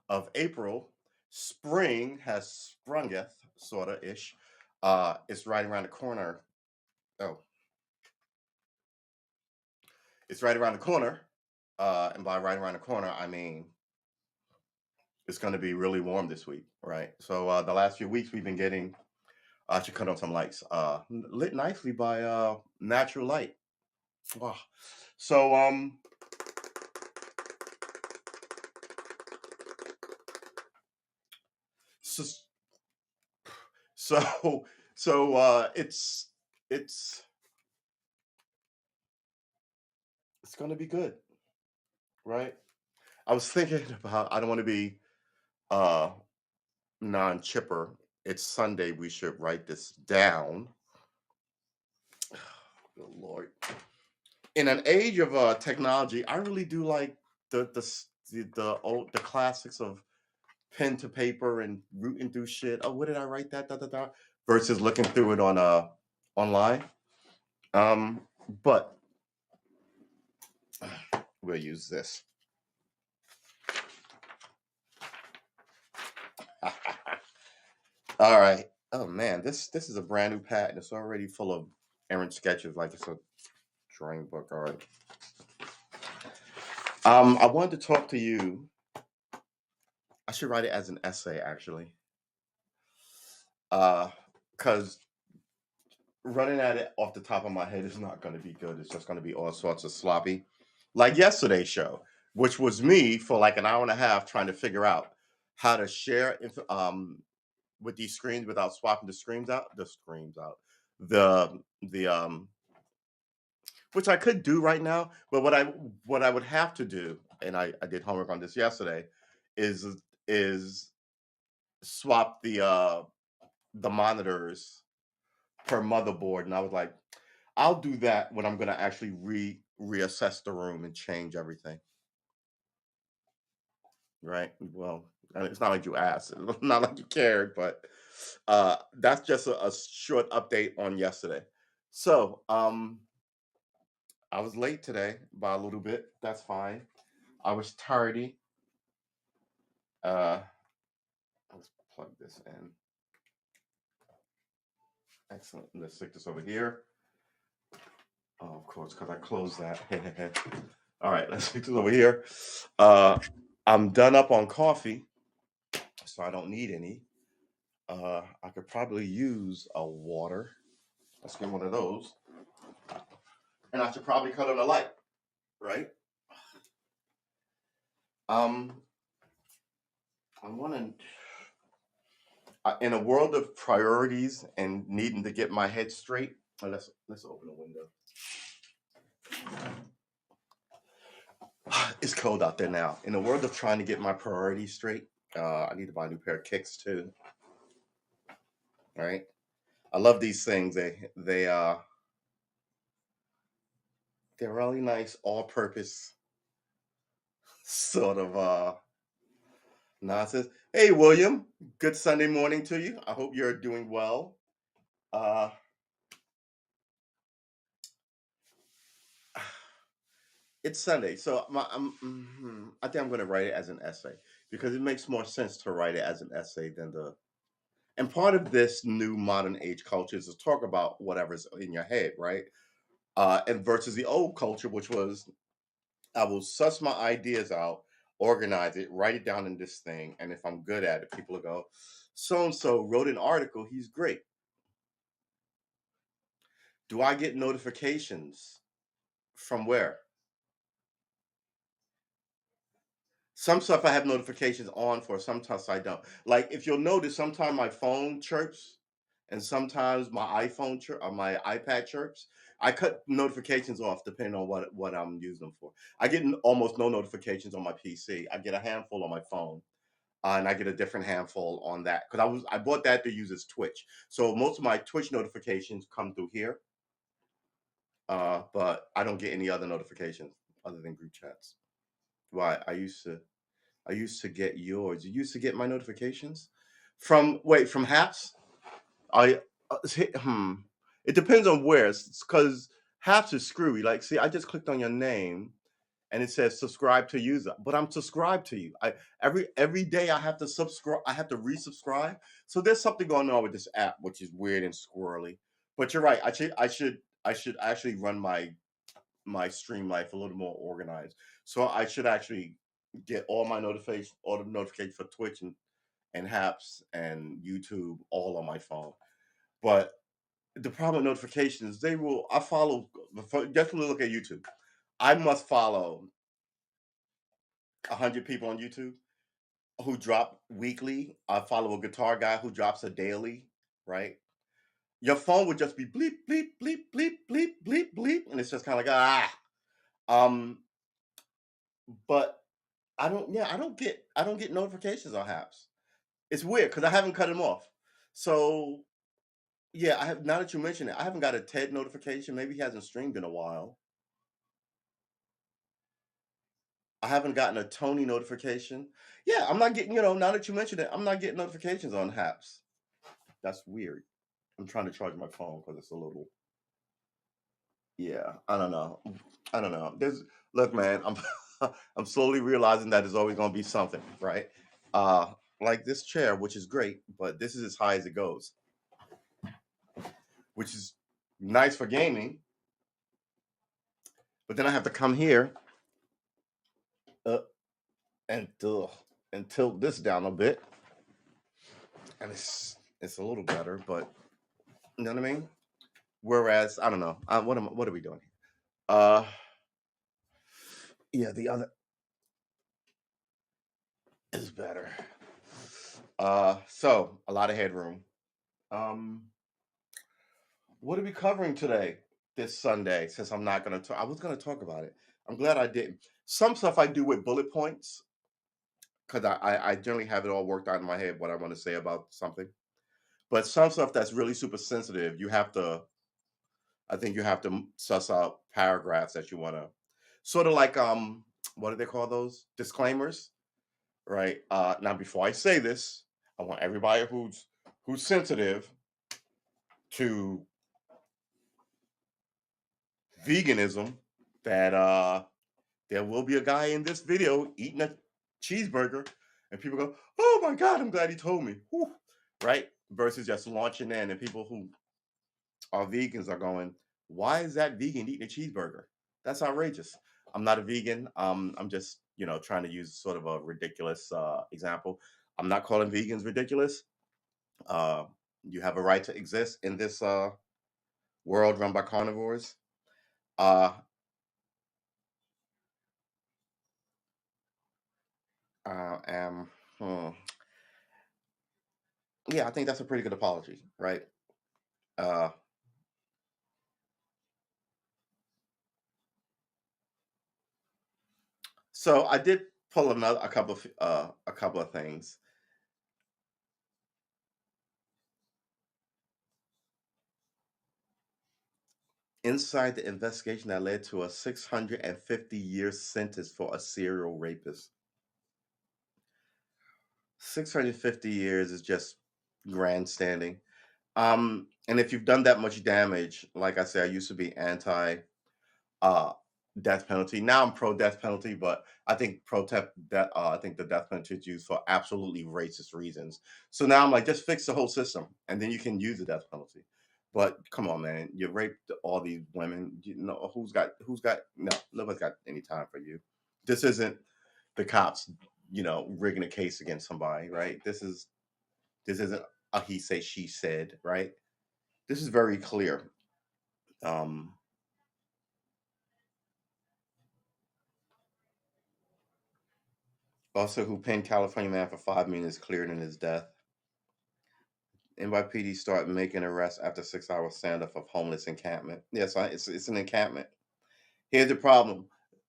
of April. Spring has sprungeth, sorta ish. It's right around the corner. Oh, it's right around the corner. And by right around the corner, I mean it's going to be really warm this week, right? So the last few weeks we've been getting. I should cut on some lights. Lit nicely by natural light. Wow. So so so it's it's going to be good, right? I was thinking about. I don't want to be uh non-chipper. It's Sunday. We should write this down. Good Lord. In an age of technology, I really do like the classics of pen to paper and rooting through shit. Oh, what did I write that? Da, da, da, versus looking through it on online. Um, but we'll use this. All right. Oh man, this is a brand new pad and it's already full of errant sketches, like it's a drawing book. All right. I wanted to talk to you. I should write it as an essay, actually. Because running at it off the top of my head is not going to be good. It's just going to be all sorts of sloppy, like yesterday's show, which was me for like an hour and a half trying to figure out how to share with these screens without swapping the which I could do right now, but what I would have to do, and I did homework on this yesterday, is is swap the monitors per motherboard, and I was like, I'll do that when I'm gonna actually reassess the room and change everything, right? Well, it's not like you asked, it's not like you cared, but that's just a short update on yesterday. So, I was late today by a little bit. That's fine. I was tardy. Uh, let's plug this in. Excellent. Let's stick this over here. Oh, of course, because I closed that. All right, let's stick this over here. Uh, I'm done up on coffee, so I don't need any. I could probably use a water. Let's get one of those. And I should probably cut on the light, right? Um, I want to. In a world of priorities and needing to get my head straight, let's open the window. It's cold out there now. In a world of trying to get my priorities straight, I need to buy a new pair of kicks too. Right? I love these things. They're really nice, all-purpose sort of nonsense. Hey, William. Good Sunday morning to you. I hope you're doing well. Uh, it's Sunday, so I think I'm going to write it as an essay because it makes more sense to write it as an essay than the. And part of this new modern age culture is to talk about whatever's in your head, right? And versus the old culture, which was I will suss my ideas out, organize it, write it down in this thing, and if I'm good at it, people will go, so and so wrote an article. He's great. Do I get notifications from where? Some stuff I have notifications on for, sometimes I don't. Like if you'll notice, sometimes my phone chirps, and sometimes my iPad chirps. I cut notifications off depending on what I'm using them for. I get almost no notifications on my PC. I get a handful on my phone, and I get a different handful on that because I bought that to use as Twitch. So most of my Twitch notifications come through here, but I don't get any other notifications other than group chats. Why? I used to get yours. You used to get my notifications from Haps. I hmm. It depends on where. It's because Haps is screwy. Like, see, I just clicked on your name, and it says subscribe to user, but I'm subscribed to you. Every day I have to subscribe, I have to resubscribe. So there's something going on with this app, which is weird and squirrely. But you're right. I should actually run my stream life a little more organized. So I should actually get all the notifications for Twitch and Haps and YouTube all on my phone. But the problem with notifications, I follow, definitely look at YouTube. I must follow 100 people on YouTube who drop weekly. I follow a guitar guy who drops a daily, right? Your phone would just be bleep, bleep, bleep, bleep, bleep, bleep, bleep. And it's just kind of like, ah. Um, but I don't get notifications on apps. It's weird because I haven't cut them off. So yeah, I have now that you mention it, I haven't got a TED notification. Maybe he hasn't streamed in a while. I haven't gotten a Tony notification. Yeah, I'm not getting, now that you mention it, I'm not getting notifications on apps. That's weird. I'm trying to charge my phone because it's a little, yeah, I don't know. I don't know. Look, man, I'm slowly realizing that there's always going to be something, right? Uh, like this chair, which is great, but this is as high as it goes, which is nice for gaming. But then I have to come here uh, and tilt this down a bit, and it's a little better, but you know what I mean. Whereas I don't know. What are we doing here? Yeah, the other is better. So a lot of headroom. Um, what are we covering today? This Sunday, since I'm not gonna talk, I was gonna talk about it. I'm glad I didn't. Some stuff I do with bullet points because I generally have it all worked out in my head what I want to say about something. But some stuff that's really super sensitive, I think you have to suss out paragraphs that you want to, sort of like what do they call those? Disclaimers, right? Now before I say this, I want everybody who's sensitive to veganism that there will be a guy in this video eating a cheeseburger, and people go, "Oh my god, I'm glad he told me." Whew. Right? Versus just launching in, and people who are vegans are going, "Why is that vegan eating a cheeseburger? That's outrageous." I'm not a vegan. I'm just trying to use sort of a ridiculous example. I'm not calling vegans ridiculous. Uh, you have a right to exist in this world run by carnivores. Uh, am hmm, yeah, I think that's a pretty good apology, right? Uh, so I did pull a couple of things inside the investigation that led to a 650-year sentence for a serial rapist. 650 years is just grandstanding. And if you've done that much damage, like I said, I used to be anti uh death penalty. Now I'm pro death penalty, but I think the death penalty is used for absolutely racist reasons. So now I'm like, just fix the whole system, and then you can use the death penalty. But come on, man, you raped all these women. Who's got no, nobody's got any time for you. This isn't the cops, rigging a case against somebody, right? This isn't a he say she said, right? This is very clear. Um, Also, who pinned California man for 5 minutes cleared in his death. NYPD start making arrests after 6 hour standoff of homeless encampment. Yes, it's an encampment. Here's the problem: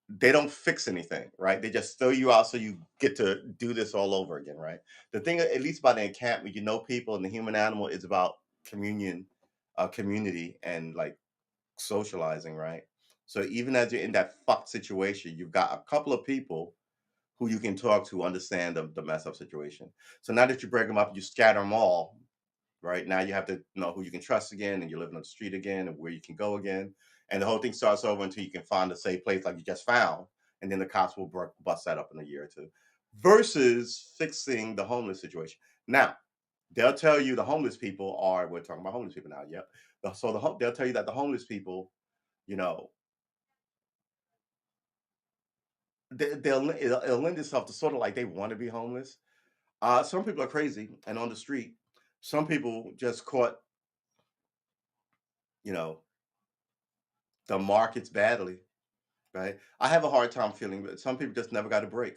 they don't fix anything, right? They just throw you out so you get to do this all over again, right? The thing, at least about the encampment, people, and the human animal is about communion, community, and like socializing, right? So even as you're in that fucked situation, you've got a couple of people who you can talk to understand the mess up situation. So now that you break them up, you scatter them all, right? Now you have to know who you can trust again, and you're living on the street again, and where you can go again. And the whole thing starts over until you can find a safe place like you just found. and then the cops will bust that up in a year or two, versus fixing the homeless situation. Now, they'll tell you the homeless people are, we're talking about homeless people now, yep. So they'll tell you that the homeless people, you know, it'll lend itself to sort of like they want to be homeless. Some people are crazy and on the street. Some people just caught, you know, the markets badly, right? I have a hard time feeling that some people just never got a break,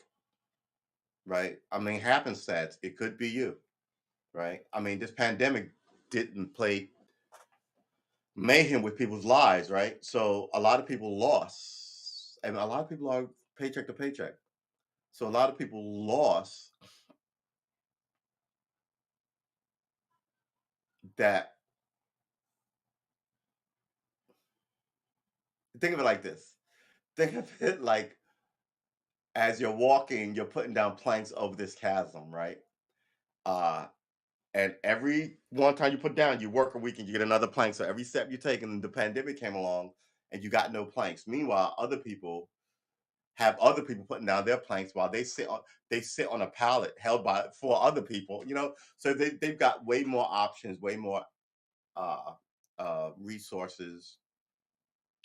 right? I mean, happenstance, it could be you, right? I mean, this pandemic didn't play mayhem with people's lives, right? So a lot of people lost, and a lot of people are paycheck to paycheck. So a lot of people lost that. Think of it like this. Think of it like as you're walking, you're putting down planks over this chasm, right? Uh, and every one time you put down, you work a week and you get another plank. So every step you take, and the pandemic came along, and you got no planks. Meanwhile, other people have other people putting down their planks while they sit on a pallet held by for other people. So they've got way more options, way more uh, resources,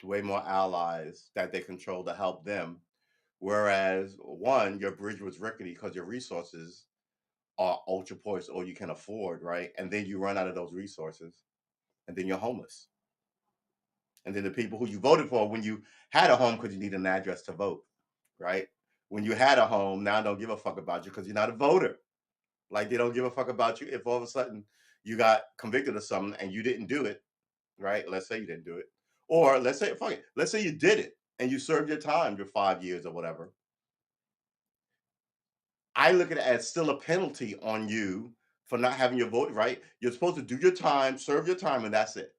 way more allies that they control to help them. Whereas one, your bridge was rickety because your resources are ultra poor, or you can afford, right? And then you run out of those resources, and then you're homeless. And then the people who you voted for when you had a home because you need an address to vote, right? When you had a home, now don't give a fuck about you because you're not a voter. Like they don't give a fuck about you if all of a sudden you got convicted of something and you didn't do it, right? Let's say you didn't do it. Or let's say, fuck it, let's say you did it and you served your time, your 5 years or whatever. I look at it as still a penalty on you for not having your vote, right? You're supposed to do your time, serve your time, and that's it.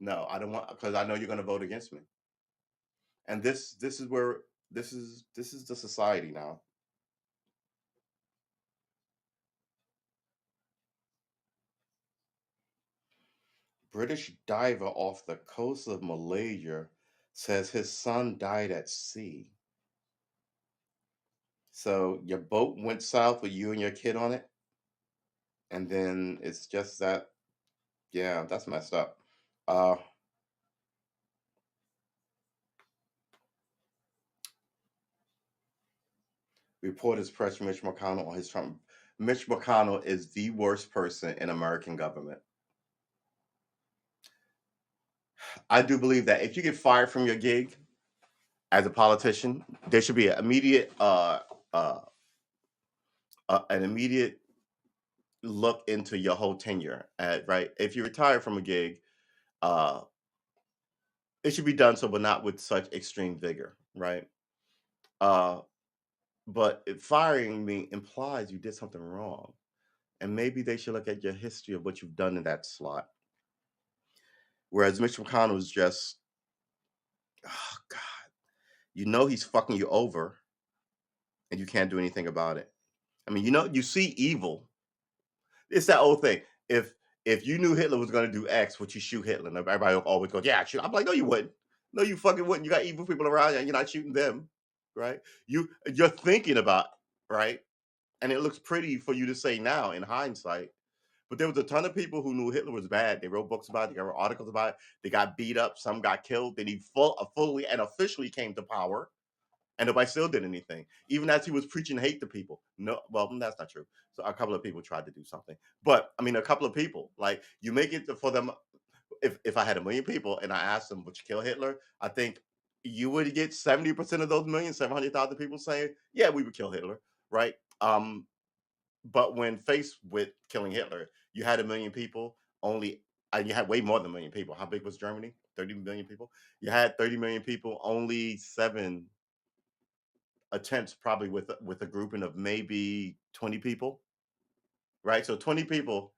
No, I don't want, because I know you're going to vote against me. And this is where this is the society now. British diver off the coast of Malaysia says his son died at sea. So your boat went south with you and your kid on it, and then it's just that, yeah, that's messed up. Uh, Reporters press Mitch McConnell on his Trump. Mitch McConnell is the worst person in American government. I do believe that if you get fired from your gig as a politician, there should be uh, an immediate look into your whole tenure. Right, if you retire from a gig, uh, it should be done so, but not with such extreme vigor. Right. Uh, but firing me implies you did something wrong, and maybe they should look at your history of what you've done in that slot. Whereas Mitch McConnell is just, oh God, he's fucking you over, and you can't do anything about it. I mean, you see evil. It's that old thing. If you knew Hitler was going to do X, would you shoot Hitler? And everybody always goes, "Yeah, shoot." I'm like, no, you wouldn't. No, you fucking wouldn't. You got evil people around you, and you're not shooting them, right? You're thinking about, right, and it looks pretty for you to say now in hindsight. But there was a ton of people who knew Hitler was bad. They wrote books about it. They wrote articles about it. They got beat up. Some got killed. Then he fully and officially came to power, and nobody still did anything, even as he was preaching hate to people. No, well, that's not true. So a couple of people tried to do something, but I mean, a couple of people. Like you make it for them. If I had 1 million people and I asked them, "Would you kill Hitler?" I think you would get 70% of those million, 700,000 people saying, "Yeah, we would kill Hitler," right? But when faced with killing Hitler, you had 1 million people. Only you had way more than 1 million people. How big was Germany? 30 million people. You had 30 million people. Only 7 attempts, probably with a grouping of maybe 20 people, right? So 20 people.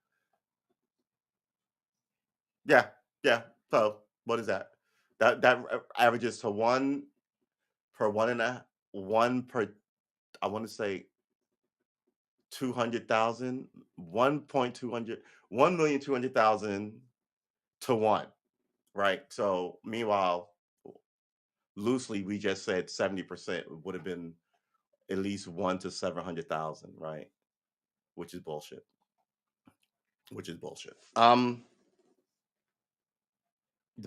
Yeah, yeah. So what is that? That averages to one per one and a one per. I want to say 200,000, 1.200, 1,200,000 to one, right? So meanwhile, loosely, we just said 70% would have been at least 1 to 700,000, right? Which is bullshit. Which is bullshit. The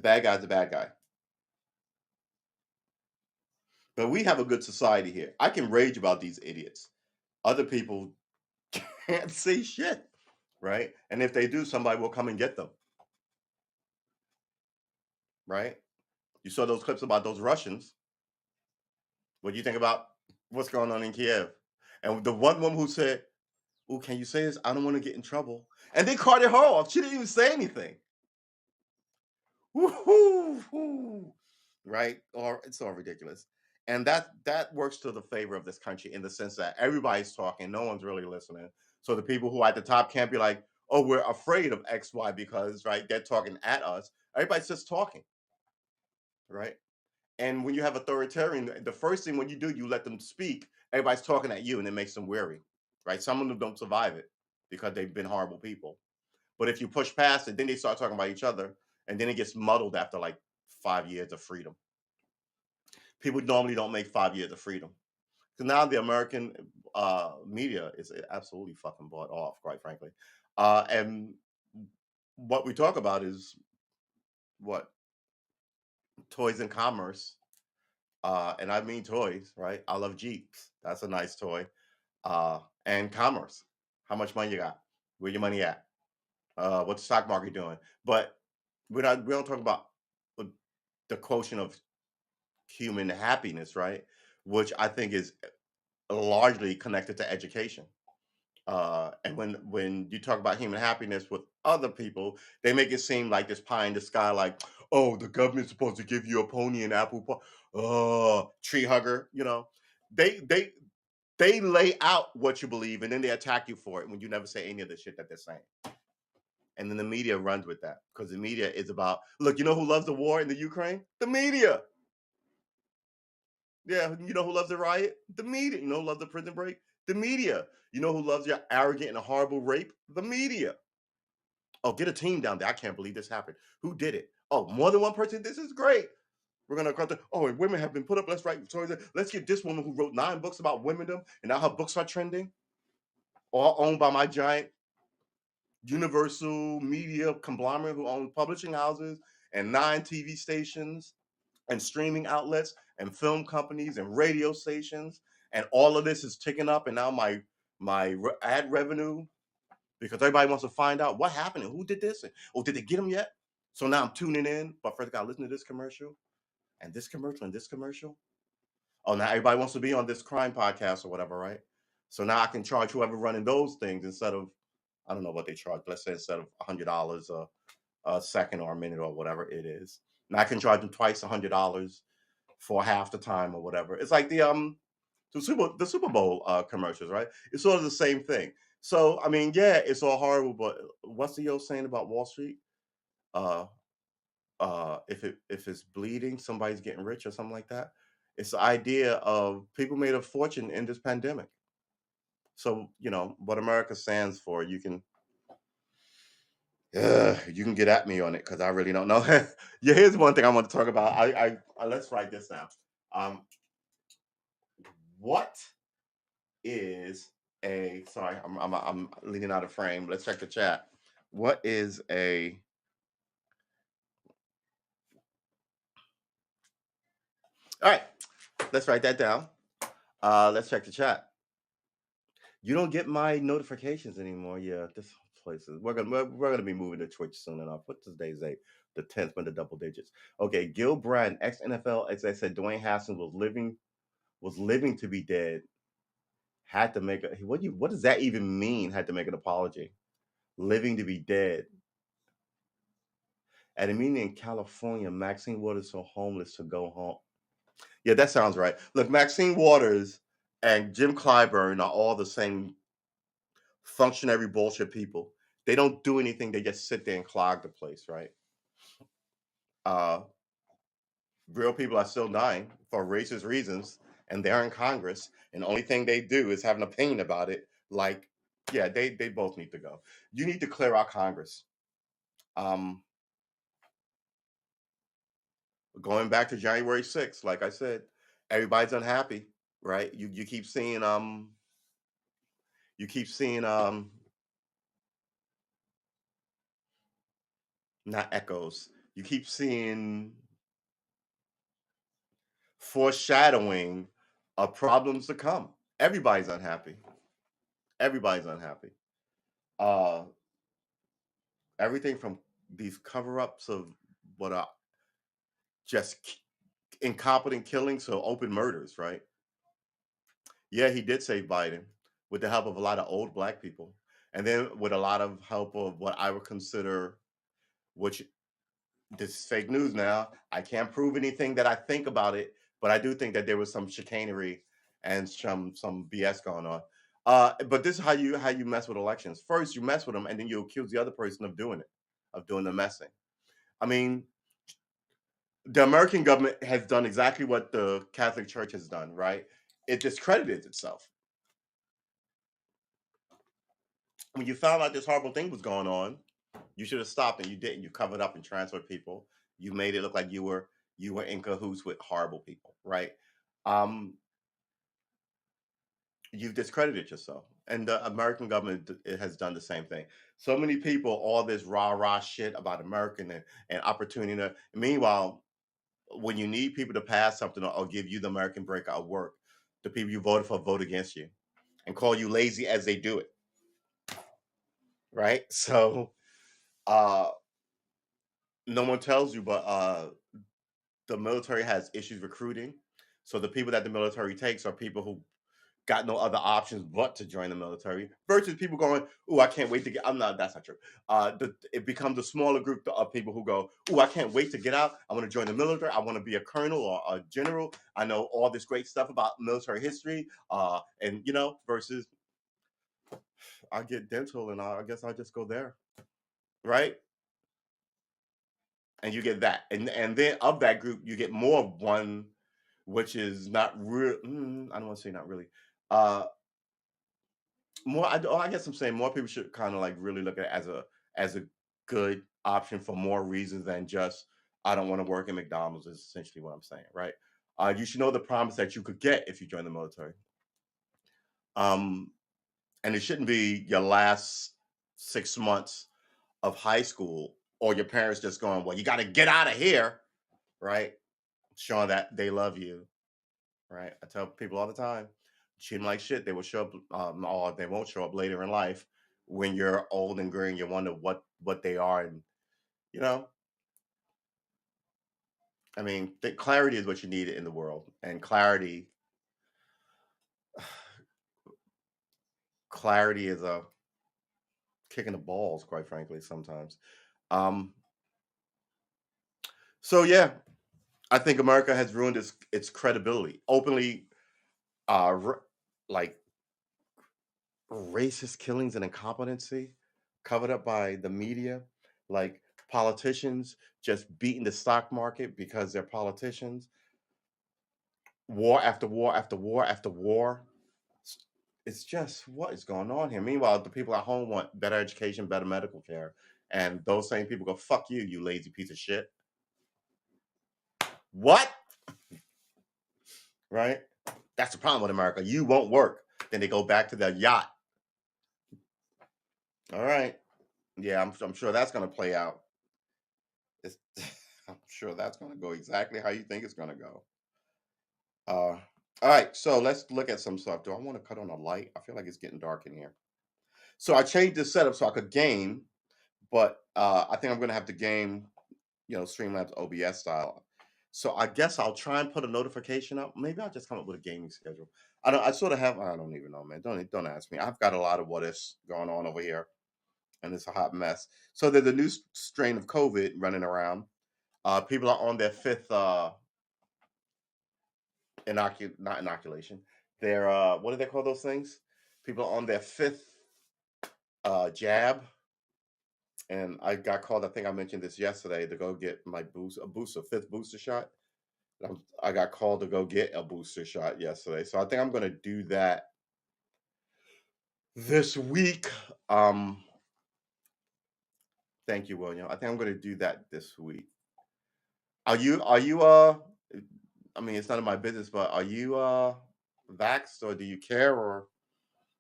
bad guy's the bad guy. But we have a good society here. I can rage about these idiots. Other people can't say shit, right? And if they do, somebody will come and get them, right? You saw those clips about those Russians. What do you think about what's going on in Kiev? And the one woman who said, "Oh, can you say this? I don't want to get in trouble." And they carted her off. She didn't even say anything. Woo-hoo, right? Or it's all ridiculous. And that works to the favor of this country in the sense that everybody's talking, no one's really listening. So the people who are at the top can't be like, "Oh, we're afraid of X, Y," because right, they're talking at us. Everybody's just talking, right? And when you have authoritarian, the first thing when you do, you let them speak. Everybody's talking at you, and it makes them weary, right? Some of them don't survive it because they've been horrible people. But if you push past it, then they start talking about each other, and then it gets muddled after like 5 years of freedom. People normally don't make 5 years of freedom. Because now the American media is absolutely fucking bought off, quite frankly. And what we talk about is what toys and commerce, and I mean toys, right? I love Jeeps. That's a nice toy. And commerce. How much money you got? Where your money at? What's the stock market doing? But we don't talk about the quotient of human happiness, right? Which I think is largely connected to education. And when you talk about human happiness with other people, they make it seem like this pie in the sky, like, oh, the government's supposed to give you a pony and apple pie. Oh, tree hugger, They they they lay out what you believe and then they attack you for it when you never say any of the shit that they're saying. And then the media runs with that because the media is about, look, you know who loves the war in the Ukraine? The media. Yeah, you know who loves the riot? The media. You know who loves the prison break? The media. You know who loves your arrogant and horrible rape? The media. Oh, get a team down there. I can't believe this happened. Who did it? Oh, more than one person. This is great. We're gonna cut the. Oh, and women have been put up. Let's write stories. Let's get this woman who wrote 9 books about womendom, and now her books are trending. All owned by my giant Universal Media conglomerate who owns publishing houses and 9 TV stations and streaming outlets and film companies and radio stations, and all of this is ticking up. And now my ad revenue, because everybody wants to find out what happened and who did this, and oh, did they get them yet? So now I'm tuning in, but first I gotta listen to this commercial and this commercial and this commercial. Oh, now everybody wants to be on this crime podcast or whatever, right? So now I can charge whoever running those things instead of, I don't know what they charge. Let's say instead of $100 a second or a minute or whatever it is, and I can charge them twice $100 for half the time or whatever. It's like the Super Bowl commercials, right? It's sort of the same thing. So I mean, yeah, it's all horrible, but what's the old saying about Wall Street? Uh, if it's bleeding, somebody's getting rich or something like that. It's the idea of people made a fortune in this pandemic. So what America stands for. You can get at me on it because I really don't know. Yeah, here's one thing I want to talk about. Let's write this down. Um, what is a sorry? I'm leaning out of frame. Let's check the chat. What is a all right? Let's write that down. Let's check the chat. You don't get my notifications anymore. Yeah, this place is. We're gonna be moving to Twitch soon enough. What's today's date? The 10th, but the double digits. Okay, Gil Brand, ex NFL, as I said, Dwayne Haskins was living to be dead. Had to make a what does that even mean? Had to make an apology. Living to be dead. At a meeting in California, Maxine Waters so homeless to go home. Yeah, that sounds right. Look, Maxine Waters and Jim Clyburn are all the same functionary bullshit people. They don't do anything. They just sit there and clog the place, right? Uh, Real people are still dying for racist reasons, and they're in Congress, and the only thing they do is have an opinion about it. Like, yeah, they both need to go. You need to clear out Congress. Um, Going back to January 6th, like I said, everybody's unhappy, right? You keep seeing you keep seeing not echoes. You keep seeing foreshadowing of problems to come. Everybody's unhappy. Everybody's unhappy. Uh Everything from these cover-ups of what are just incompetent killings to open murders, right? Yeah, he did save Biden with the help of a lot of old black people. And then with a lot of help of what I would consider, which this is fake news now. I can't prove anything that I think about it, but I do think that there was some chicanery and some BS going on. But this is how you mess with elections. First, you mess with them, and then you accuse the other person of doing it, of doing the messing. I mean, the American government has done exactly what the Catholic Church has done, right? It discredited itself. When you found out this horrible thing was going on, you should have stopped and you didn't. You covered up and transferred people. You made it look like you were in cahoots with horrible people, right? Um, you've discredited yourself, and the American government it has done the same thing. So many people, all this rah rah shit about American and opportunity. Meanwhile, when you need people to pass something or give you the American break out work, the people you voted for vote against you and call you lazy as they do it, right? So uh, no one tells you, but the military has issues recruiting. So the people that the military takes are people who got no other options but to join the military versus people going, "Oh, I can't wait to get." I'm not. That's not true. It becomes a smaller group of people who go, "Oh, I can't wait to get out. I want to join the military. I want to be a colonel or a general. I know all this great stuff about military history." And versus I get dental, and I guess I'll just go there, right? And you get that, and then of that group, you get more of one, which is not real. I don't want to say not really. Uh, More, I guess I'm saying more people should kind of like really look at it as a good option for more reasons than just I don't want to work at McDonald's. Is essentially what I'm saying, right? You should know the promise that you could get if you join the military, um, and it shouldn't be your last 6 months of high school or your parents just going, "Well, you got to get out of here," right? Showing that they love you, right? I tell people all the time, treat them like shit. They will show up, or they won't show up later in life when you're old and gray and you wonder what they are. And you know, I mean, clarity is what you need in the world, and clarity is a kick in the balls, quite frankly, sometimes. Um, so yeah, I think America has ruined its credibility openly. Uh, r- like racist killings and incompetency covered up by the media, like politicians just beating the stock market because they're politicians, war after war after war after war. It's it's just what is going on here. Meanwhile, the people at home want better education, better medical care, and those same people go, "Fuck you, you lazy piece of shit." What? Right? That's the problem with America. You won't work. Then they go back to their yacht. All right. Yeah, I'm sure that's going to play out. It's, I'm sure that's going to go exactly how you think it's going to go. All right, so let's look at some stuff. Do I want to cut on a light? I feel like it's getting dark in here. So I changed this setup so I could game, but I think I'm going to have to game, Streamlabs OBS style. So I guess I'll try and put a notification up. Maybe I'll just come up with a gaming schedule. I don't. I sort of have. I don't even know, man. Don't ask me. I've got a lot of what ifs going on over here, and it's a hot mess. So there's a new strain of COVID running around. People are on their fifth not inoculation. They're what do they call those things? People on their fifth jab, and I got called. I think I mentioned this yesterday to go get my a fifth booster shot. I got called to go get a booster shot yesterday, so I think I'm going to do that this week. Um, Thank you, William. I think I'm going to do that this week. Are you I mean, it's none of my business, but are you vaxxed or do you care or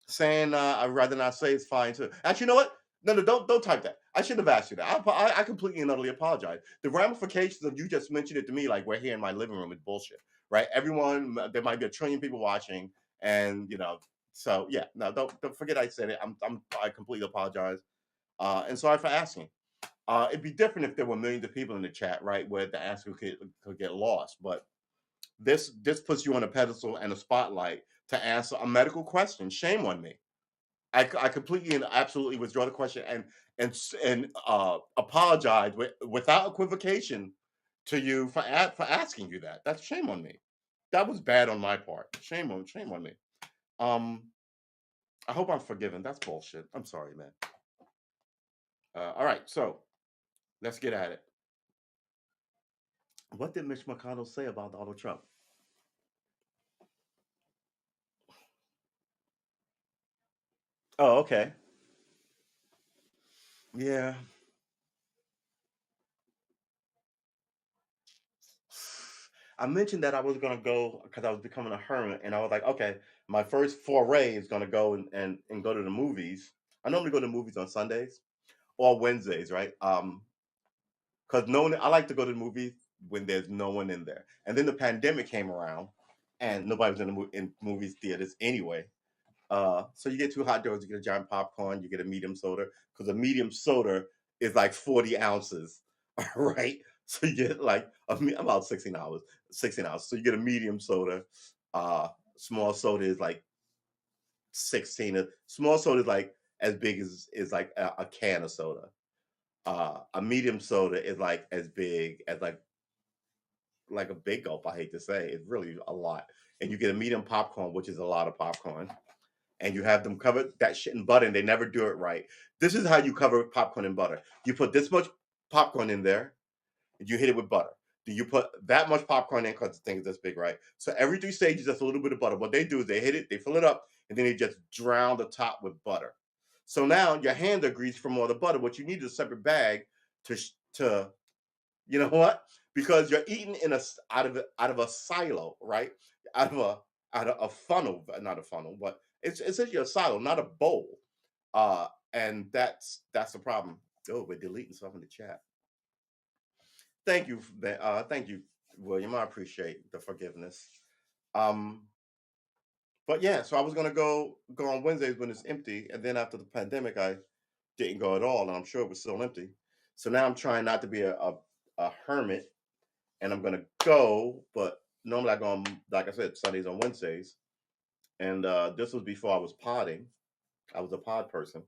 saying I'd rather not say it's fine too. Actually, you know what? No, no, don't type that. I shouldn't have asked you that. I completely and utterly apologize. The ramifications of you just mentioned it to me, like we're here in my living room, is bullshit, right? Everyone, there might be a trillion people watching, and so yeah, no, don't forget I said it. I completely apologize, and sorry for asking. It'd be different if there were millions of people in the chat, right, where the answer could get lost. But this puts you on a pedestal and a spotlight to answer a medical question. Shame on me. I completely and absolutely withdraw the question and apologize without equivocation to you for asking you that. That's shame on me. That was bad on my part. Shame on me. Um, I hope I'm forgiven. That's bullshit. I'm sorry, man. All right, so let's get at it. What did Mitch McConnell say about Donald Trump? Oh, okay. Yeah. I mentioned that I was gonna go because I was becoming a hermit, and I was like, okay, my first foray is gonna go and go to the movies. I normally go to movies on Sundays or Wednesdays, right? Because no one, I like to go to the movies when there's no one in there. And then the pandemic came around, and nobody was in movies theaters anyway. So you get two hot dogs, you get a giant popcorn, you get a medium soda, because a medium soda is like 40 ounces, right? So you get like about 16 hours, 16 ounces. So you get a medium soda. Uh, Small soda is like 16. Small soda is like as big as is like a can of soda. A medium soda is like as big as like a big gulp. I hate to say, it's really a lot. And you get a medium popcorn, which is a lot of popcorn, and you have them cover that shit in butter, and they never do it right. This is how you cover popcorn in butter. You put this much popcorn in there, and you hit it with butter. Do you put that much popcorn in because the thing is this big, right? So every 3 stages, that's a little bit of butter. What they do is they hit it, they fill it up, and then they just drown the top with butter. So now your hands are greased from all the butter. What you need is a separate bag to you know what? Because you're eating out of a silo, right? Out of a out of a funnel, not a funnel, but it's essentially a silo, not a bowl. And that's the problem. Oh, we're deleting stuff in the chat. Thank you, thank you, William. I appreciate the forgiveness. Um, but yeah, so I was gonna go on Wednesdays when it's empty, and then after the pandemic, I didn't go at all, and I'm sure it was still empty. So now I'm trying not to be a hermit, and I'm gonna go. But normally I go on, like I said, Sundays on Wednesdays, and this was before I was podding. I was a pod person,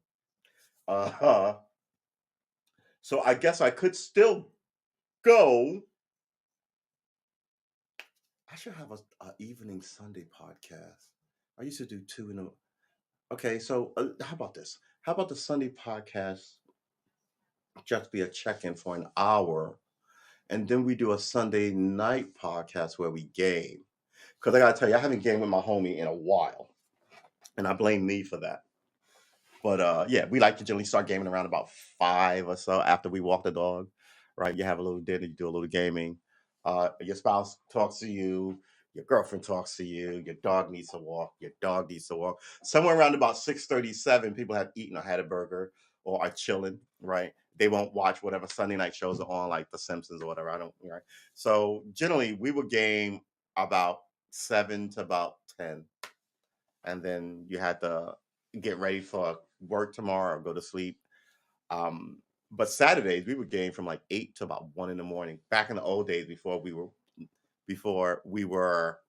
uh, so I guess I could still go. I should have a evening Sunday podcast. I used to do two in a. Okay, so how about this? How about the Sunday podcast just be a check-in for an hour, and then we do a Sunday night podcast where we game. Because I gotta tell you, I haven't gamed with my homie in a while, and I blame me for that. But yeah, we like to generally start gaming around about 5 or so after we walk the dog, right? You have a little dinner, you do a little gaming. Your spouse talks to you, your girlfriend talks to you, your dog needs to walk, your dog needs to walk. Somewhere around about 6:37, people have eaten or had a burger or are chilling, right? They won't watch whatever Sunday night shows are on, like The Simpsons or whatever. I don't, right? So generally, we would game about 7 to about 10, and then you had to get ready for work tomorrow or go to sleep. But Saturdays we would game from like 8 to about 1 in the morning. Back in the old days before we were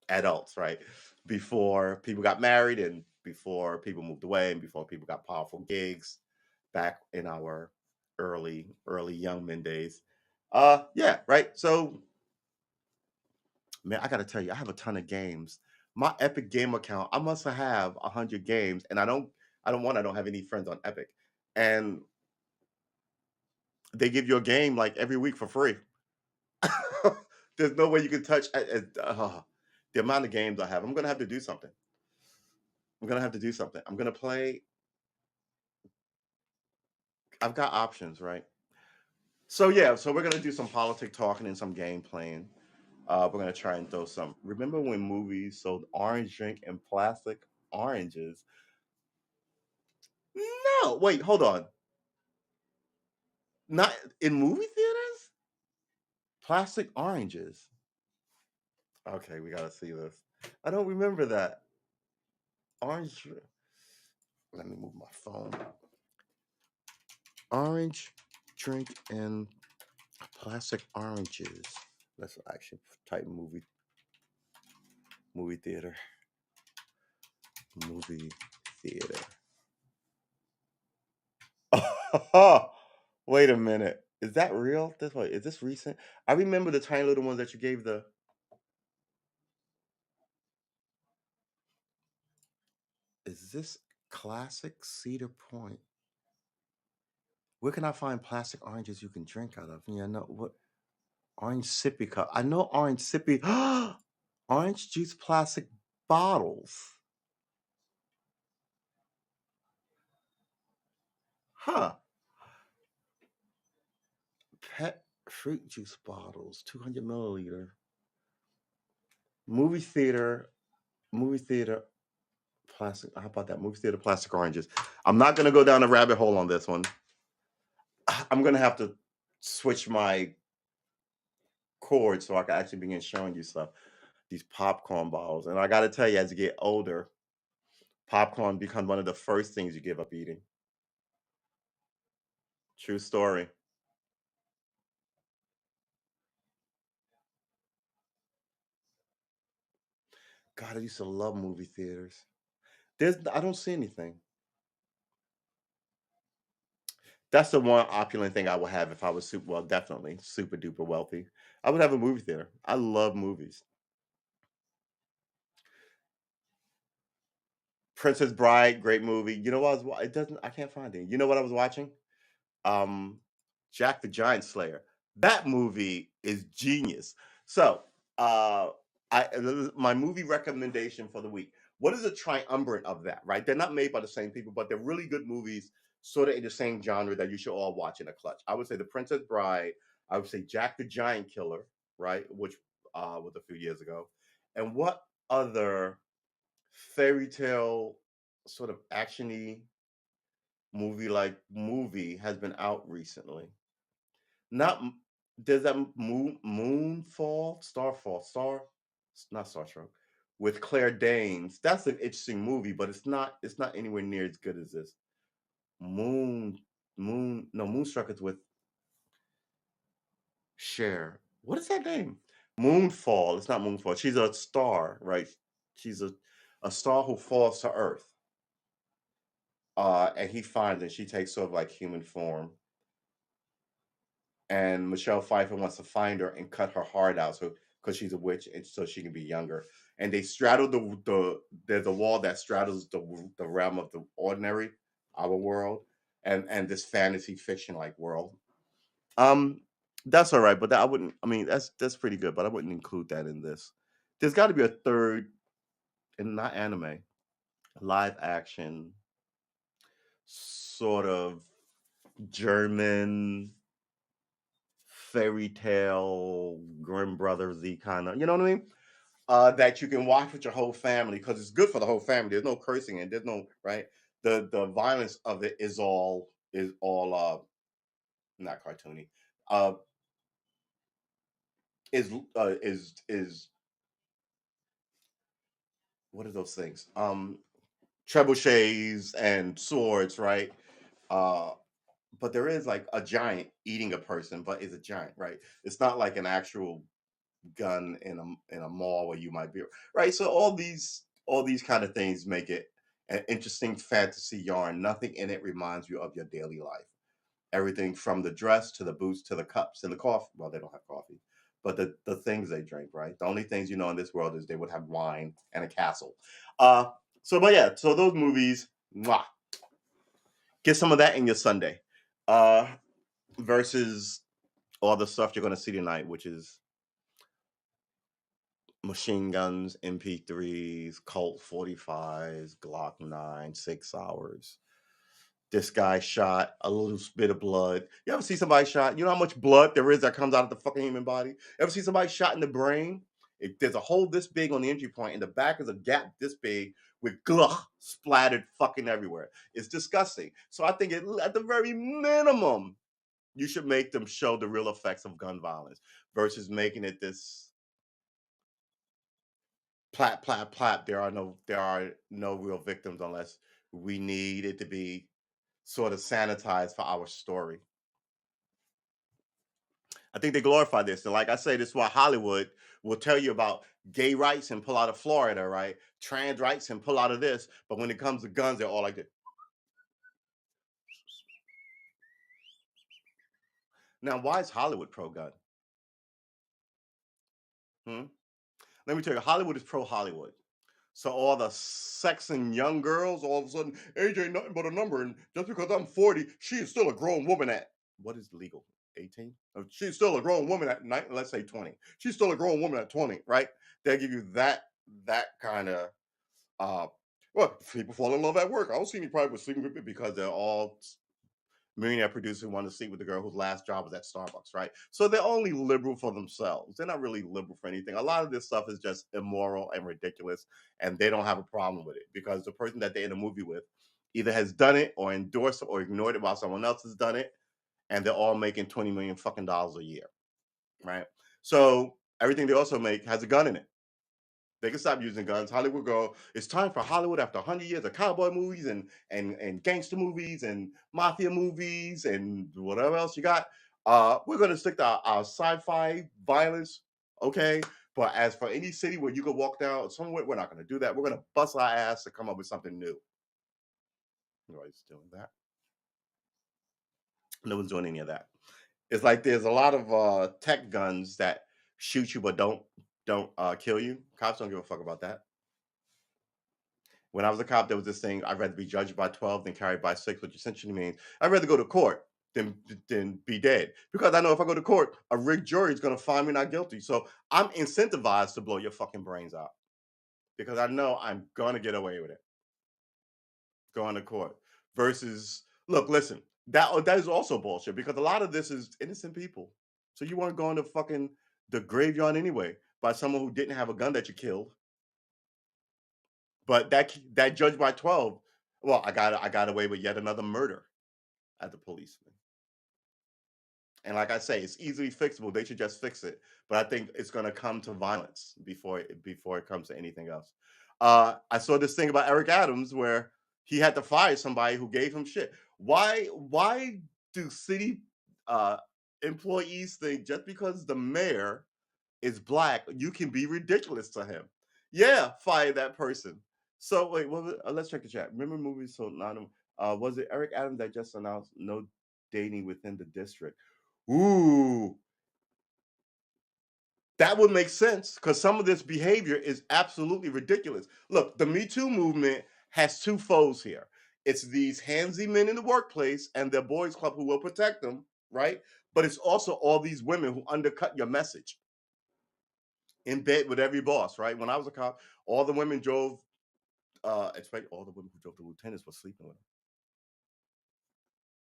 adults, right? Before people got married and before people moved away and before people got powerful gigs back in our early young men days. Yeah, right. So man, I gotta tell you, I have a ton of games. My Epic game account, I must have 100 games, and I don't have any friends on Epic, and they give you a game like every week for free. There's no way you can touch the amount of games I have. I'm gonna have to do something. I'm gonna have to do something. I'm gonna play. I've got options, right? So yeah, so we're gonna do some politic talking and some game playing. We're gonna try and throw some. Remember when movies sold orange drink in plastic oranges? No, wait, hold on. Not in movie theaters? Plastic oranges. Okay, we gotta see this. I don't remember that. Orange. Let me move my phone. Orange drink in plastic oranges. Let's actually type movie theater, movie theater. Wait a minute. Is that real? This way, is this recent? I remember the tiny little ones that you gave the. Is this classic Cedar Point? Where can I find plastic oranges you can drink out of? Yeah, no, what orange sippy cup? I know orange sippy. Orange juice plastic bottles. Huh. Pet fruit juice bottles, 200 milliliter. Movie theater, movie theater plastic. How about that? Movie theater plastic oranges. I'm not gonna go down a rabbit hole on this one. I'm gonna have to switch my cord so I can actually begin showing you stuff. These popcorn bottles, and I got to tell you, as you get older, popcorn becomes one of the first things you give up eating. True story. God, I used to love movie theaters. I don't see anything. That's the one opulent thing I would have if I was super, well, definitely super duper wealthy. I would have a movie theater. I love movies. Princess Bride, great movie. You know what it doesn't, I can't find it. You know what I was watching? um Jack the Giant Slayer. That movie is genius. So, uh my movie recommendation for the week. What is a triumvirate of that, right? They're not made by the same people, but they're really good movies, sort of in the same genre that you should all watch in a clutch. I would say The Princess Bride, I would say Jack the Giant Killer, right? Which was a few years ago. And what other fairy tale sort of actiony movie has been out recently? Not m There's that not Starstruck, with Claire Danes. That's an interesting movie, but it's not anywhere near as good as this. Moon no, Moonstruck is with Cher. What is that name? Moonfall. It's not Moonfall. She's a star, right? She's a star who falls to Earth, and he finds her. She takes sort of like human form, and Michelle Pfeiffer wants to find her and cut her heart out, so because she's a witch and so she can be younger. And they straddle there's a wall that straddles the realm of the ordinary, our world, and this fantasy fiction like world. Um, that's all right, but I wouldn't. I mean, that's pretty good, but I wouldn't include that in this. There's got to be a third, and not anime, live action, sort of German fairy tale, Grimm Brothers y kind of, you know what I mean? That you can watch with your whole family because it's good for the whole family. There's no cursing and there's no right. The violence of it is all not cartoony. Uh, is what are those things? Trebuchets and swords, right? Uh, but there is like a giant eating a person, but it's a giant, right? It's not like an actual gun in a mall where you might be, right. So all these kind of things make it an interesting fantasy yarn. Nothing in it reminds you of your daily life. Everything from the dress to the boots to the cups and the coffee. Well, they don't have coffee, but the things they drink, right? The only things you know in this world is they would have wine and a castle. uh but yeah, so those movies, mwah, get some of that in your Sunday, uh versus all the stuff you're going to see tonight, which is machine guns, MP3s, Colt 45s, Glock 9, 6 hours. this guy shot, a little bit of blood. You ever see somebody shot? You know how much blood there is that comes out of the fucking human body? Ever see somebody shot in the brain? There's a hole this big on the entry point, and the back is a gap this big with glug splattered fucking everywhere. It's disgusting. So I think at the very minimum, you should make them show the real effects of gun violence versus making it this plat plat plat. There are no real victims unless we need it to be sort of sanitized for our story. I think they glorify this. And like I say, this is why Hollywood will tell you about gay rights and pull out of Florida, right? Trans rights and pull out of this. But when it comes to guns, they're all like this. Now, why is Hollywood pro gun? Hmm? Let me tell you, Hollywood is pro Hollywood. So all the sexing young girls, all of a sudden, age ain't nothing but a number. And just because I'm 40, she is still a grown woman at what is legal? 18? She's still a grown woman at let's say 20. She's still a grown woman at 20, right? They give you that kind of uh well, people fall in love at work. I don't see any problem with sleeping with it because they're all millionaire producers who want to sleep with the girl whose last job was at Starbucks, right? So they're only liberal for themselves. They're not really liberal for anything. A lot of this stuff is just immoral and ridiculous, and they don't have a problem with it because the person that they're in a movie with either has done it or endorsed it or ignored it while someone else has done it, and they're all making 20 million fucking dollars a year, right? So everything they also make has a gun in it. They can stop using guns. Hollywood go, it's time for Hollywood after 100 years of cowboy movies and gangster movies and mafia movies and whatever else you got. We're going to stick to our sci-fi violence, okay? But as for any city where you can walk down somewhere, we're not going to do that. We're going to bust our ass to come up with something new. Nobody's doing that. No one's doing any of that. It's like there's a lot of tech guns that shoot you but don't kill you. Cops don't give a fuck about that. When I was a cop, there was this thing: I'd rather be judged by 12 than carried by 6, which essentially means I'd rather go to court than be dead. Because I know if I go to court, a rigged jury is going to find me not guilty. So I'm incentivized to blow your fucking brains out because I know I'm going to get away with it going to court. Versus, look, listen, that is also bullshit because a lot of this is innocent people. So you weren't going to fucking the graveyard anyway by someone who didn't have a gun that you killed. But that judge by 12, well, I got away with yet another murder at the policeman. And like I say, it's easily fixable. They should just fix it. But I think it's going to come to violence before it comes to anything else. I saw this thing about Eric Adams where he had to fire somebody who gave him shit. Why do city uh, employees think just because the mayor is black, you can be ridiculous to him? Yeah, fire that person. So wait, let's check the chat. Remember movies? So not was it Eric Adams that just announced no dating within the district? Ooh, that would make sense because some of this behavior is absolutely ridiculous. Look, the Me Too movement has two foes here. It's these handsy men in the workplace and their boys club who will protect them, right? But it's also all these women who undercut your message in bed with every boss, right? When I was a cop, all the women drove, expect all the women who drove the lieutenants were sleeping with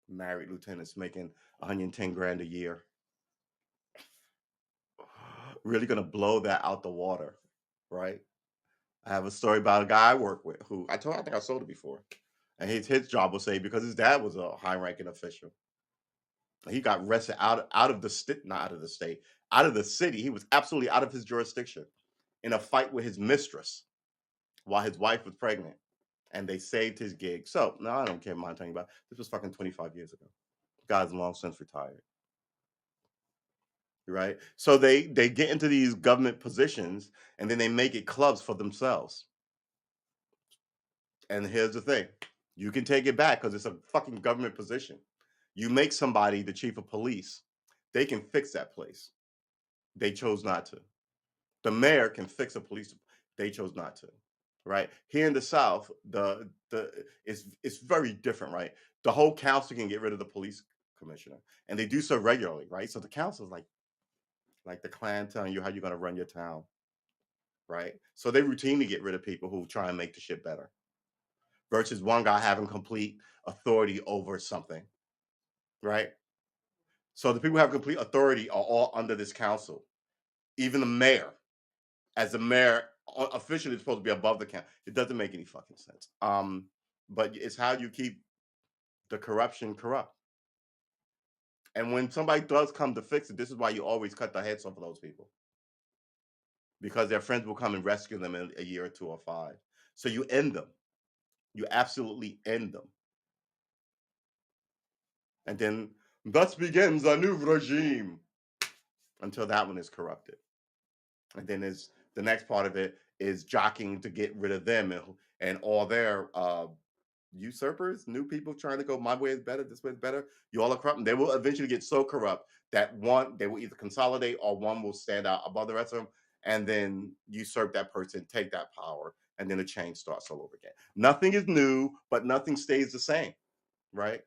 them. Married lieutenants making 110 grand a year. Really gonna blow that out the water, right? I have a story about a guy I work with who I think I sold it before. And his job was saved because his dad was a high ranking official. He got arrested out of the state, not out of the state, out of the city. He was absolutely out of his jurisdiction in a fight with his mistress while his wife was pregnant. And they saved his gig. So no, I don't care mind telling you about. This was fucking 25 years ago. Guy's long since retired. Right? So they get into these government positions and then they make it clubs for themselves. And here's the thing: you can take it back because it's a fucking government position. You make somebody the chief of police, they can fix that place. They chose not to. The mayor can fix a police. They chose not to. Right here in the South, the it's very different. Right, the whole council can get rid of the police commissioner, and they do so regularly. Right, so the council is like the Klan telling you how you're going to run your town. Right, so they routinely get rid of people who try and make the shit better. versus one guy having complete authority over something, right? So the people who have complete authority are all under this council. Even the mayor, as the mayor officially is supposed to be above the council. It doesn't make any fucking sense. But it's how you keep the corruption corrupt. And when somebody does come to fix it, this is why you always cut the heads off of those people because their friends will come and rescue them in a year or two or five. So you end them. You absolutely end them. And then thus begins a new regime until that one is corrupted. And then is the next part of it is jockeying to get rid of them and all their usurpers, new people trying to go, my way is better, this way is better. You all are corrupt. And they will eventually get so corrupt that one, they will either consolidate or one will stand out above the rest of them and then usurp that person, take that power, and then the change starts all over again. Nothing is new, but nothing stays the same, right?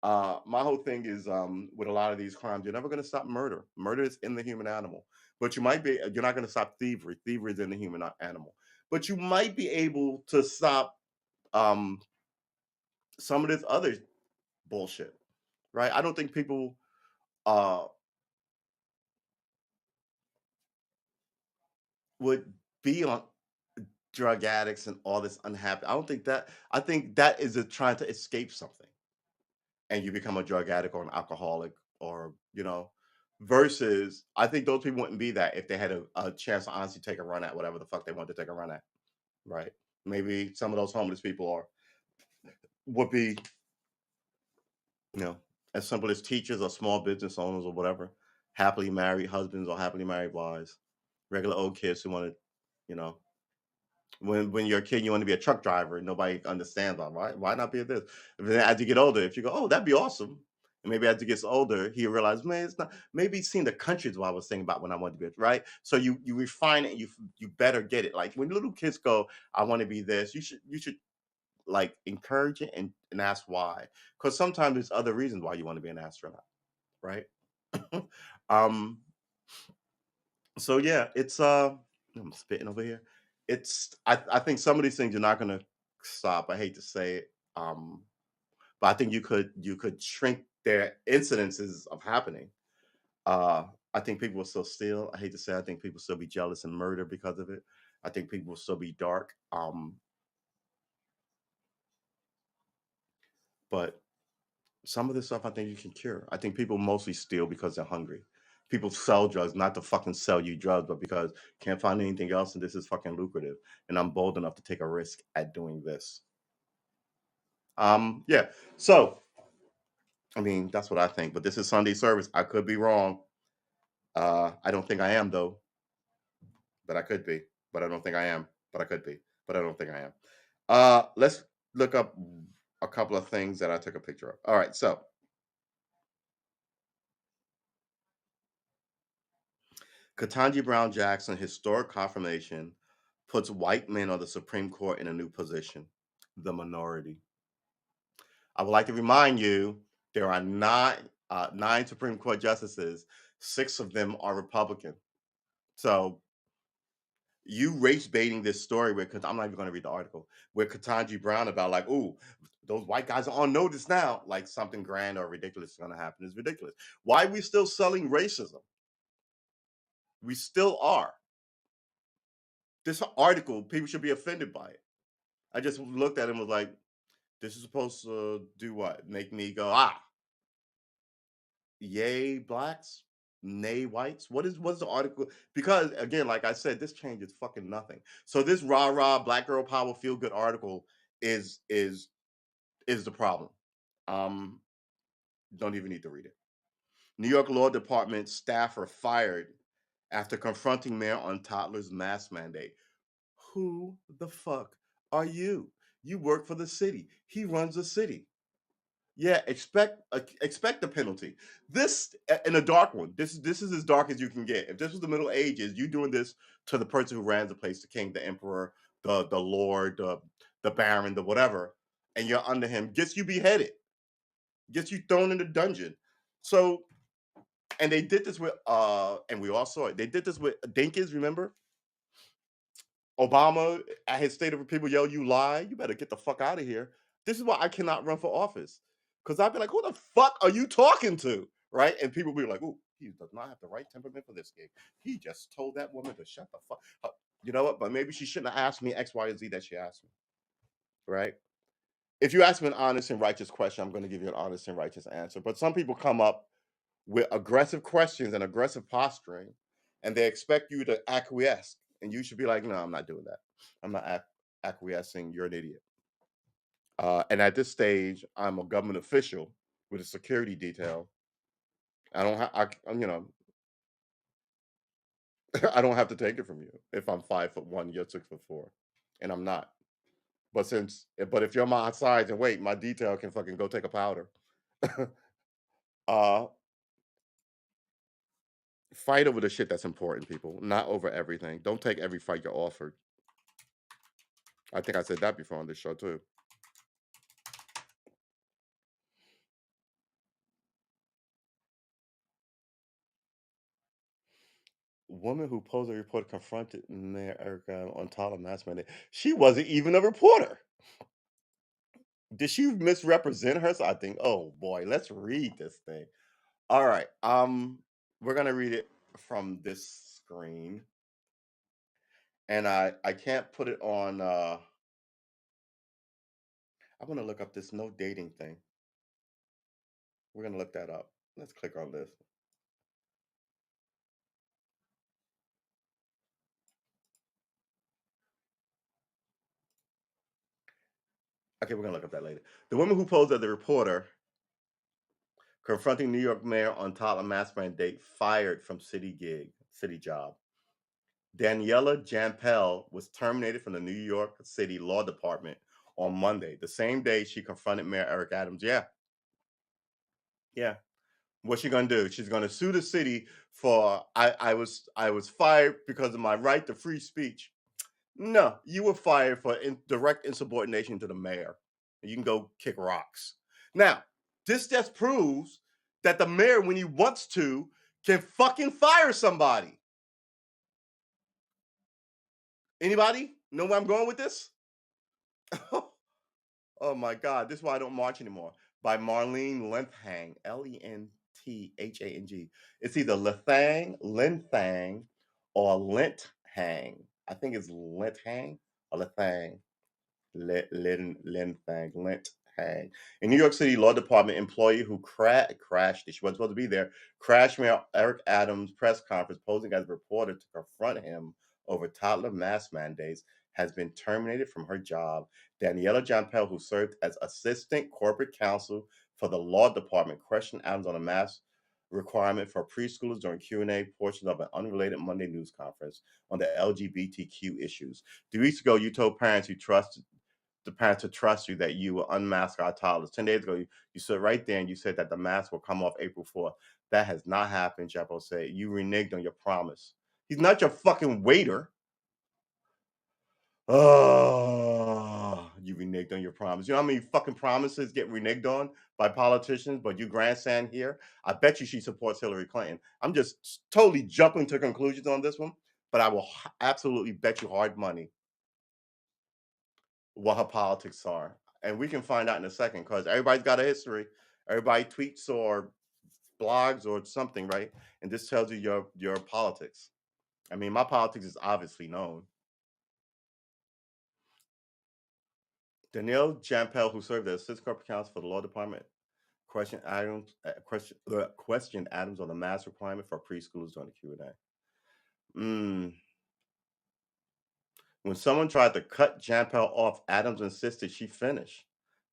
My whole thing is with a lot of these crimes, you're never going to stop murder. Murder is in the human animal, but you're not going to stop thievery. Thievery is in the human animal, but you might be able to stop um, some of this other bullshit, right? I don't think people uh, would be on drug addicts and all this unhappy. I don't think that. I think that is a trying to escape something, and you become a drug addict or an alcoholic, or versus I think those people wouldn't be that if they had a chance to honestly take a run at whatever the fuck they wanted to take a run at, right? Maybe some of those homeless people are would be you know as simple as teachers or small business owners or whatever, happily married husbands or happily married wives, regular old kids who want to, you know, when you're a kid, you want to be a truck driver, and nobody understands on why not be a this. And then as you get older, if you go, oh, that'd be awesome. And maybe as he gets older, he realizes, man, it's not. Maybe he's seen the countries what I was thinking about when I wanted to be right. So you refine it, and you better get it. Like when little kids go, I want to be this. You should like encourage it and ask why, because sometimes there's other reasons why you want to be an astronaut, right? um, so yeah, it's I'm spitting over here. It's I think some of these things you're not gonna stop. I hate to say it. But I think you could shrink their incidences of happening. Uh I think people will still steal. I hate to say I think people still be jealous and murder because of it. I think people will still be dark. But some of this stuff I think you can cure. I think people mostly steal because they're hungry. People sell drugs not to fucking sell you drugs, but because can't find anything else and this is fucking lucrative. And I'm bold enough to take a risk at doing this. Yeah. So I mean that's what I think. But this is Sunday service. I could be wrong. I don't think I am though, but I could be. But I don't think I am. But I could be. But I don't think I am. Let's look up a couple of things that I took a picture of. All right, so Ketanji Brown Jackson historic confirmation puts white men on the Supreme Court in a new position, the minority. I would like to remind you there are nine Supreme Court justices. Six of them are Republican. So you race baiting this story with because I'm not even going to read the article with Ketanji Brown about like, oh, those white guys are on notice now, like something grand or ridiculous is going to happen. Is ridiculous. Why are we still selling racism? We still are. This article, people should be offended by it. I just looked at it and was like, this is supposed to do what? Make me go, yay blacks, nay whites. What's the article? Because again, like I said, this changes fucking nothing. So this rah rah black girl power feel good article is the problem. Um, don't even need to read it. New York Law Department staffer fired after confronting mayor on toddler's mask mandate. Who the fuck are you? You work for the city. He runs the city. Yeah, expect the penalty. This in a dark one. This is as dark as you can get. If this was the Middle Ages, you doing this to the person who ran the place, the king, the emperor, the lord, the baron, the whatever, and you're under him, gets you beheaded, gets you thrown in the dungeon. So, and they did this with and we all saw it. They did this with Dinkins, remember? Obama at his State of the People yell, "You lie! You better get the fuck out of here." This is why I cannot run for office because I'd be like, "Who the fuck are you talking to?" Right? And people be like, "Ooh, he does not have the right temperament for this gig. He just told that woman to shut the fuck up." You know what? But maybe she shouldn't have asked me X, Y, and Z that she asked me. Right? If you ask me an honest and righteous question, I'm going to give you an honest and righteous answer. But some people come up with aggressive questions and aggressive posturing, and they expect you to acquiesce. And you should be like, no, I'm not doing that. I'm not acquiescing. You're an idiot. And at this stage, I'm a government official with a security detail. I don't have, you know, I don't have to take it from you if I'm 5'1", you're 6'4", and I'm not. But if you're my size and weight, my detail can fucking go take a powder. uh, Fight over the shit that's important, people, not over everything. Don't take every fight you're offered. I think I said that before on this show too. Woman who posed a reporter confronted Mayor Erica on Tyler Mass Monday. She wasn't even a reporter. Did she misrepresent herself? I think. Oh boy, let's read this thing. All right. We're gonna read it from this screen, and I can't put it on. I'm gonna look up this no dating thing. We're gonna look that up. Let's click on this. Okay, we're gonna look up that later. The woman who posed as the reporter confronting New York Mayor on Tyler mask mandate fired from city job. Daniela Jampel was terminated from the New York City Law Department on Monday, the same day she confronted Mayor Eric Adams. Yeah, yeah. What's she gonna do? She's gonna sue the city for I was fired because of my right to free speech. No, you were fired for direct insubordination to the mayor. You can go kick rocks. Now, this just proves that the mayor, when he wants to, can fucking fire somebody. Anybody know where I'm going with this? Oh my God, this is why I don't march anymore. By Marlene Lenthang, Lenthang. It's either Lenthang, or Lenthang. I think it's Lenthang or Lenthang. Lin Thang, Lint Hang. A New York City Law Department employee who crashed, she wasn't supposed to be there, crashed Mayor Eric Adams' press conference posing as a reporter to confront him over toddler mask mandates, has been terminated from her job. Daniela Jampel, who served as assistant corporate counsel for the law department, questioned Adams on a mask requirement for preschoolers during Q&A portions of an unrelated Monday news conference on the LGBTQ issues. 2 weeks ago, you told parents you trusted the parents to trust you that you will unmask our toddlers. 10 days ago, you stood right there and you said that the mask will come off April 4th. That has not happened, Chapo said. You reneged on your promise. He's not your fucking waiter. Oh, you reneged on your promise. You know how many fucking promises get reneged on by politicians, but you grandstand here? I bet you she supports Hillary Clinton. I'm just totally jumping to conclusions on this one, but I will absolutely bet you hard money what her politics are. And we can find out in a second because everybody's got a history. Everybody tweets or blogs or something, right? And this tells you your politics. I mean, my politics is obviously known. Danielle Jampel, who served as assistant corporate counsel for the law department, questioned Adams on the mask requirement for preschoolers during the Q&A. When someone tried to cut Jampel off, Adams insisted she finish,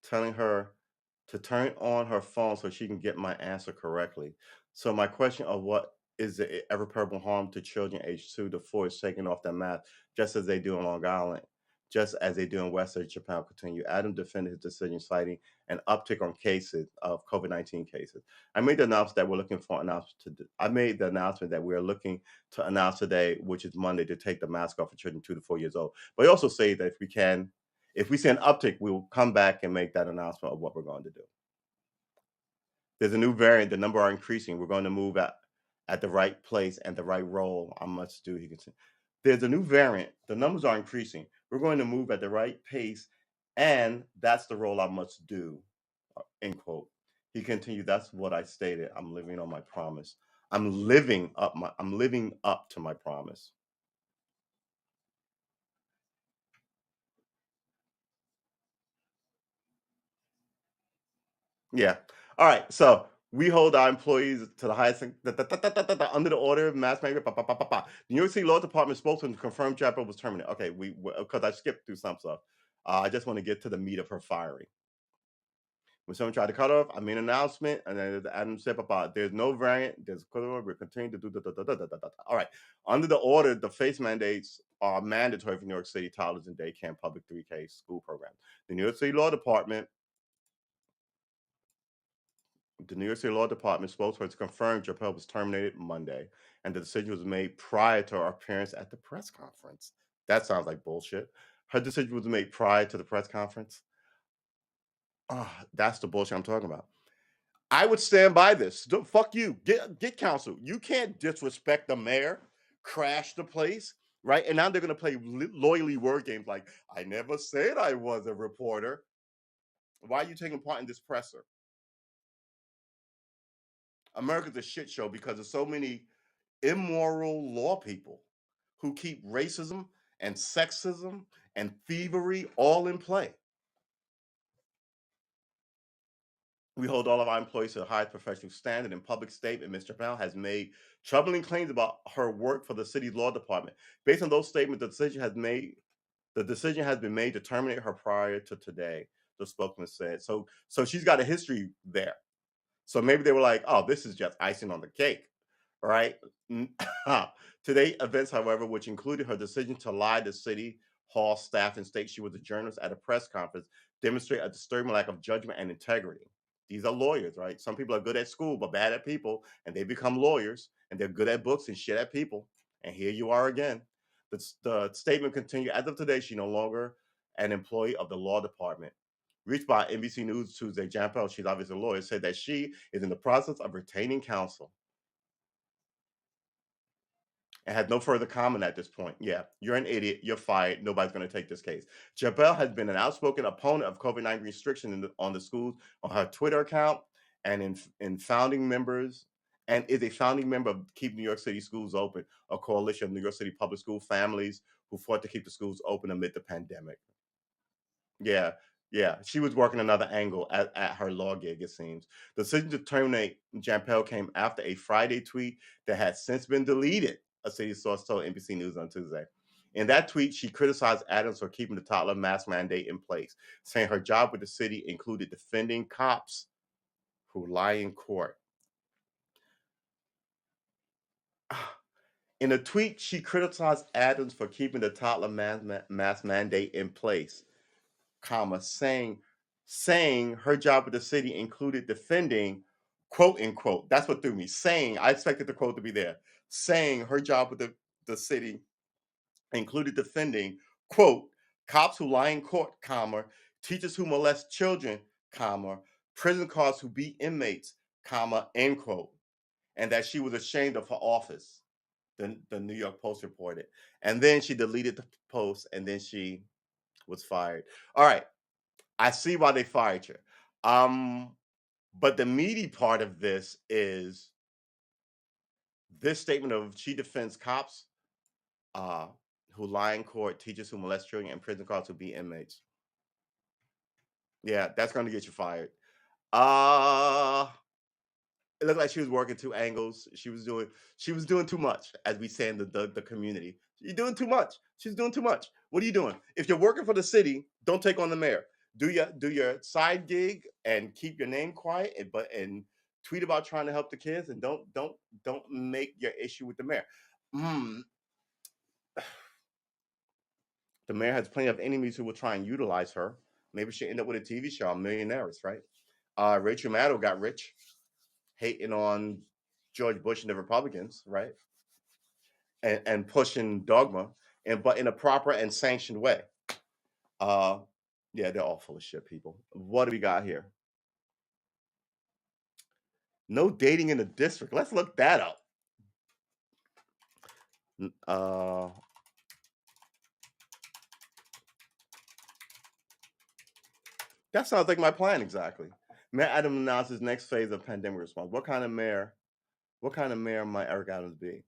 telling her to turn on her phone so she can get my answer correctly. So my question of what is the irreparable harm to children aged 2 to 4 is taking off their mask, just as they do in Long Island, just as they do in Western Japan. Continue. Adam defended his decision, citing an uptick on cases of COVID-19 cases. I made the announcement that we're looking for an announcement. I made the announcement that we're looking to announce today, which is Monday, to take the mask off for children 2 to 4 years old. But I also say that if we see an uptick, we will come back and make that announcement of what we're going to do. There's a new variant. The number are increasing. We're going to move at the right place and the right role. I must do. He can say. There's a new variant. The numbers are increasing. We're going to move at the right pace, and that's the role I must do. End quote. He continued, "That's what I stated. I'm living on my promise. I'm living up to my promise." Yeah. All right. So we hold our employees to the highest under the order of mass management. The New York City Law Department spokesman confirmed Chapel was terminated. Okay, we because I skipped through some stuff. I just want to get to the meat of her firing. When someone tried to cut off, I made an announcement, and then Adam said, "Papa, there's no variant. There's we're continuing to do All right. Under the order, the face mandates are mandatory for New York City toddlers and daycare and public 3K school programs. The New York City Law Department The New York City Law Department spokesperson confirmed Japel was terminated Monday, and the decision was made prior to her appearance at the press conference. That sounds like bullshit. Her decision was made prior to the press conference. Ah, that's the bullshit I'm talking about. I would stand by this. Fuck you. Get counsel. You can't disrespect the mayor, crash the place, right? And now they're gonna play loyally word games like, "I never said I was a reporter." Why are you taking part in this presser? America's a shit show because there's so many immoral law people who keep racism and sexism and thievery all in play. We hold all of our employees to the highest professional standard. In public statement, Mr. Brown has made troubling claims about her work for the city's law department. Based on those statements, the decision has been made to terminate her prior to today, the spokesman said. So she's got a history there. So maybe they were like, "Oh, this is just icing on the cake." Right? Today, events, however, which included her decision to lie to City Hall staff and state she was a journalist at a press conference, demonstrate a disturbing lack of judgment and integrity. These are lawyers, right? Some people are good at school but bad at people, and they become lawyers, and they're good at books and shit at people. And here you are again. The statement continued. As of today, she no longer an employee of the law department. Reached by NBC News Tuesday, Jan Pell, she's obviously a lawyer, said that she is in the process of retaining counsel and had no further comment at this point. Yeah, you're an idiot. You're fired. Nobody's going to take this case. Jabel has been an outspoken opponent of COVID-19 restriction on the schools on her Twitter account and in founding members and is a founding member of Keep New York City Schools Open, a coalition of New York City public school families who fought to keep the schools open amid the pandemic. Yeah, yeah. She was working another angle at her law gig, it seems. The decision to terminate Jampel came after a Friday tweet that has since been deleted, a city source told NBC News on Tuesday. In that tweet, she criticized Adams for keeping the toddler mask mandate in place, saying her job with the city included defending cops who lie in court. In a tweet, she criticized Adams for keeping the toddler mask mandate in place, comma, saying her job with the city included defending, quote unquote. That's what threw me. Saying, I expected the quote to be there. Saying her job with the city included defending, quote, cops who lie in court, comma, teachers who molest children, comma, prison guards who beat inmates, comma, end quote. And that she was ashamed of her office, the New York Post reported. And then she deleted the post and then she was fired. All right. I see why they fired you. Um, but the meaty part of this is this statement of she defends cops uh, who lie in court, teachers who molest children, and prison guards who beat inmates. Yeah, that's going to get you fired. Uh it looked like she was working two angles. She was doing too much, as we say in the community. You're doing too much. She's doing too much. What are you doing? If you're working for the city, don't take on the mayor. Do your side gig and keep your name quiet, and tweet about trying to help the kids, and don't make your issue with the mayor. Mm, the mayor has plenty of enemies who will try and utilize her. Maybe she'll end up with a TV show on Millionaires, right? Rachel Maddow got rich hating on George Bush and the Republicans, right? And pushing dogma, but in a proper and sanctioned way. Uh, yeah, they're all full of shit, people. What do we got here? No dating in the district. Let's look that up. Uh, That sounds like my plan exactly. Mayor Adams announces next phase of pandemic response. What kind of mayor? What kind of mayor might Eric Adams be?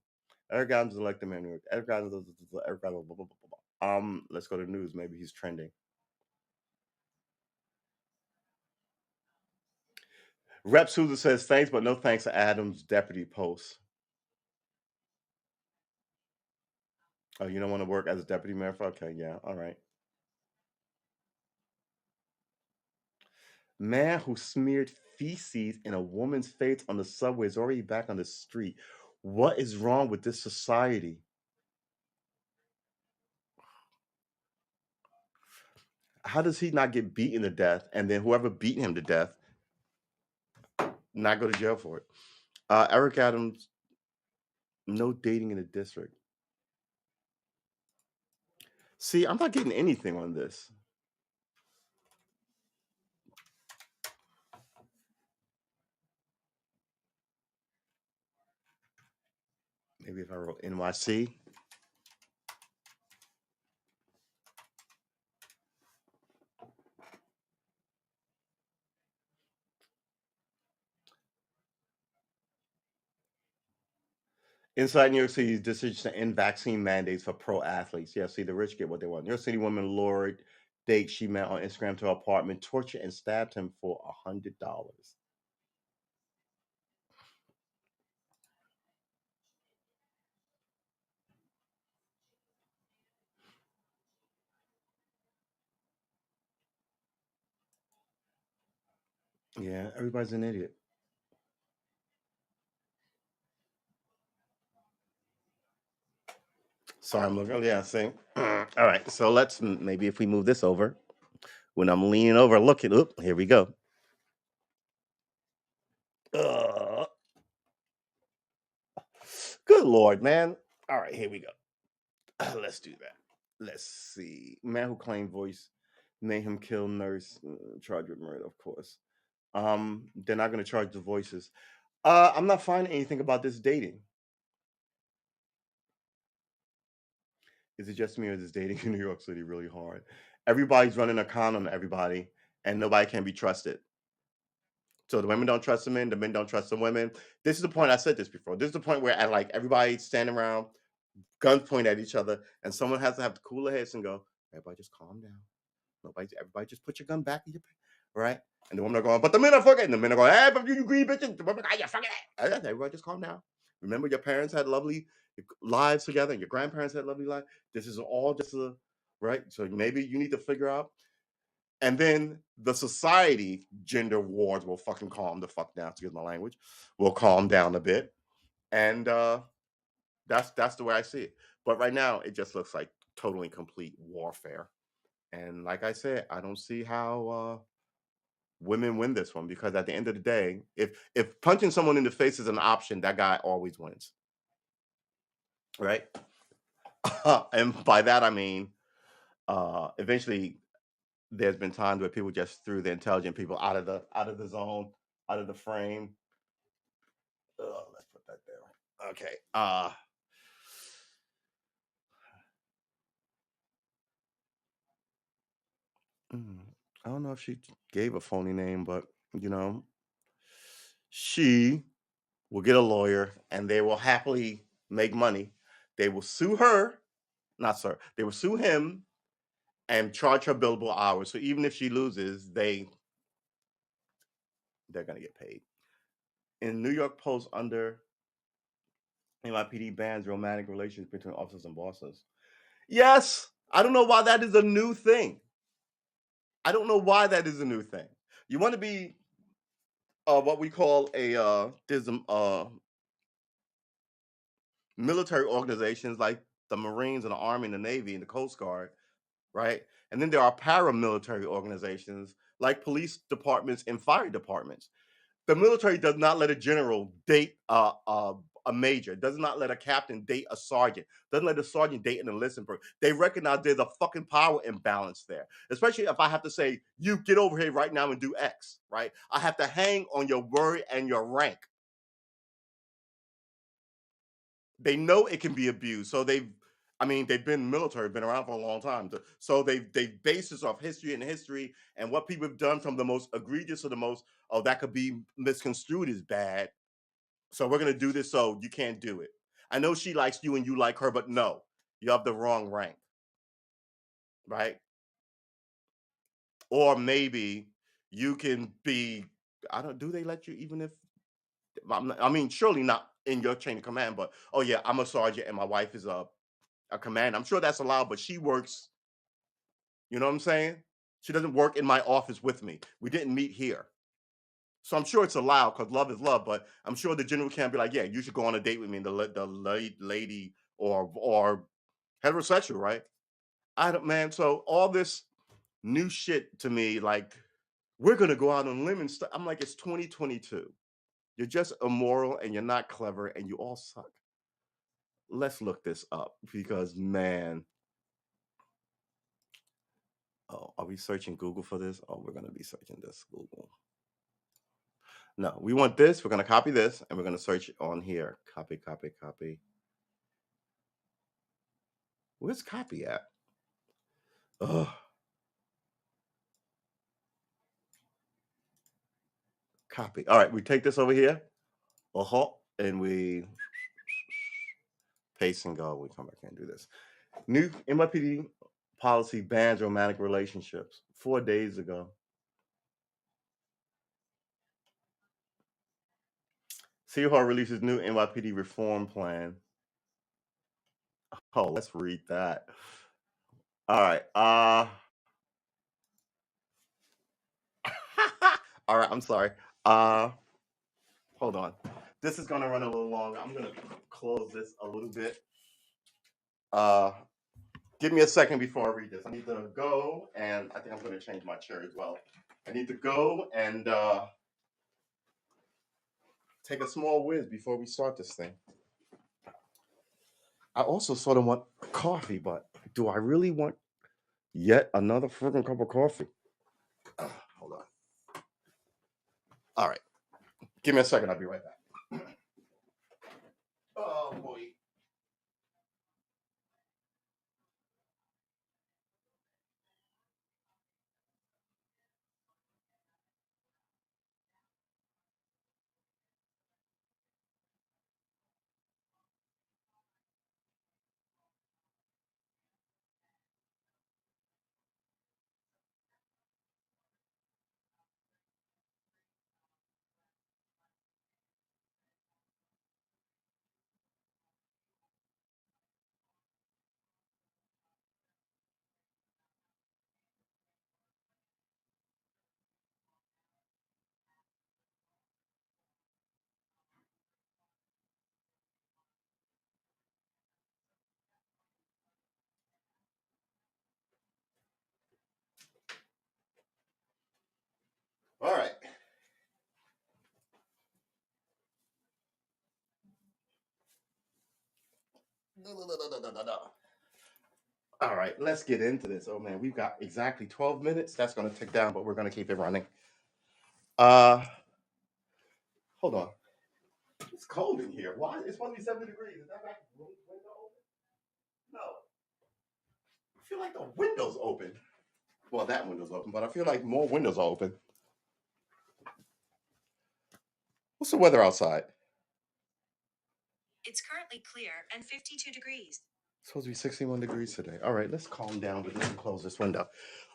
Eric Adams is elected mayor of New York. Eric Adams. Eric Adams. Blah, blah, blah, blah, blah. Let's go to the news. Maybe he's trending. Rep Souza says thanks, but no thanks to Adams' deputy post. Oh, you don't want to work as a deputy mayor? Okay, yeah, all right. Man who smeared feces in a woman's face on the subway is already back on the street. What is wrong with this society? How does he not get beaten to death, and then whoever beat him to death not go to jail for it? Eric Adams, no dating in the district. See, I'm not getting anything on this. Maybe if I wrote NYC. Inside New York City's decision to end vaccine mandates for pro athletes. Yeah, see, the rich get what they want. New York City woman lured date she met on Instagram to her apartment, tortured and stabbed him for $100. Yeah, everybody's an idiot. Sorry, I'm looking. Yeah, see. All right, so let's maybe if we move this over, when I'm leaning over, looking. Oop, here we go. Uh, Good lord, man. All right, here we go. Let's do that. Let's see. Man who claimed voice made him kill nurse, charged with murder, of course. They're not going to charge the voices. I'm not finding anything about this dating. Is it just me or is this dating in New York City really hard? Everybody's running a con on everybody, and nobody can be trusted. So the women don't trust the men don't trust the women. This is the point. I said this before. This is the point where I like everybody's standing around, guns pointed at each other, and someone has to have the cooler heads and go, everybody just calm down. Everybody just put your gun back in your right? And the women are going, but the men are fucking. And the men are going, hey, but you agree, bitch. The women are, you fucking. Everybody just calm down. Remember, your parents had lovely lives together, and your grandparents had lovely lives. This is all just a right. So maybe you need to figure out. And then the society gender wars will fucking calm the fuck down. Excuse my language. Will calm down a bit, and that's the way I see it. But right now, it just looks like totally complete warfare. And like I said, I don't see how women win this one because at the end of the day, if punching someone in the face is an option, that guy always wins, right? And by that I mean, eventually, there's been times where people just threw the intelligent people out of the zone, out of the frame. Let's put that there. Okay. Mm, I don't know if she gave a phony name, but you know, she will get a lawyer and they will happily make money. They will sue her, not sir. They will sue him and charge her billable hours. So even if she loses, they're gonna get paid. In New York Post under NYPD bans romantic relations between officers and bosses. Yes, I don't know why that is a new thing. I don't know why that is a new thing. You want to be what we call a there's military organizations like the Marines and the Army and the Navy and the Coast Guard, right? And then there are paramilitary organizations like police departments and fire departments. The military does not let a general date a major, does not let a captain date a sergeant, doesn't let a sergeant date an enlisted person. They recognize there's a fucking power imbalance there, especially if I have to say, you get over here right now and do X, right? I have to hang on your word and your rank. They know it can be abused. So they've I mean, they've been military, been around for a long time. So they base this off history, and history and what people have done, from the most egregious to the most, oh, that could be misconstrued as bad. So we're gonna do this, so you can't do it. I know she likes you and you like her, but no, you have the wrong rank, right? Or maybe you can be, I don't, do they let you, even if, I mean, surely not in your chain of command, but oh yeah, I'm a sergeant and my wife is a commander. I'm sure that's allowed, but she works, you know what I'm saying? She doesn't work in my office with me. We didn't meet here. So I'm sure it's allowed, because love is love, but I'm sure the general can't be like, yeah, you should go on a date with me. And lady or heterosexual, right? I don't, man. So all this new shit to me, like, we're gonna go out on a limb and stuff. I'm like, it's 2022. You're just immoral and you're not clever and you all suck. Let's look this up, because man, oh, are we searching Google for this? Oh, we're gonna be searching this Google. No, we want this. We're gonna copy this and we're gonna search on here. Copy, copy, copy. Where's copy at? Oh, copy. All right, we take this over here. Uh-huh. And we paste and go. We come back here and do this. New NYPD policy bans romantic relationships 4 days ago. City Hall releases new NYPD reform plan. Oh, let's read that. All right. All right, I'm sorry. Uh Hold on. This is gonna run a little longer. I'm gonna close this a little bit. Uh Give me a second before I read this. I need to go, and I think I'm gonna change my chair as well. I need to go and take a small whiz before we start this thing. I also sort of want coffee, but do I really want yet another freaking cup of coffee? Hold on. All right. Give me a second. I'll be right back. Oh, boy. All right. All right, let's get into this. Oh man, we've got exactly 12 minutes. That's going to tick down, but we're going to keep it running. Uh, Hold on. It's cold in here. Why? It's supposed to be 70 degrees. Is that back window open? No. I feel like the window's open. Well, that window's open, but I feel like more windows are open. What's the weather outside? It's currently clear and 52 degrees. It's supposed to be 61 degrees today. All right, let's calm down with this and close this window.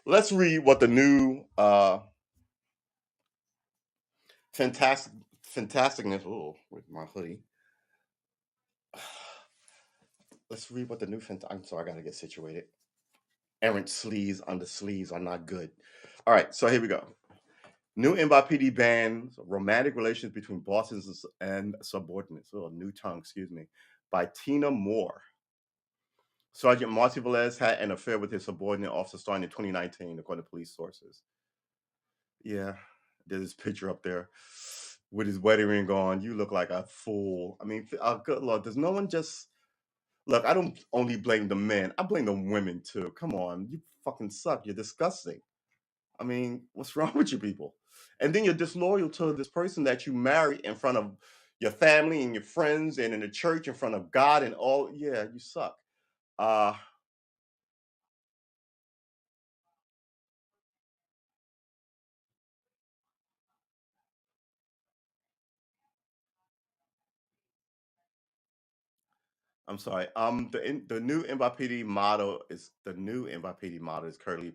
Let's read what the new fantastic fantasticness. Oh, with my hoodie. Let's read what the new I'm sorry, I gotta get situated. Errant sleeves under sleeves are not good. All right, so here we go. New NYPD bans romantic relations between bosses and subordinates. Oh, new tongue, excuse me. By Tina Moore. Sergeant Marcy Velez had an affair with his subordinate officer starting in 2019, according to police sources. Yeah, there's this picture up there with his wedding ring on. You look like a fool. I mean, good Lord, does no one just look? I don't only blame the men. I blame the women too. Come on, you fucking suck. You're disgusting. I mean, what's wrong with you people? And then you're disloyal to this person that you marry in front of your family and your friends and in the church in front of God and all. Yeah, you suck. Uh, I'm sorry. The new NYPD motto is the new NYPD motto is currently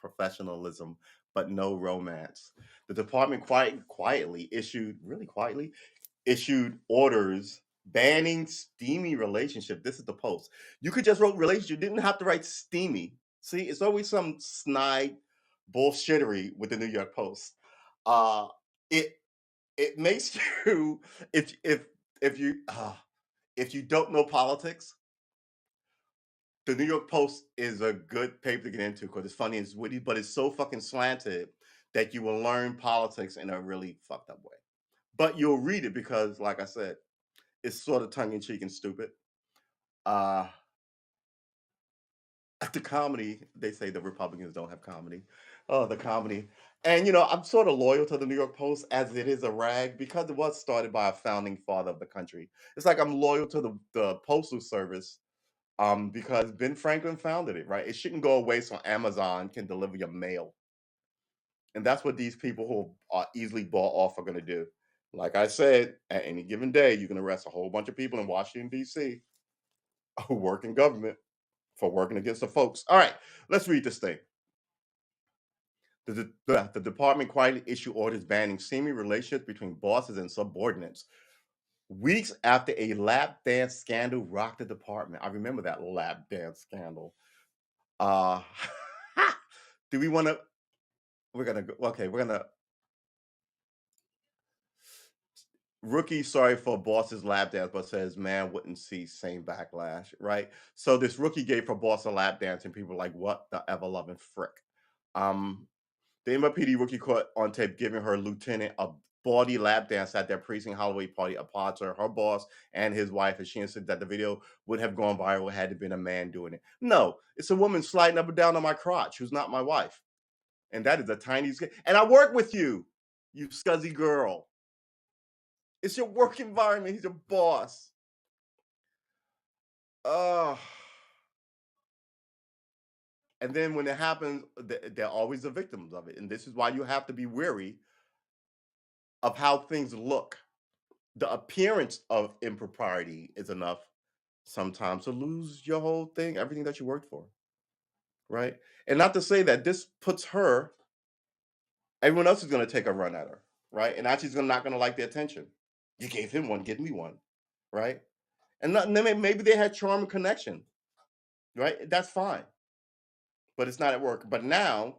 professionalism, but no romance. The department quietly issued, really quietly issued orders banning steamy relationship. This is the post. You could just wrote relationship. You didn't have to write steamy. See, it's always some snide bullshittery with the New York Post. Uh, it it makes you if you if you don't know politics, the New York Post is a good paper to get into because it's funny, it's witty, but it's so fucking slanted that you will learn politics in a really fucked up way. But you'll read it because, like I said, it's sort of tongue in cheek and stupid. Uh, the comedy, they say the Republicans don't have comedy. Oh, the comedy. And I'm sort of loyal to the New York Post as it is a rag because it was started by a founding father of the country. It's like I'm loyal to the postal service because Ben Franklin founded it, right? It shouldn't go away so Amazon can deliver your mail. And that's what these people who are easily bought off are going to do. Like I said, at any given day, you can arrest a whole bunch of people in Washington, D.C. who work in government for working against the folks. All right, let's read this thing. The department quietly issued orders banning seeming relationships between bosses and subordinates. Weeks after a lap dance scandal rocked the department. I remember that lap dance scandal. Uh, do we want to? We're gonna go. Okay, we're gonna rookie. Sorry for boss's lap dance, but says man wouldn't see same backlash, right? So this rookie gave her boss a lap dance, and people were like, "What the ever loving frick?" Um, The NYPD rookie caught on tape giving her lieutenant a bawdy lap dance at their precinct Halloween party apart to her boss and his wife, as she insisted that the video would have gone viral had it been a man doing it. No, it's a woman sliding up and down on my crotch who's not my wife. And that is a tiny and I work with you, you scuzzy girl. It's your work environment. He's your boss. Oh. And then when it happens, they're always the victims of it. And this is why you have to be wary of how things look. The appearance of impropriety is enough sometimes to lose your whole thing, everything that you worked for, right? And not to say that this puts her, everyone else is going to take a run at her, right? And actually, not going to like the attention. You gave him one, give me one, right? And maybe they had charm and connection, right? That's fine, but it's not at work. But now,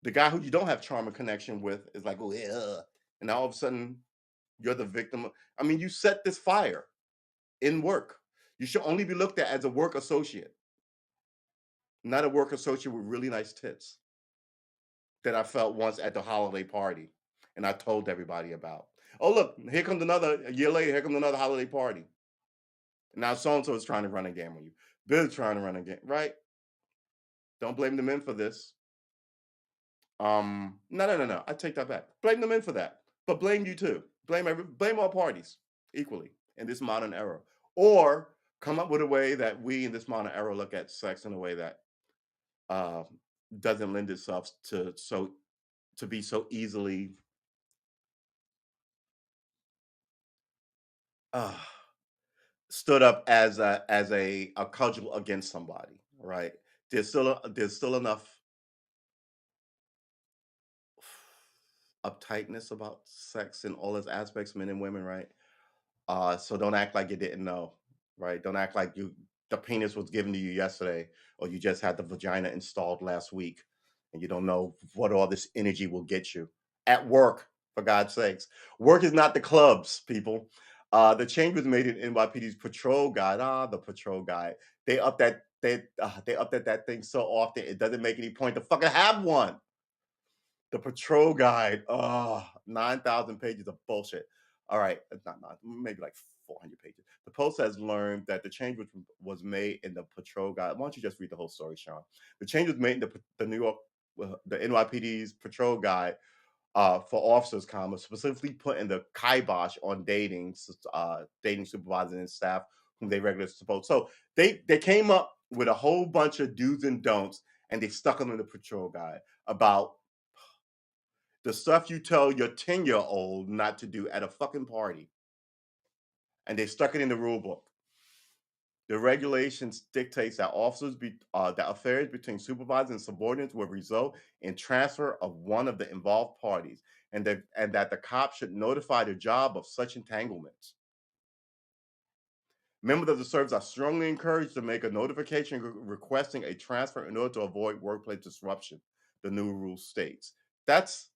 the guy who you don't have charm and connection with is like, oh, yeah. And now all of a sudden, you're the victim. I mean, you set this fire in work. You should only be looked at as a work associate, not a work associate with really nice tits that I felt once at the holiday party and I told everybody about. Oh, look, here comes another, a year later, here comes another holiday party. Now so and so is trying to run a game on you. Bill's trying to run a game, right? Don't blame the men for this. No. I take that back. Blame the men for that, but blame you too. Blame all parties equally in this modern era, or come up with a way that we in this modern era look at sex in a way that uh, doesn't lend itself to be so easily uh, stood up as a cudgel against somebody, right? There's still enough uptightness about sex in all its aspects, men and women, right? So don't act like you didn't know, right? Don't act like the penis was given to you yesterday, or you just had the vagina installed last week, and you don't know what all this energy will get you at work. For God's sakes, work is not the clubs, people. The change was made in NYPD's patrol guide. The patrol guide. They update that thing so often it doesn't make any point to fucking have one. The patrol guide. 9,000 pages of bullshit. All right, it's not nine, maybe like 400 pages. The Post has learned that the change was made in the patrol guide. Why don't you just read the whole story, Sean? The change was made in the New York, the NYPD's patrol guide for officers, specifically putting the kibosh on dating supervisors and staff they regularly supposed. So they came up with a whole bunch of do's and don'ts, and they stuck them in the patrol guide about the stuff you tell your 10-year-old not to do at a fucking party, and they stuck it in the rule book. The regulations dictates that that affairs between supervisors and subordinates will result in transfer of one of the involved parties, and that the cop should notify the job of such entanglements. Members of the service are strongly encouraged to make a notification requesting a transfer in order to avoid workplace disruption. The new rule states that's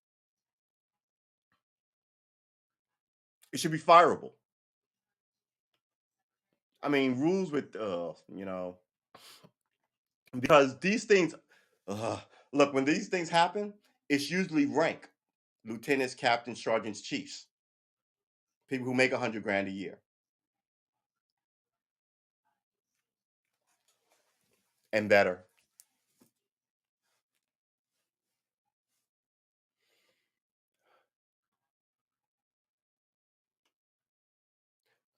it should be fireable. I mean, rules with because these things. Uh, Look, when these things happen, it's usually rank lieutenants, captains, sergeants, chiefs, people who make 100 grand a year and better.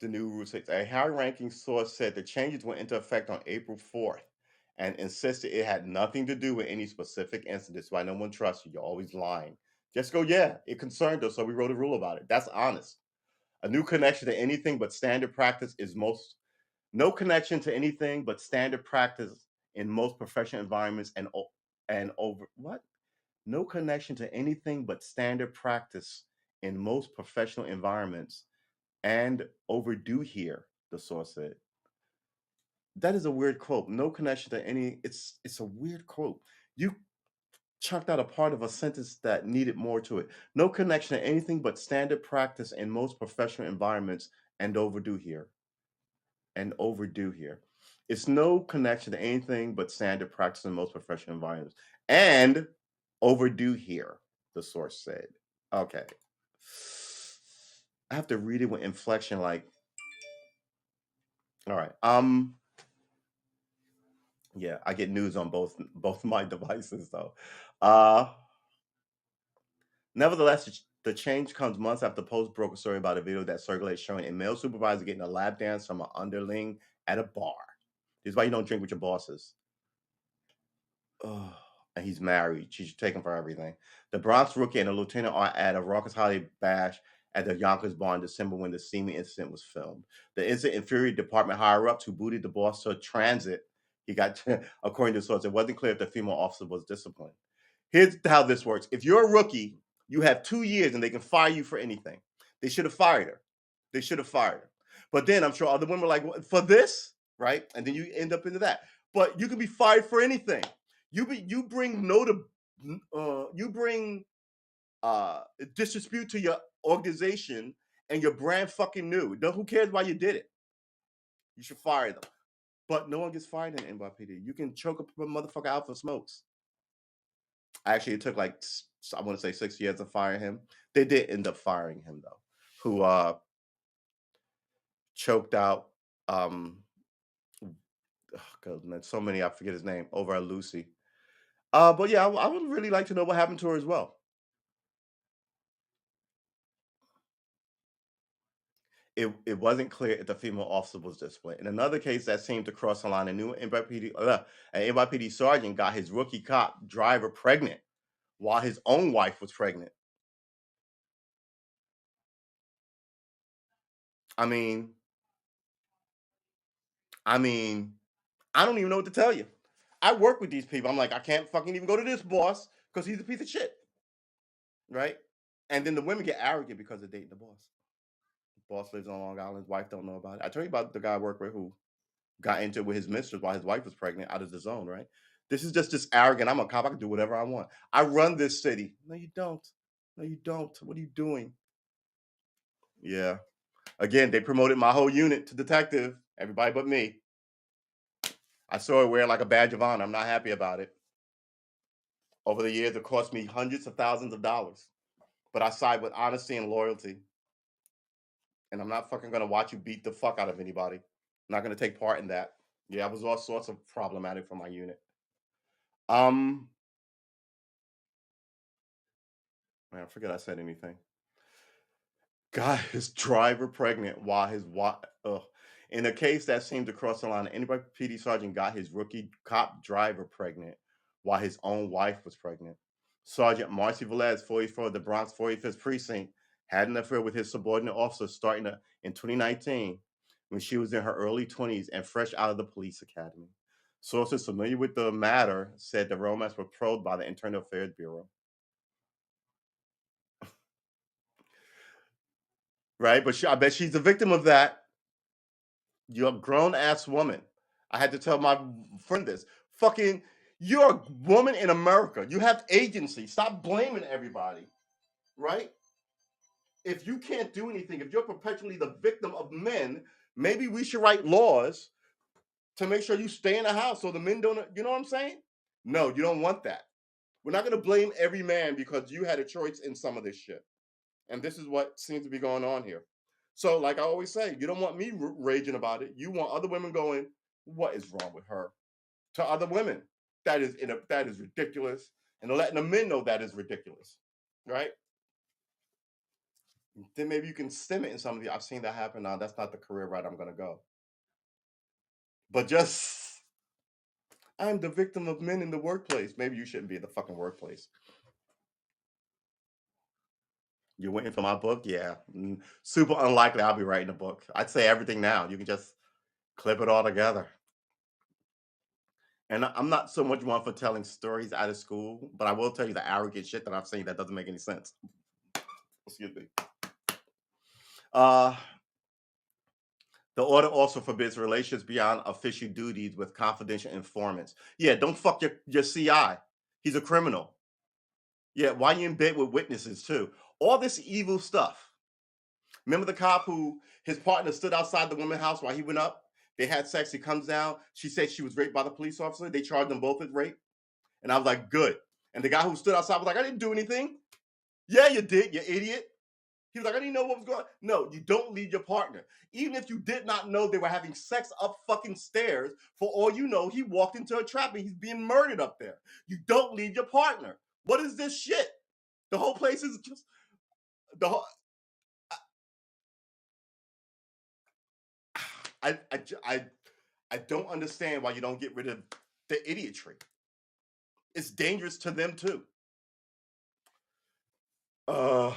The new rule says a high-ranking source said the changes went into effect on April 4th and insisted it had nothing to do with any specific incident. That's why no one trusts you. You're always lying. Just go, yeah, it concerned us, so we wrote a rule about it. That's honest. A new connection to anything but standard practice is most no connection to anything but standard practice in most professional environments and over what? No connection to anything but standard practice in most professional environments and overdue here, the source said. That is a weird quote. No connection to any. It's a weird quote. You chucked out a part of a sentence that needed more to it. No connection to anything but standard practice in most professional environments and overdue here. And overdue here. It's no connection to anything but standard practice in most professional environments and overdue here, the source said. Okay. I have to read it with inflection like, all right. Yeah, I get news on both my devices though. Uh Nevertheless, the change comes months after Post broke a story about a video that circulates showing a male supervisor getting a lap dance from an underling at a bar. This is why you don't drink with your bosses. Ugh. And he's married. She should take him for everything. The Bronx rookie and the lieutenant are at a raucous holiday bash at the Yonkers bar in December when the seeming incident was filmed. The incident infuriated department higher ups who booted the boss to transit. He got, according to sources, it wasn't clear if the female officer was disciplined. Here's how this works. If you're a rookie, you have 2 years and they can fire you for anything. They should have fired her. They should have fired her. But then I'm sure other women were like, "What, for this?" Right? And then you end up into that. But you can be fired for anything. You bring you bring disrepute to your organization and your brand fucking new. No, who cares why you did it? You should fire them. But no one gets fired in NYPD. You can choke a motherfucker out for smokes. Actually, it took like I want to say 6 years to fire him. They did end up firing him though, who choked out oh god man, so many I forget his name over at Lucy. But yeah, I would really like to know what happened to her as well. It wasn't clear if the female officer was disciplined. In another case that seemed to cross the line, a new an NYPD sergeant got his rookie cop driver pregnant while his own wife was pregnant. I mean, I mean, I don't even know what to tell you. I work with these people. I'm like, I can't fucking even go to this boss because he's a piece of shit, right? And then the women get arrogant because they're dating the boss. The boss lives on Long Island. His wife don't know about it. I told you about the guy I work with who got into it with his mistress while his wife was pregnant out of the zone, right? This is just this arrogant. I'm a cop. I can do whatever I want. I run this city. No, you don't. No, you don't. What are you doing? Yeah. Again, they promoted my whole unit to detective. Everybody but me. I saw it wear like a badge of honor. I'm not happy about it. Over the years, it cost me hundreds of thousands of dollars. But I side with honesty and loyalty. And I'm not fucking gonna watch you beat the fuck out of anybody. I'm not gonna take part in that. Yeah, I was all sorts of problematic for my unit. Um, man, I forget I said anything. Got his driver pregnant while his wife. In a case that seemed to cross the line, an NYPD sergeant got his rookie cop driver pregnant while his own wife was pregnant. Sergeant Marcy Velez, 44 of the Bronx 45th Precinct, had an affair with his subordinate officer in 2019 when she was in her early 20s and fresh out of the police academy. Sources familiar with the matter said the romance was probed by the Internal Affairs Bureau. Right? But I bet she's a victim of that. You're a grown ass woman. I had to tell my friend this. Fucking, you're a woman in America. You have agency. Stop blaming everybody. Right? If you can't do anything, if you're perpetually the victim of men, maybe we should write laws to make sure you stay in the house so the men don't, you know what I'm saying? No, you don't want that. We're not going to blame every man because you had a choice in some of this shit. And this is what seems to be going on here. So, like I always say, you don't want me raging about it. You want other women going, "What is wrong with her?" To other women, that is ridiculous, and letting the men know that is ridiculous, right? Then maybe you can stem it in some of the. I've seen that happen. Now that's not the career route I'm going to go. But just, I'm the victim of men in the workplace. Maybe you shouldn't be in the fucking workplace. You're waiting for my book? Yeah. Super unlikely I'll be writing a book. I'd say everything now. You can just clip it all together. And I'm not so much one for telling stories out of school, but I will tell you the arrogant shit that I've seen that doesn't make any sense. Excuse me. Uh, the order also forbids relations beyond official duties with confidential informants. Yeah, don't fuck your CI. He's a criminal. Yeah, why you in bed with witnesses too? All this evil stuff. Remember the cop who his partner stood outside the woman's house while he went up? They had sex. He comes down. She said she was raped by the police officer. They charged them both with rape. And I was like, good. And the guy who stood outside was like, I didn't do anything. Yeah, you did, you idiot. He was like, I didn't know what was going on. No, you don't leave your partner. Even if you did not know they were having sex up fucking stairs, for all you know, he walked into a trap and he's being murdered up there. You don't leave your partner. What is this shit? The whole place is just the whole. I I I, I don't understand why you don't get rid of the idiotry. It's dangerous to them too. Uh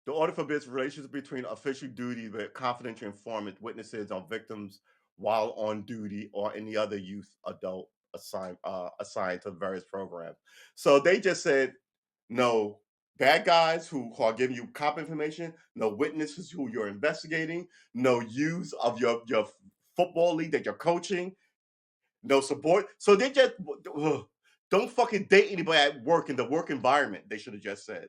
The order forbids relations between official duty with confidential informant witnesses on victims while on duty or any other youth adult assigned to various programs. So they just said no bad guys who are giving you cop information, no witnesses who you're investigating, no use of your football league that you're coaching, no support. So they just don't fucking date anybody at work in the work environment. They should have just said.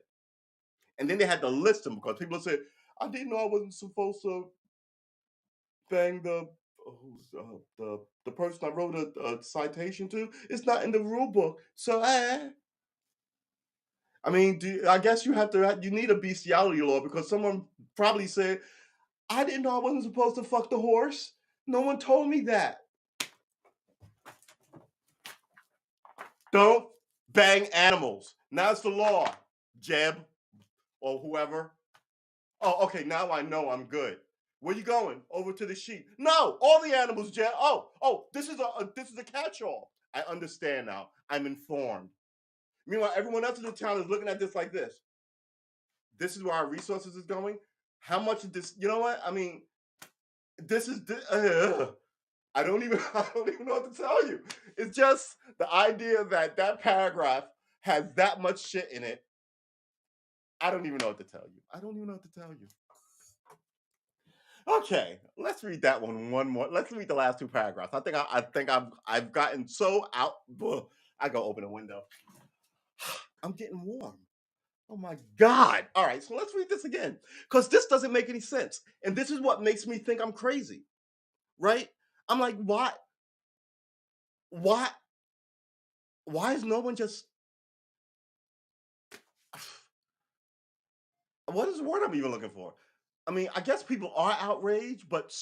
And then they had to list them because people said, I didn't know I wasn't supposed to bang the person I wrote a citation to. It's not in the rule book. So I mean, I guess you need a bestiality law because someone probably said, I didn't know I wasn't supposed to fuck the horse. No one told me that. Don't bang animals. Now it's the law, Jeb or whoever. Oh, okay. Now I know I'm good. Where you going? Over to the sheep? No, all the animals, Jen. Oh, this is a catch-all. I understand now. I'm informed. Meanwhile, everyone else in the town is looking at this like this. This is where our resources is going. How much of this? You know what? I mean, this is. I don't even. I don't even know what to tell you. It's just the idea that that paragraph has that much shit in it. I don't even know what to tell you. I don't even know what to tell you. Okay, let's read that one more. Let's read the last two paragraphs. I've gotten so out. I go open a window. I'm getting warm. Oh my god! All right, so let's read this again because this doesn't make any sense, and this is what makes me think I'm crazy. Right? I'm like, why, why is no one just? What is the word I'm even looking for? I mean, I guess people are outraged, but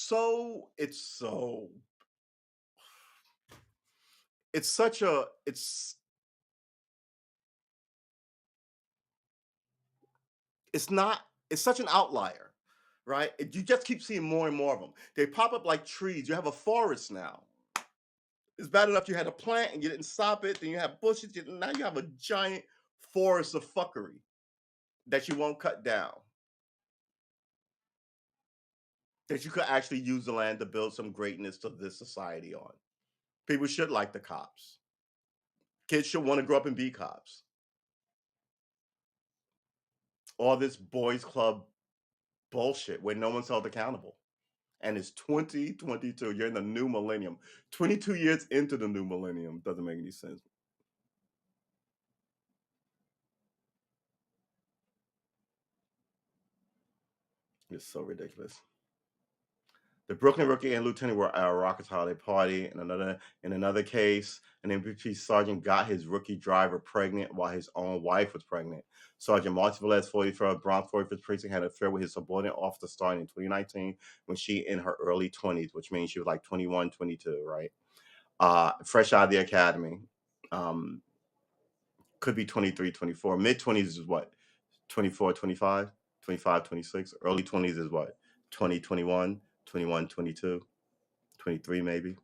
it's such a it's not it's such an outlier, right? You just keep seeing more and more of them. They pop up like trees. You have a forest now. It's bad enough you had a plant and you didn't stop it. Then you have bushes. Now you have a giant forest of fuckery that you won't cut down. That you could actually use the land to build some greatness to this society on. People should like the cops. Kids should want to grow up and be cops. All this boys club bullshit where no one's held accountable. And it's 2022. You're in the new millennium. 22 years into the new millennium doesn't make any sense. It's so ridiculous. The Brooklyn rookie and lieutenant were at a Rockets holiday party. In another case, an MVP sergeant got his rookie driver pregnant while his own wife was pregnant. Sergeant Marty Velez, 44, Bronx 45th precinct, had an affair with his subordinate officer starting in 2019 when she in her early 20s, which means she was like 21, 22, right? Fresh out of the academy. Um, could be 23, 24. Mid 20s is what? 24, 25, 25, 26. Early 20s is what? 20, 21, 21, 22. 23 maybe.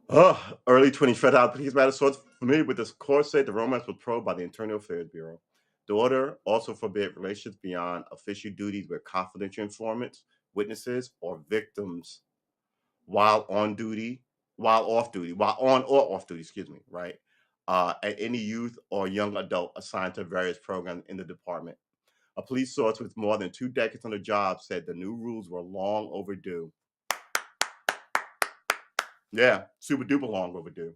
Early 20s, Fred out police matter source familiar with this course said the romance was probed by the Internal Affairs Bureau. The order also forbid relations beyond official duties with confidential informants, witnesses, or victims while on duty, while off duty, while on or off duty, excuse me, right? At any youth or young adult assigned to various programs in the department. A police source with more than 2 decades on the job said the new rules were long overdue. Yeah, super duper long overdue.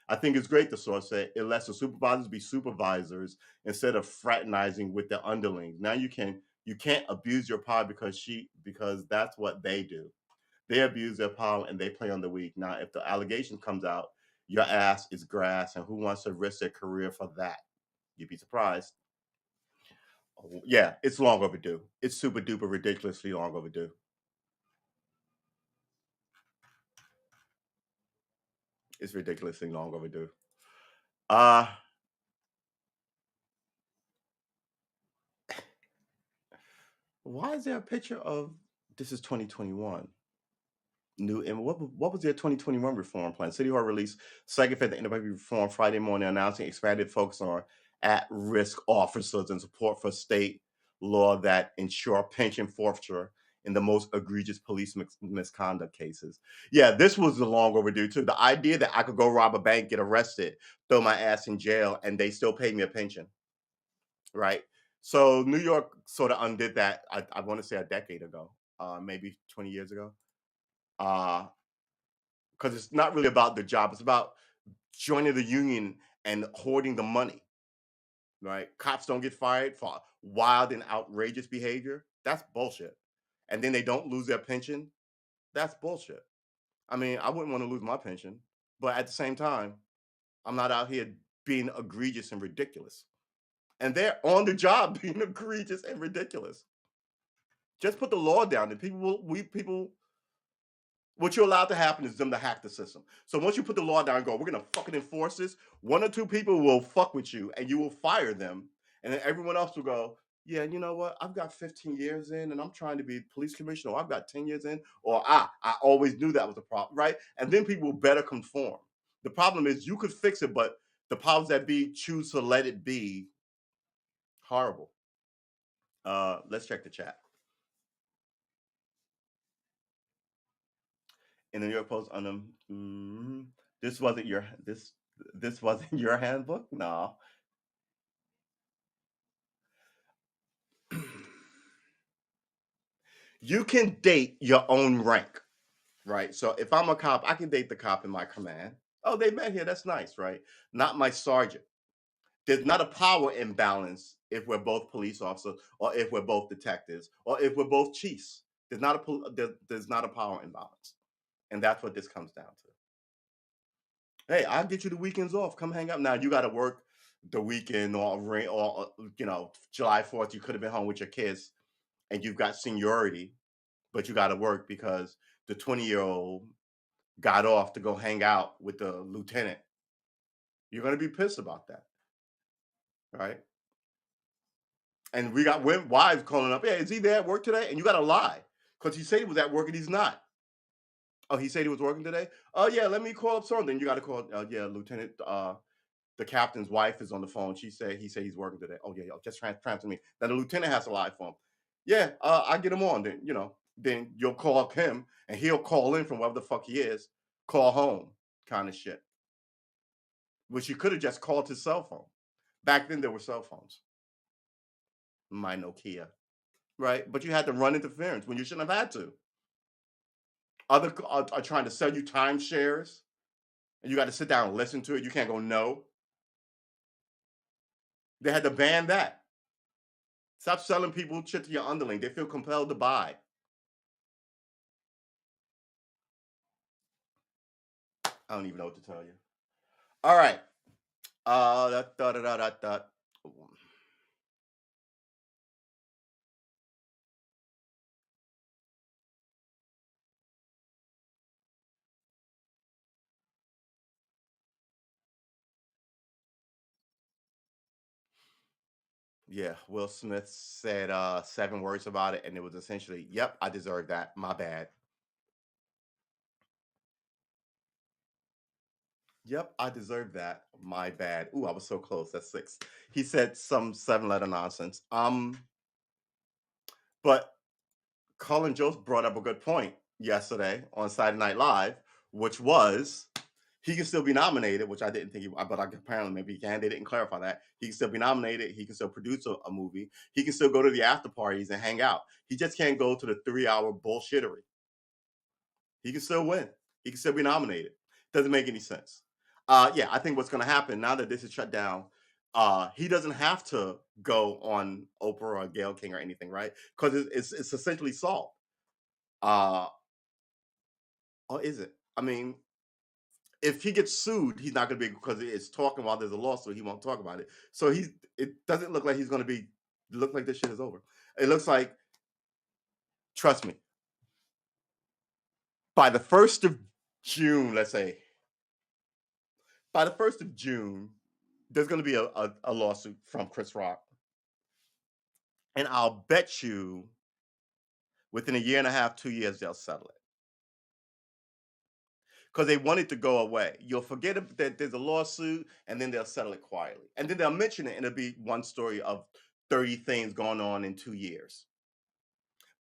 I think it's great, the source said. It lets the supervisors be supervisors instead of fraternizing with their underlings. Now you can't abuse your power because that's what they do. They abuse their power and they play on the weak. Now, if the allegation comes out, your ass is grass, and who wants to risk their career for that? You'd be surprised. Oh, yeah, it's long overdue. It's super duper ridiculously long overdue. It's ridiculously long overdue. Uh why is there a picture of this is 2021? New and what was their 2021 reform plan? City Hall released second phase of the reform Friday morning, announcing expanded focus on at-risk officers and support for state law that ensure pension forfeiture in the most egregious police misconduct cases. Yeah, this was long overdue too. The idea that I could go rob a bank, get arrested, throw my ass in jail, and they still pay me a pension, right? So New York sort of undid that. I want to say a decade ago, maybe 20 years ago. Uh, because it's not really about the job. It's about joining the union and hoarding the money, right? Cops don't get fired for wild and outrageous behavior. That's bullshit. And then they don't lose their pension. That's bullshit. I mean, I wouldn't want to lose my pension, but at the same time, I'm not out here being egregious and ridiculous. And they're on the job being egregious and ridiculous. Just put the law down, and people what you're allowed to happen is them to hack the system. So once you put the law down and go, we're gonna fucking enforce this, one or two people will fuck with you and you will fire them. And then everyone else will go, yeah, you know what? I've got 15 years in and I'm trying to be police commissioner, or I've got 10 years in, or I always knew that was the problem, right? And then people will better conform. The problem is you could fix it, but the powers that be choose to let it be horrible. Let's check the chat. In the New York Post on them, this wasn't this wasn't your handbook? No. You can date your own rank, right? So if I'm a cop, I can date the cop in my command. Oh, they met here. That's nice, right? Not my sergeant. There's not a power imbalance if we're both police officers, or if we're both detectives, or if we're both chiefs. There's not a power imbalance, and that's what this comes down to. Hey, I'll get you the weekends off. Come hang out. Now you got to work the weekend, or July 4th. You could have been home with your kids, and you've got seniority, but you got to work because the 20-year-old got off to go hang out with the lieutenant. You're going to be pissed about that, right? And we got wives calling up. Yeah, is he there at work today? And you got to lie because he said he was at work and he's not. Oh, he said he was working today. Oh yeah, let me call up someone. Then you got to call. Yeah, Lieutenant. The captain's wife is on the phone. He said he's working today. Oh yeah, yeah, just transfer me. Then the lieutenant has to lie for him. Yeah, I get him on. Then then you'll call up him and he'll call in from wherever the fuck he is. Call home, kind of shit. Which you could have just called his cell phone. Back then there were cell phones. My Nokia, right? But you had to run interference when you shouldn't have had to. Other are trying to sell you timeshares, and you got to sit down and listen to it. You can't go no. They had to ban that. Stop selling people shit to your underling. They feel compelled to buy. I don't even know what to tell you. All right. Da, da, da, da, da. Yeah, Will Smith said 7 words about it, and it was essentially, "Yep, I deserve that. My bad." Yep, I deserve that. My bad. Ooh, I was so close. That's 6. He said some 7-letter nonsense. But Colin Jost brought up a good point yesterday on Saturday Night Live, which was he can still be nominated, which I didn't think but apparently maybe he can. They didn't clarify that. He can still be nominated. He can still produce a movie. He can still go to the after parties and hang out. He just can't go to the 3-hour bullshittery. He can still win. He can still be nominated. Doesn't make any sense. Yeah, I think what's going to happen now that this is shut down, he doesn't have to go on Oprah or Gail King or anything, right? Because it's essentially solved. Uh, or is it? I mean, if he gets sued, he's not going to be because it's talking while there's a lawsuit. He won't talk about it. So it doesn't look like he's going to be. Look like this shit is over. It looks like, trust me, by the 1st of June, let's say, by the 1st of June, there's going to be a lawsuit from Chris Rock, and I'll bet you within a year and a half, 2 years, they'll settle it because they want it to go away. You'll forget that there's a lawsuit, and then they'll settle it quietly, and then they'll mention it, and it'll be one story of 30 things going on in 2 years.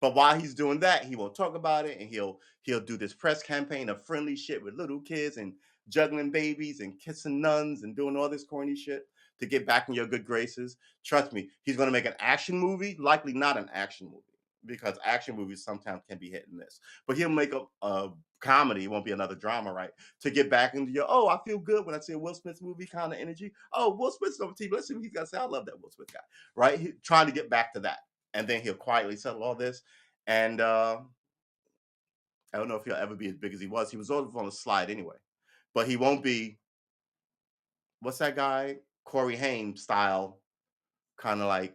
But while he's doing that, he won't talk about it, and he'll do this press campaign of friendly shit with little kids and juggling babies and kissing nuns and doing all this corny shit to get back in your good graces. Trust me, he's going to make an action movie, likely not an action movie because action movies sometimes can be hit and miss. But he'll make a comedy, it won't be another drama, right? To get back into your, oh, I feel good when I see a Will Smith movie kind of energy. Oh, Will Smith's on TV. Let's see what he's got to say. I love that Will Smith guy, right? Trying to get back to that, and then he'll quietly settle all this. And I don't know if he'll ever be as big as he was. He was always on a slide anyway, but he won't be. What's that guy? Corey Haim style, kind of like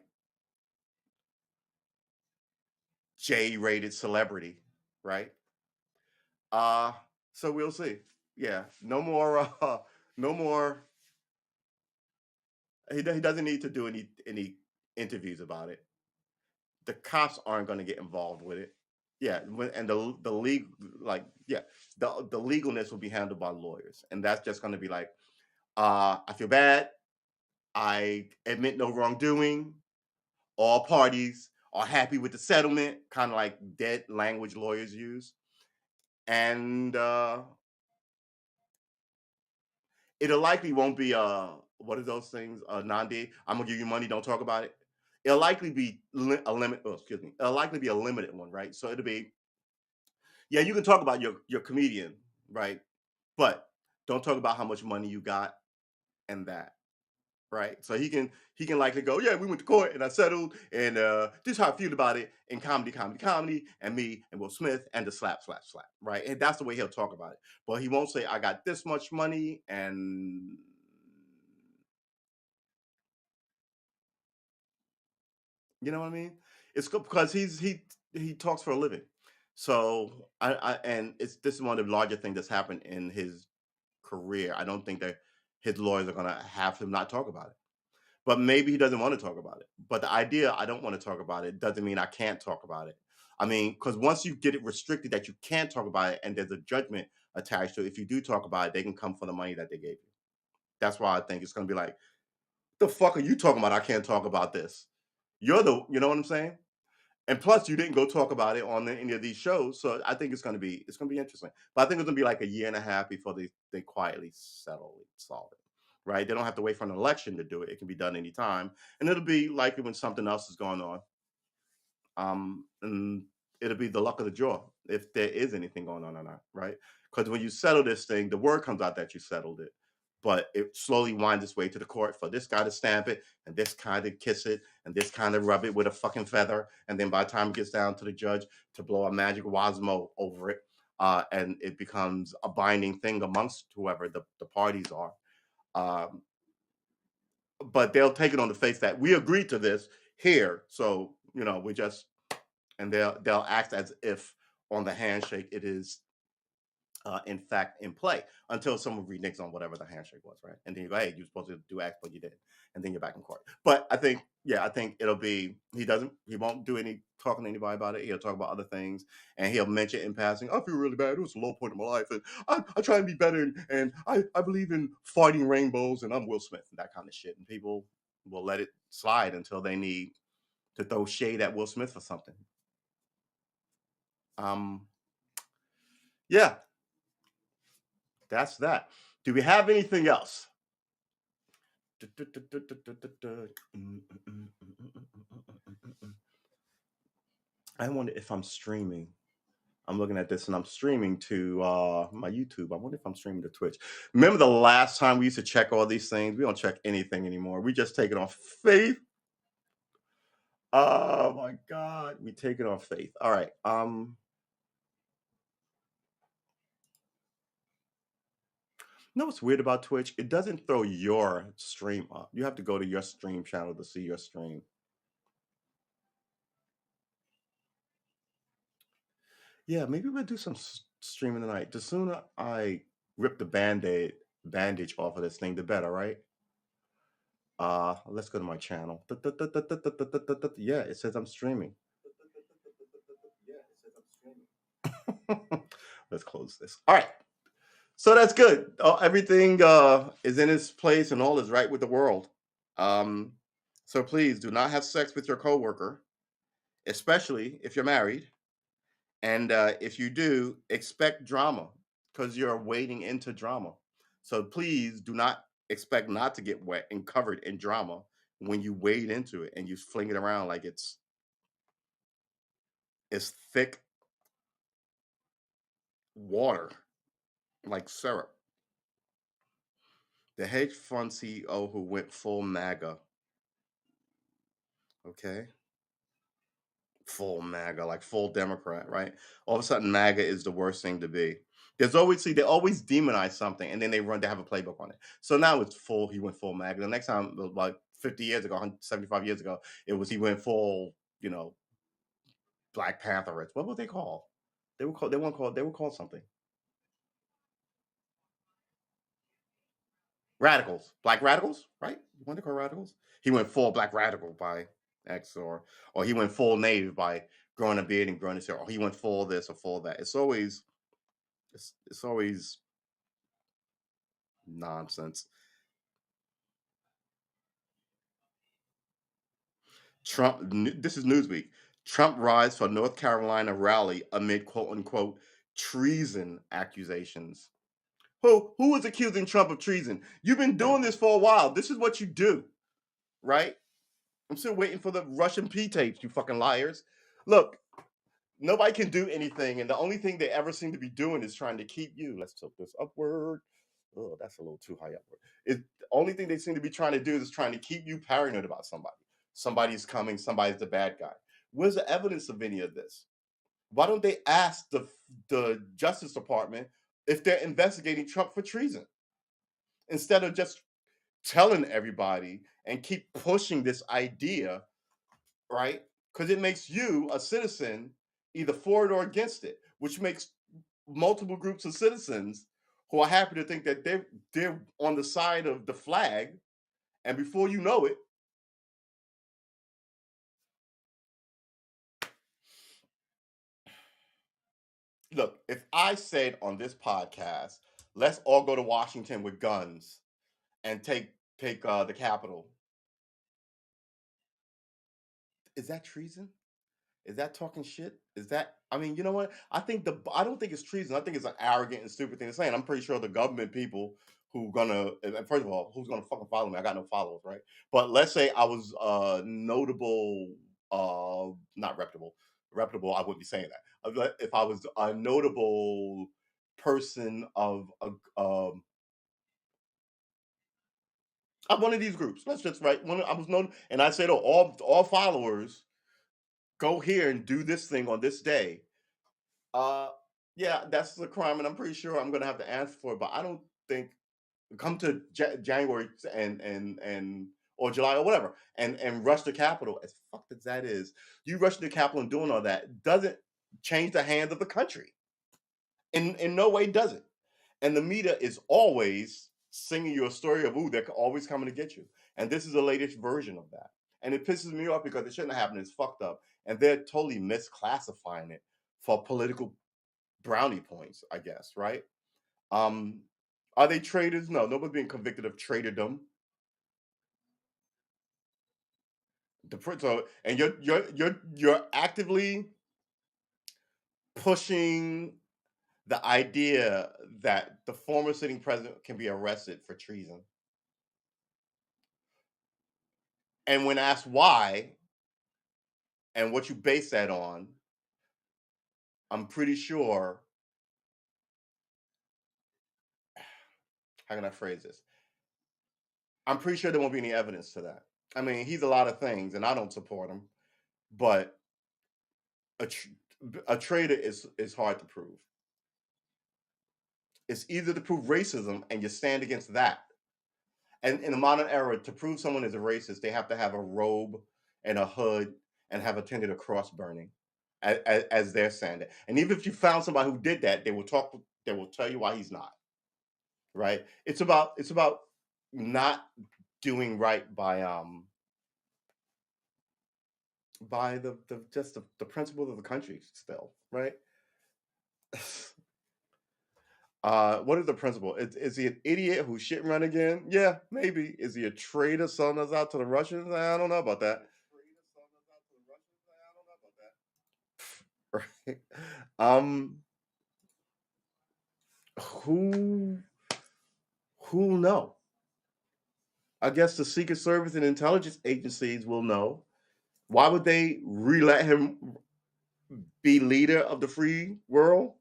J-rated celebrity, right? Uh so we'll see. Yeah, no more. No more. He doesn't need to do any interviews about it. The cops aren't going to get involved with it. Yeah, and the league, like, yeah, the legalness will be handled by lawyers, and that's just going to be like, I feel bad. I admit no wrongdoing. All parties are happy with the settlement, kind of like dead language lawyers use. And it'll likely won't be what are those things? Non-D. I'm gonna give you money. Don't talk about it. It'll likely be a limit. Oh, excuse me. It'll likely be a limited one, right? So it'll be, yeah, you can talk about your comedian, right? But don't talk about how much money you got and that. Right. So he can likely go, yeah, we went to court and I settled, and this is how I feel about it in comedy, comedy, comedy, and me and Will Smith and the slap, slap, slap. Right. And that's the way he'll talk about it. But he won't say I got this much money, and you know what I mean? It's good because he talks for a living. So I and it's this is one of the larger things that's happened in his career. I don't think that his lawyers are gonna have him not talk about it. But maybe he doesn't want to talk about it. But the idea I don't want to talk about it doesn't mean I can't talk about it. I mean, because once you get it restricted that you can't talk about it and there's a judgment attached to it, if you do talk about it, they can come for the money that they gave you. That's why I think it's going to be like, the fuck are you talking about? I can't talk about this. You know what I'm saying? And plus, you didn't go talk about it on any of these shows, so I think it's gonna be interesting. But I think it's gonna be like a year and a half before they quietly solve it, right? They don't have to wait for an election to do it. It can be done anytime, and it'll be likely when something else is going on. And it'll be the luck of the draw if there is anything going on or not, right? Because when you settle this thing, the word comes out that you settled it, but it slowly winds its way to the court for this guy to stamp it and this kind of kiss it and this kind of rub it with a fucking feather, and then by the time it gets down to the judge to blow a magic wasmo over it, and it becomes a binding thing amongst whoever the parties are. Um, but they'll take it on the face that we agreed to this here, so we just and they'll act as if on the handshake it is in fact in play until someone reneges on whatever the handshake was, right? And then you go, hey, you're supposed to do X, but you didn't, and then you're back in court. But I think it'll be he won't do any talking to anybody about it. He'll talk about other things, and he'll mention in passing, I feel really bad. It was a low point in my life, and I try and be better, and I believe in fighting rainbows, and I'm Will Smith and that kind of shit. And people will let it slide until they need to throw shade at Will Smith for something. Um, yeah, that's that. Do we have anything else? I wonder if I'm streaming. I'm looking at this and I'm streaming to my YouTube. I wonder if I'm streaming to Twitch. Remember the last time we used to check all these things? We don't check anything anymore. We just take it on faith. Oh my God. We take it on faith. All right. You know what's weird about Twitch? It doesn't throw your stream up. You have to go to your stream channel to see your stream. Yeah, maybe we'll do some streaming tonight. The sooner I rip the bandage off of this thing, the better, right? Let's go to my channel. Yeah, it says I'm streaming. Let's close this. All right. So that's good. Everything is in its place and all is right with the world. Um, so please do not have sex with your coworker, especially if you're married. And if you do, expect drama because you're wading into drama. So please do not expect not to get wet and covered in drama when you wade into it and you fling it around like it's thick water, like syrup. The hedge fund CEO who went full MAGA, okay? Full MAGA, like full Democrat, right? All of a sudden, MAGA is the worst thing to be. They always demonize something and then they have a playbook on it. So now it's full, he went full MAGA. The next time, like 50 years ago, 175 years ago, it was he went full, Black Panther. What were they called? They were called something. Radicals, black radicals, right? You want to call radicals? He went full black radical by X, or he went full native by growing a beard and growing his hair, or he went full this or full that. It's always nonsense. This is Newsweek. Trump rise for North Carolina rally amid quote unquote treason accusations. Who is accusing Trump of treason? You've been doing this for a while. This is what you do, right? I'm still waiting for the Russian P tapes, you fucking liars. Look, nobody can do anything, and the only thing they ever seem to be doing is trying to keep you. Let's tilt this upward. Oh, that's a little too high upward. The only thing they seem to be trying to do is trying to keep you paranoid about somebody. Somebody's coming, somebody's the bad guy. Where's the evidence of any of this? Why don't they ask the Justice Department if they're investigating Trump for treason instead of just telling everybody and keep pushing this idea, right? Because it makes you a citizen either for it or against it, which makes multiple groups of citizens who are happy to think that they're on the side of the flag, and before you know it, Look, if I said on this podcast, let's all go to Washington with guns and take the Capitol, is that treason? Is that talking shit? Is that? I mean, you know what? I don't think it's treason. I think it's an arrogant and stupid thing to say. And I'm pretty sure the government people who gonna first of all, who's gonna fucking follow me? I got no followers, right? But let's say I was notable, not reputable. Reputable, I wouldn't be saying that. If I was a notable person of one of these groups, let's just write one. I was known, and I said, oh, all followers go here and do this thing on this day. Uh, yeah, that's a crime, and I'm pretty sure I'm gonna have to answer for it. But I don't think come to January and or July or whatever, and rush the Capitol. As fucked as that is, you rushing the Capitol and doing all that doesn't change the hands of the country. In no way does it. And the media is always singing you a story of ooh, they're always coming to get you. And this is the latest version of that. And it pisses me off because it shouldn't have happened. It's fucked up, and they're totally misclassifying it for political brownie points, I guess, right? Um, are they traitors? No, nobody's being convicted of traitordom. So, and you're actively pushing the idea that the former sitting president can be arrested for treason. And when asked why and what you base that on, I'm pretty sure. How can I phrase this? I'm pretty sure there won't be any evidence to that. I mean, he's a lot of things, and I don't support him. But a tr- a traitor is hard to prove. It's easier to prove racism, and you stand against that. And in the modern era, to prove someone is a racist, they have to have a robe and a hood and have attended a cross burning, as they're saying it. And even if you found somebody who did that, they will talk. They will tell you why he's not. Right? It's about not doing right by the just the principles of the country still, right? What is the principle? Is he an idiot who's shit run again? Yeah, maybe. Is he a traitor selling us out to the Russians? I don't know about that. Right? Um, who who know? I guess the Secret Service and intelligence agencies will know. Why would they re-let him be leader of the free world?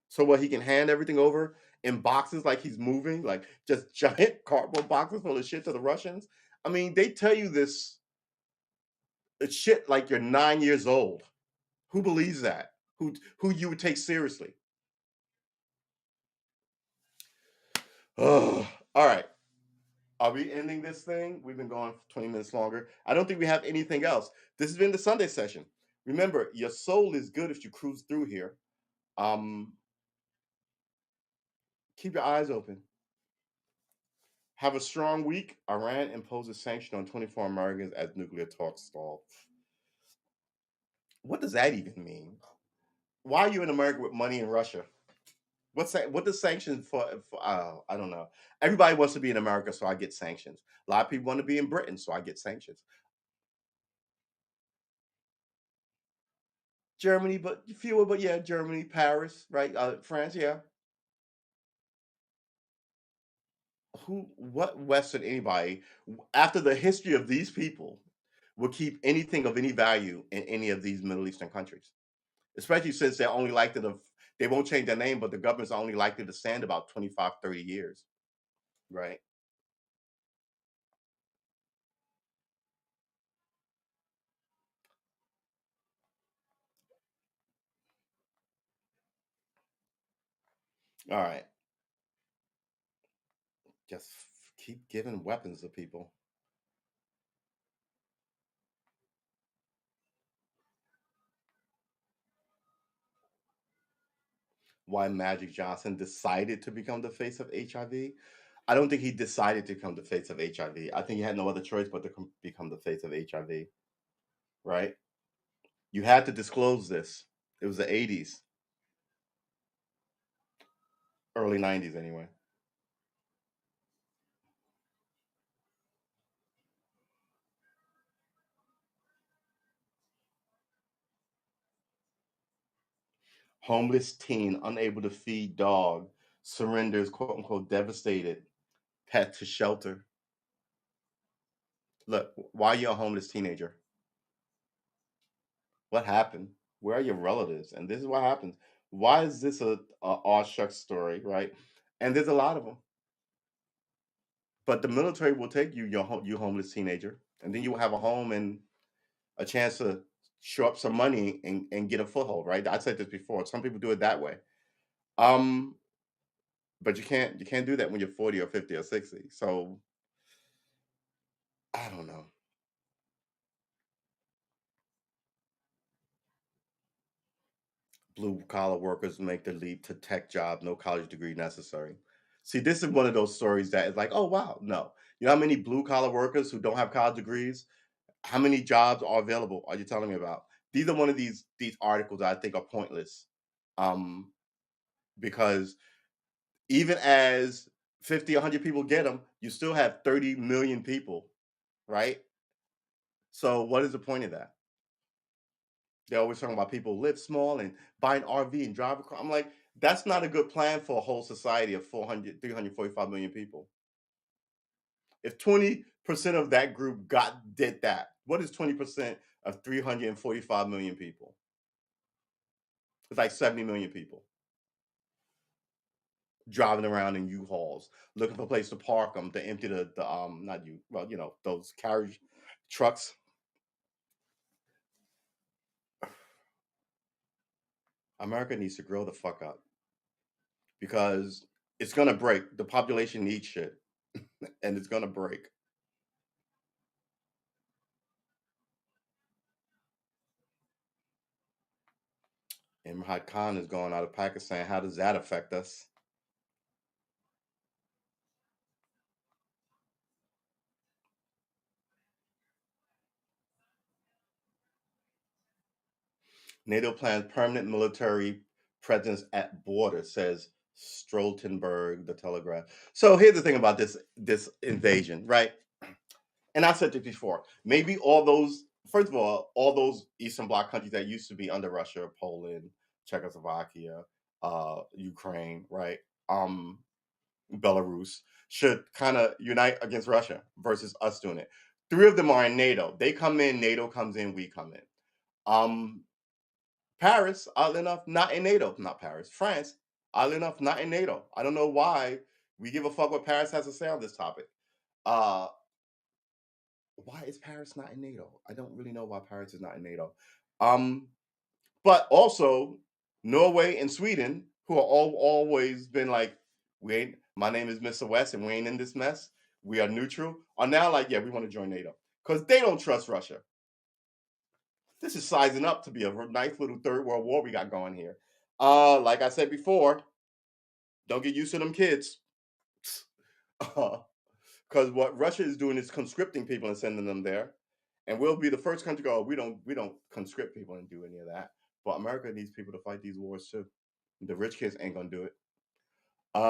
So what he can hand everything over in boxes like he's moving, like just giant cardboard boxes full of shit to the Russians. I mean, they tell you this shit like you're 9 years old. Who believes that? Who you would take seriously? Oh, all right. Are we ending this thing? We've been going for 20 minutes longer. I don't think we have anything else. This has been the Sunday session. Remember, your soul is good if you cruise through here. Um, keep your eyes open. Have a strong week. Iran imposes sanction on 24 Americans as nuclear talks stall. What does that even mean? Why are you in America with money in Russia? What does sanctions for I don't know. Everybody wants to be in America, so I get sanctions. A lot of people want to be in Britain, so I get sanctions. Germany, but fewer, but yeah, Germany, Paris, right? France, yeah. What Western anybody after the history of these people would keep anything of any value in any of these Middle Eastern countries, especially since they're only likely to, they won't change their name, but the government's only likely to stand about 25, 30 years, right? All right, just keep giving weapons to people. Why Magic Johnson decided to become the face of HIV? I don't think he decided to become the face of HIV. I think he had no other choice but to become the face of HIV, right? You had to disclose this. It was the 80s. Early 90s, anyway. Homeless teen unable to feed dog surrenders, quote unquote, devastated pet to shelter. Look, why are you a homeless teenager? What happened? Where are your relatives? And this is what happens. Why is this a awestruck story, right? And there's a lot of them. But the military will take you, you homeless teenager, and then you will have a home and a chance to show up some money and get a foothold, right? I said this before. Some people do it that way. Um, but you can't do that when you're 40 or 50 or 60. So I don't know. Blue collar workers make the leap to tech job, no college degree necessary. See, this is one of those stories that is like, oh wow, no. You know how many blue collar workers who don't have college degrees? How many jobs are available? Are you telling me about? These are one of these articles that I think are pointless, um, because even as 50, 100 people get them, you still have 30 million people, right? So what is the point of that? They're always talking about people live small and buy an RV and drive a car. I'm like, that's not a good plan for a whole society of 400, 345 million people. If 20% of that group did that, what is 20% of 345 million people? It's like 70 million people driving around in U-Hauls, looking for a place to park them, to empty the not you, well, those carriage trucks. America needs to grow the fuck up because it's gonna break. The population needs shit, and it's gonna break. Imran Khan is going out of Pakistan. How does that affect us? NATO plans permanent military presence at border, says Stoltenberg, the Telegraph. So here's the thing about this invasion, right? And I said this before. Maybe all those, first of all those Eastern Bloc countries that used to be under Russia, Poland, Czechoslovakia, Ukraine, right? Um, Belarus should kind of unite against Russia versus us doing it. Three of them are in NATO. They come in, NATO comes in, we come in. Um, Paris, oddly enough, not in NATO. Not Paris, France, oddly enough, not in NATO. I don't know why we give a fuck what Paris has to say on this topic. Uh, why is Paris not in NATO? I don't really know why Paris is not in NATO. Um, but also Norway and Sweden, who are always been like, we ain't. My name is Mr. West, and we ain't in this mess. We are neutral. Are now like, yeah, we want to join NATO because they don't trust Russia. This is sizing up to be a nice little third world war we got going here. Like I said before, don't get used to them kids. Because what Russia is doing is conscripting people and sending them there, and we'll be the first country to go. We don't conscript people and do any of that. But America needs people to fight these wars too. The rich kids ain't gonna do it. Uh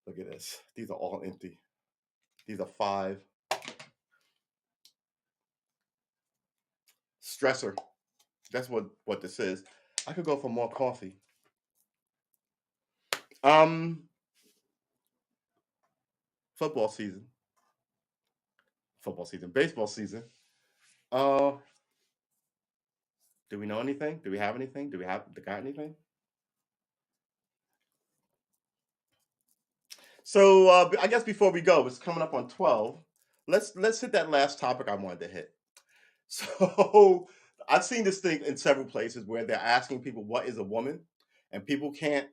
Look at this. These are all empty. These are five. Stressor. That's what this is. I could go for more coffee. Um, Football season. Football season. Baseball season. Uh, do we know anything? Do we have anything? Do we got anything? So I guess before we go, it's coming up on 12. Let's hit that last topic I wanted to hit. So I've seen this thing in several places where they're asking people what is a woman, and people can't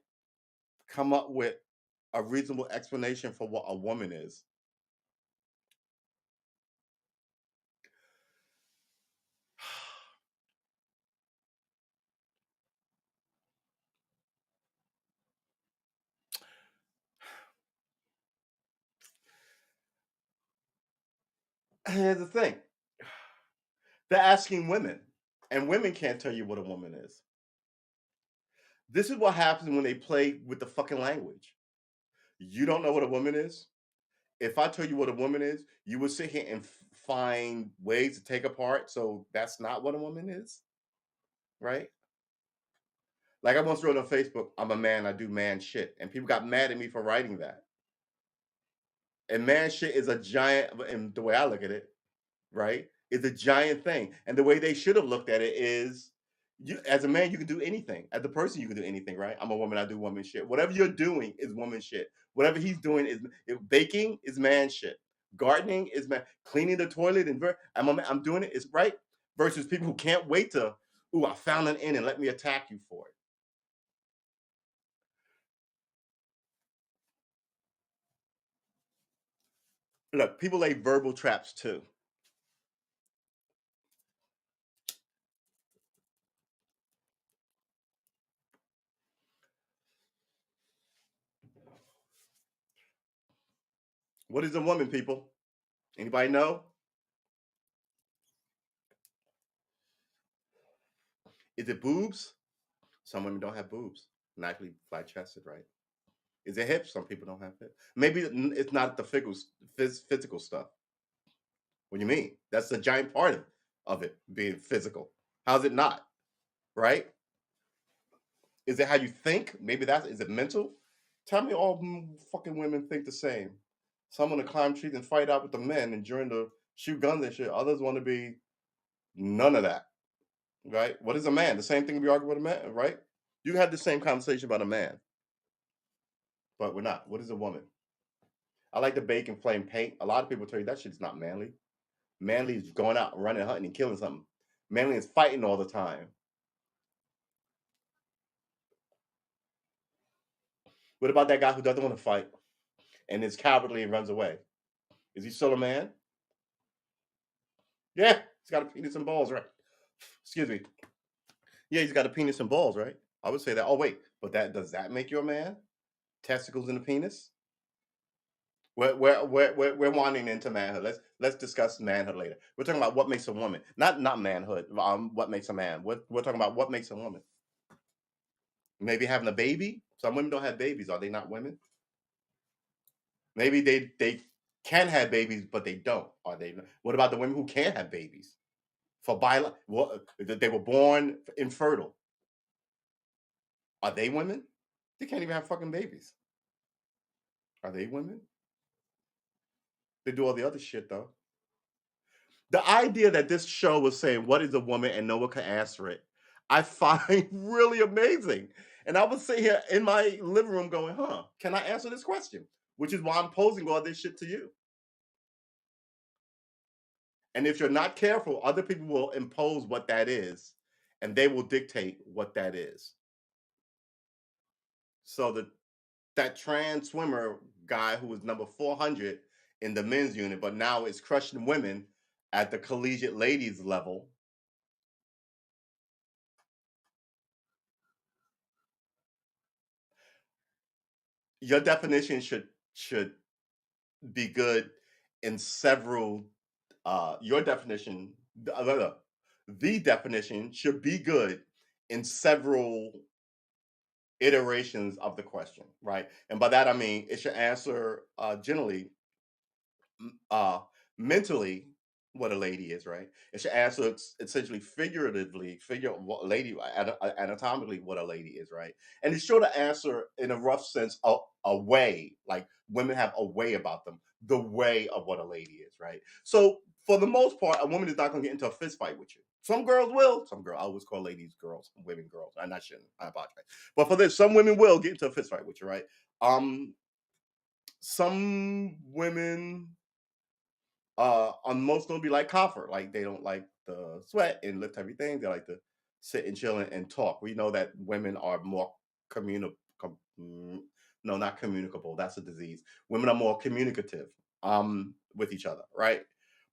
come up with a reasonable explanation for what a woman is. Here's the thing: they're asking women, and women can't tell you what a woman is. This is what happens when they play with the fucking language. You don't know what a woman is? If I tell you what a woman is, you would sit here and find ways to take apart. So that's not what a woman is, right? Like I once wrote on Facebook, I'm a man, I do man shit. And people got mad at me for writing that. And man shit is a giant, and the way I look at it, right, is a giant thing. And the way they should have looked at it is you as a man, you can do anything. As a person, you can do anything, right? I'm a woman, I do woman shit. Whatever you're doing is woman shit. Whatever he's doing is if baking is man shit. Gardening is man, cleaning the toilet and I'm doing it, it's right. Versus people who can't wait to, ooh, I found an in and let me attack you for it. Look, people lay verbal traps too. What is a woman, people? Anybody know? Is it boobs? Some women don't have boobs. Naturally flat chested, right? Is it hips? Some people don't have hips. Maybe it's not the physical stuff. What do you mean? That's a giant part of it being physical. How's it not? Right? Is it how you think? Maybe that's is it mental? Tell me all fucking women think the same. Some want to climb trees and fight out with the men and during the shoot guns and shit. Others want to be none of that. Right? What is a man? The same thing we argue with a man, right? You had the same conversation about a man, but we're not. What is a woman? I like to bake and flame paint. A lot of people tell you that shit's not manly. Manly is going out, running, hunting, and killing something. Manly is fighting all the time. What about that guy who doesn't want to fight and is cowardly and runs away? Is he still a man? Yeah, he's got a penis and balls, right? Excuse me. Yeah, he's got a penis and balls, right? I would say that. Oh wait, but that does that make you a man? Testicles and a penis? We're wandering into manhood. Let's discuss manhood later. We're talking about what makes a woman, not manhood. What makes a man? We're talking about what makes a woman. Maybe having a baby. Some women don't have babies. Are they not women? Maybe they can have babies, but they don't. Are they? What about the women who can't have babies? For bio, what they were born infertile. Are they women? They can't even have fucking babies. Are they women? They do all the other shit though. The idea that this show was saying what is a woman and no one can answer it, I find really amazing. And I was sitting here in my living room going, huh, can I answer this question? Which is why I'm posing all this shit to you. And if you're not careful, other people will impose what that is and they will dictate what that is. So that trans swimmer guy who was number 400 in the men's unit, but now is crushing women at the collegiate ladies level. Your definition should be good in several your definition the definition should be good in several iterations of the question, right? And by that I mean it should answer generally uh mentally what a lady is, right? It should answer essentially figuratively, figure what a lady anatomically what a lady is, right? And it's sure to answer in a rough sense a way, like women have a way about them, the way of what a lady is, right? So for the most part, a woman is not going to get into a fist fight with you. Some girls will. Some girls, I always call ladies girls, women girls. And I shouldn't. I apologize. But for this, some women will get into a fist fight with you, right? Um, some women on most don't be like coffer, like they don't like the sweat and lift heavy things. They like to sit and chill and talk. We know that women are more communicable. No, not communicable. That's a disease. Women are more communicative with each other, right?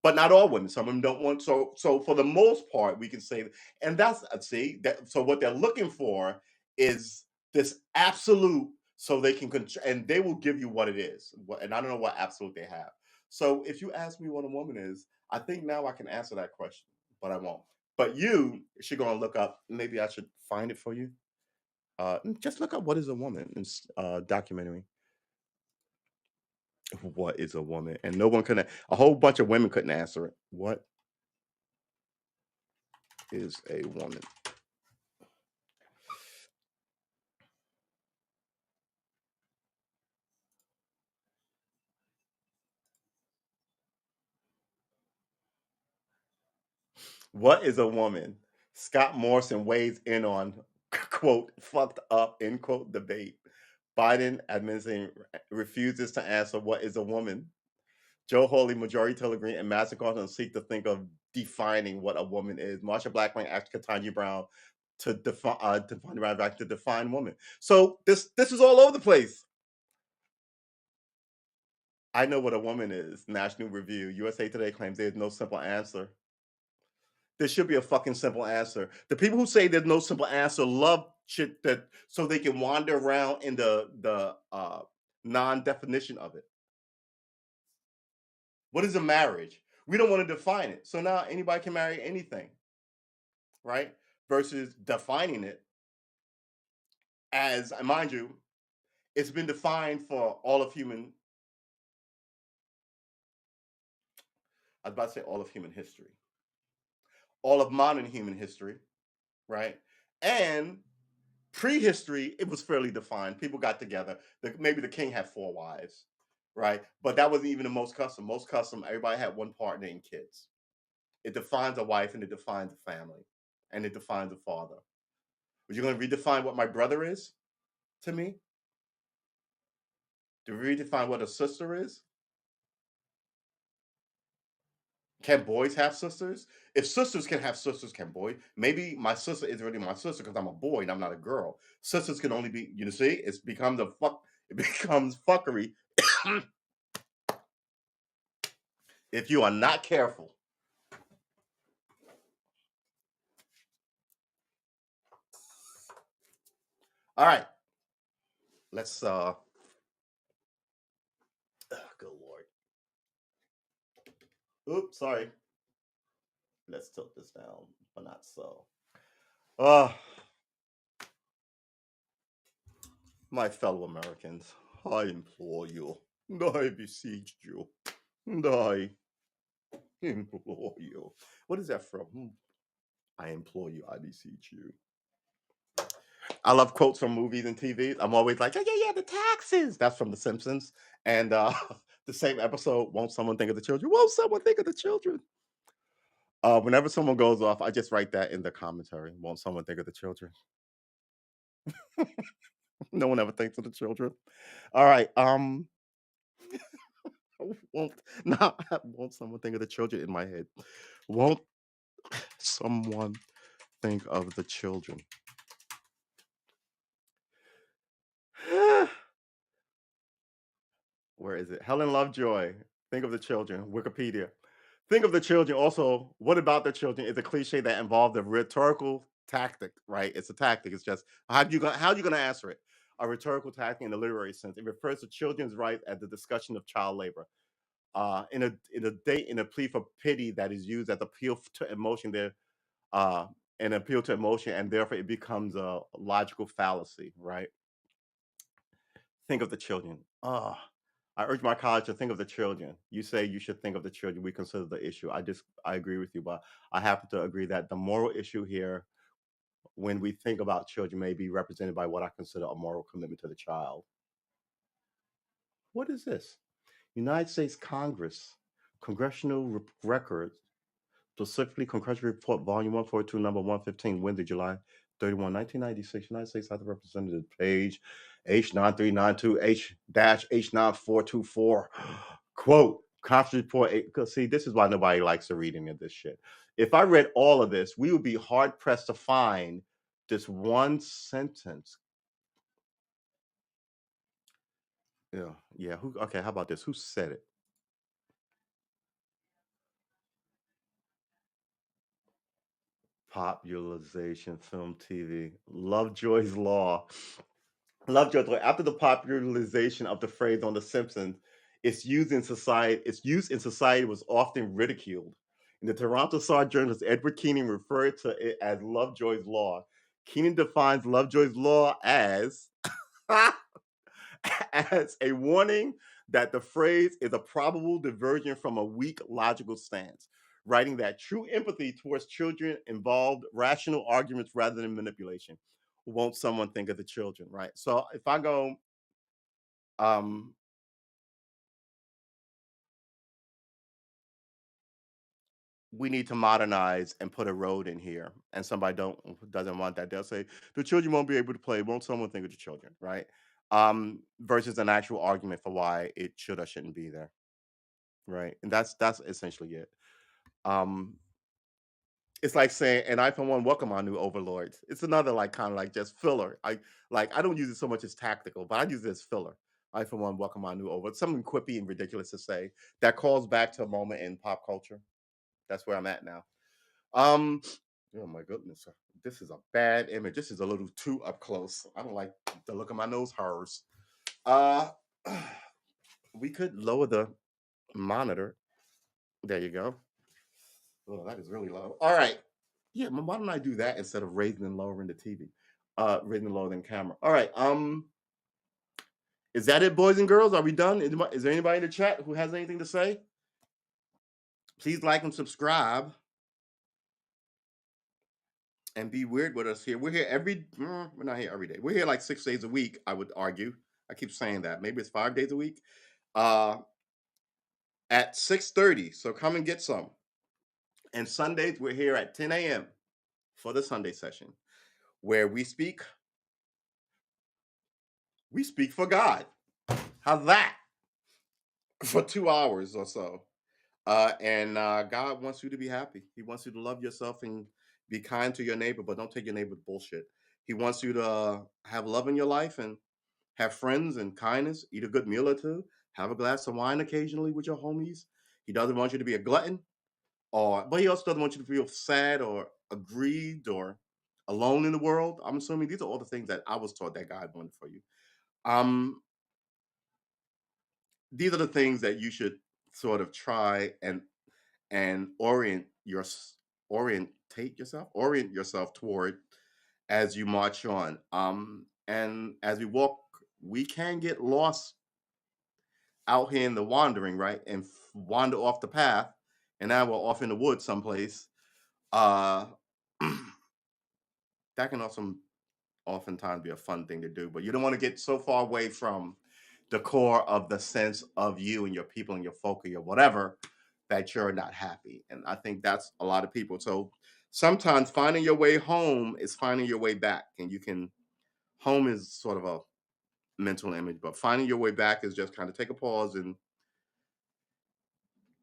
But not all women. Some women don't want. So for the most part, we can say, and that's see that. So what they're looking for is this absolute, so they can and they will give you what it is. And I don't know what absolute they have. So if you ask me what a woman is, I think now I can answer that question, but I won't. But you should go and look up. Maybe I should find it for you. Just look up what is a woman in documentary. What is a woman? And no one could. A whole bunch of women couldn't answer it. What is a woman? What is a woman? Scott Morrison weighs in on quote fucked up end quote debate. Biden administration refuses to answer what is a woman. Joe Hawley, Majority Taylor Greene, and Master Carlton seek to think of defining what a woman is. Marsha Blackman asked Katanya Brown to define woman. So this is all over the place. I know what a woman is. National Review. USA Today claims there's no simple answer. There should be a fucking simple answer. The people who say there's no simple answer love shit that so they can wander around in the non-definition of it. What is a marriage? We don't want to define it. So now anybody can marry anything, right? Versus defining it as, mind you, it's been defined for all of human, I was about to say all of human history, all of modern human history, right? And prehistory, it was fairly defined. People got together. Maybe the king had 4 wives, right? But that wasn't even the most custom. Most custom, everybody had one partner and kids. It defines a wife and it defines a family and it defines a father. But you're going to redefine what my brother is to me? To redefine what a sister is? Can boys have sisters? If sisters can have sisters, can boys? Maybe my sister is really my sister because I'm a boy and I'm not a girl. Sisters can only be, you see, it's becomes a fuck, it becomes fuckery if you are not careful. All right, let's good lord. Oops, sorry. Let's tilt this down, but not so. Uh my fellow Americans, I implore you, I beseech you, I implore you. What is that from? I implore you, I beseech you. I love quotes from movies and TV. I'm always like, yeah, yeah, yeah, the taxes. That's from The Simpsons. And the same episode, won't someone think of the children? Won't someone think of the children? Whenever someone goes off, I just write that in the commentary. Won't someone think of the children? No one ever thinks of the children. All right. Won't not won't someone think of the children in my head? Won't someone think of the children? Where is it? Helen Lovejoy. Think of the children. Wikipedia. Think of the children. Also, what about the children is a cliche that involved a rhetorical tactic, right? It's a tactic. It's just how you gonna answer it? A rhetorical tactic in the literary sense. It refers to children's rights at the discussion of child labor. In a plea for pity that is used as appeal to emotion there, uh, an appeal to emotion, and therefore it becomes a logical fallacy, right? Think of the children. I urge my college to think of the children. You say you should think of the children. We consider the issue. I agree with you, but I happen to agree that the moral issue here, when we think about children, may be represented by what I consider a moral commitment to the child. What is this? United States Congress, Congressional Records, specifically Congressional Report, Volume 142, Number 115, Wednesday, July 31, 1996, United States House of Representatives, page H9392, H-H9424. Quote, conference report. Because see, this is why nobody likes to read any of this shit. If I read all of this, we would be hard pressed to find this one sentence. Yeah, yeah. Okay, how about this? Who said it? Popularization, film, TV. Lovejoy's Law. Lovejoy, after the popularization of the phrase on The Simpsons, its use in society was often ridiculed. In the Toronto Star journalist Edward Keenan referred to it as Lovejoy's Law. Keenan defines Lovejoy's law as as a warning that the phrase is a probable diversion from a weak logical stance, writing that true empathy towards children involved rational arguments rather than manipulation. Won't someone think of the children, right? So if I go, um, we need to modernize and put a road in here, and somebody doesn't want that, they'll say the children won't be able to play. Won't someone think of the children, right? Versus an actual argument for why it should or shouldn't be there, right? And that's essentially it. Um, it's like saying, "And iPhone one, welcome our new overlords." It's another like kind of like just filler. I don't use it so much as tactical, but I use it as filler. iPhone one, welcome our new over. Something quippy and ridiculous to say that calls back to a moment in pop culture. That's where I'm at now. Um, oh my goodness, this is a bad image. This is a little too up close. I don't like the look of my nose hairs. Uh, we could lower the monitor. There you go. Oh, that is really low. All right. Yeah, why don't I do that instead of raising and lowering the TV? Raising and lowering the camera. All right. Is that it, boys and girls? Are we done? Is there anybody in the chat who has anything to say? Please like and subscribe and be weird with us here. We're here we're not here every day. We're here like 6 days a week, I would argue. I keep saying that. Maybe it's 5 days a week. Uh at 6:30. So come and get some. And Sundays, we're here at 10 a.m. for the Sunday session, where we speak for God. How's that? For 2 hours or so. And God wants you to be happy. He wants you to love yourself and be kind to your neighbor, but don't take your neighbor's bullshit. He wants you to have love in your life and have friends and kindness, eat a good meal or two, have a glass of wine occasionally with your homies. He doesn't want you to be a glutton, but he also doesn't want you to feel sad or aggrieved or alone in the world. I'm assuming these are all the things that I was taught that God wanted for you. Um, these are the things that you should sort of try and orient yourself toward as you march on. And as we walk, we can get lost out here in the wandering, right? And wander off the path. And now we're off in the woods someplace. Uh, that can also oftentimes be a fun thing to do, but you don't want to get so far away from the core of the sense of you and your people and your folk or your whatever that you're not happy. And I think that's a lot of people. So sometimes finding your way home is finding your way back. And home is sort of a mental image, but finding your way back is just kind of take a pause and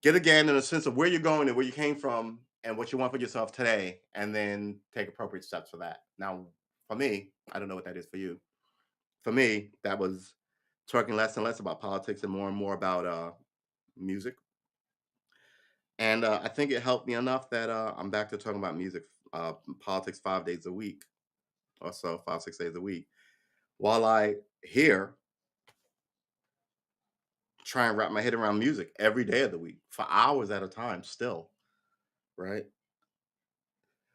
get again in a sense of where you're going and where you came from and what you want for yourself today, and then take appropriate steps for that. Now, for me, I don't know what that is for you. For me, that was talking less and less about politics and more about music. And I think it helped me enough that I'm back to talking about music, politics 5 days a week or so, 5, 6 days a week. While I here try and wrap my head around music every day of the week for hours at a time, still, right?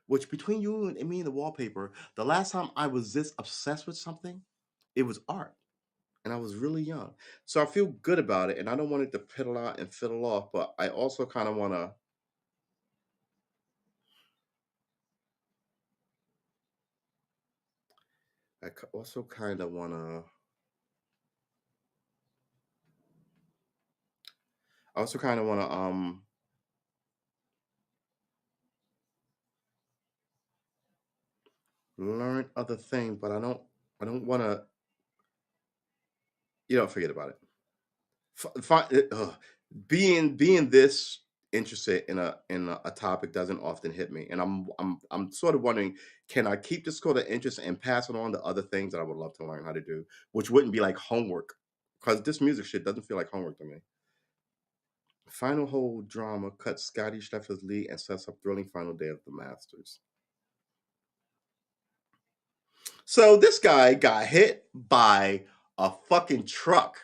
Which between you and me and the wallpaper, the last time I was this obsessed with something, it was art. And I was really young. So I feel good about it. And I don't want it to fiddle out and fiddle off, but I also kind of want to, also kind of want to, I also kind of want to learn other things, but I don't want to, forget about it. Being this interested in a topic doesn't often hit me, and I'm sort of wondering, can I keep this sort of interest and pass it on to other things that I would love to learn how to do, which wouldn't be like homework, because this music shit doesn't feel like homework to me. Final hole drama cuts Scotty Scheffler's lead and sets up thrilling final day of the Masters. So this guy got hit by a fucking truck,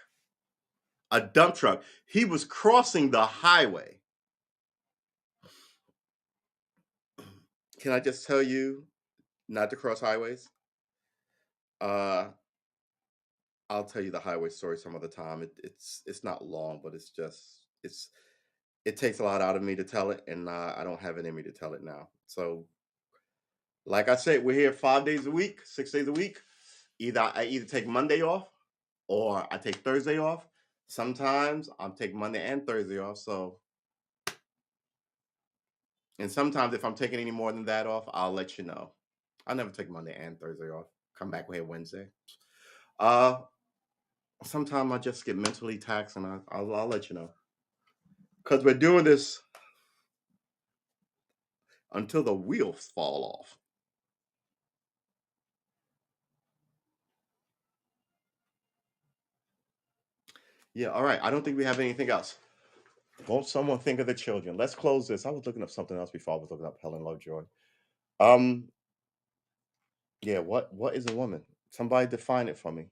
a dump truck. He was crossing the highway. Can I just tell you, not to cross highways. Uh, I'll tell you the highway story some other time. It's not long, but it takes a lot out of me to tell it, and I don't have it in me to tell it now. So, like I said, we're here 5 days a week, 6 days a week. I either take Monday off or I take Thursday off. Sometimes I'm taking Monday and Thursday off. So, and sometimes if I'm taking any more than that off, I'll let you know. I never take Monday and Thursday off. Come back here Wednesday. Uh, Sometimes I just get mentally taxed, and I'll let you know because we're doing this until the wheels fall off. Yeah. All right. I don't think we have anything else. Won't someone think of the children? Let's close this. I was looking up something else before I was looking up Helen Lovejoy. Um. Yeah. What is a woman? Somebody define it for me.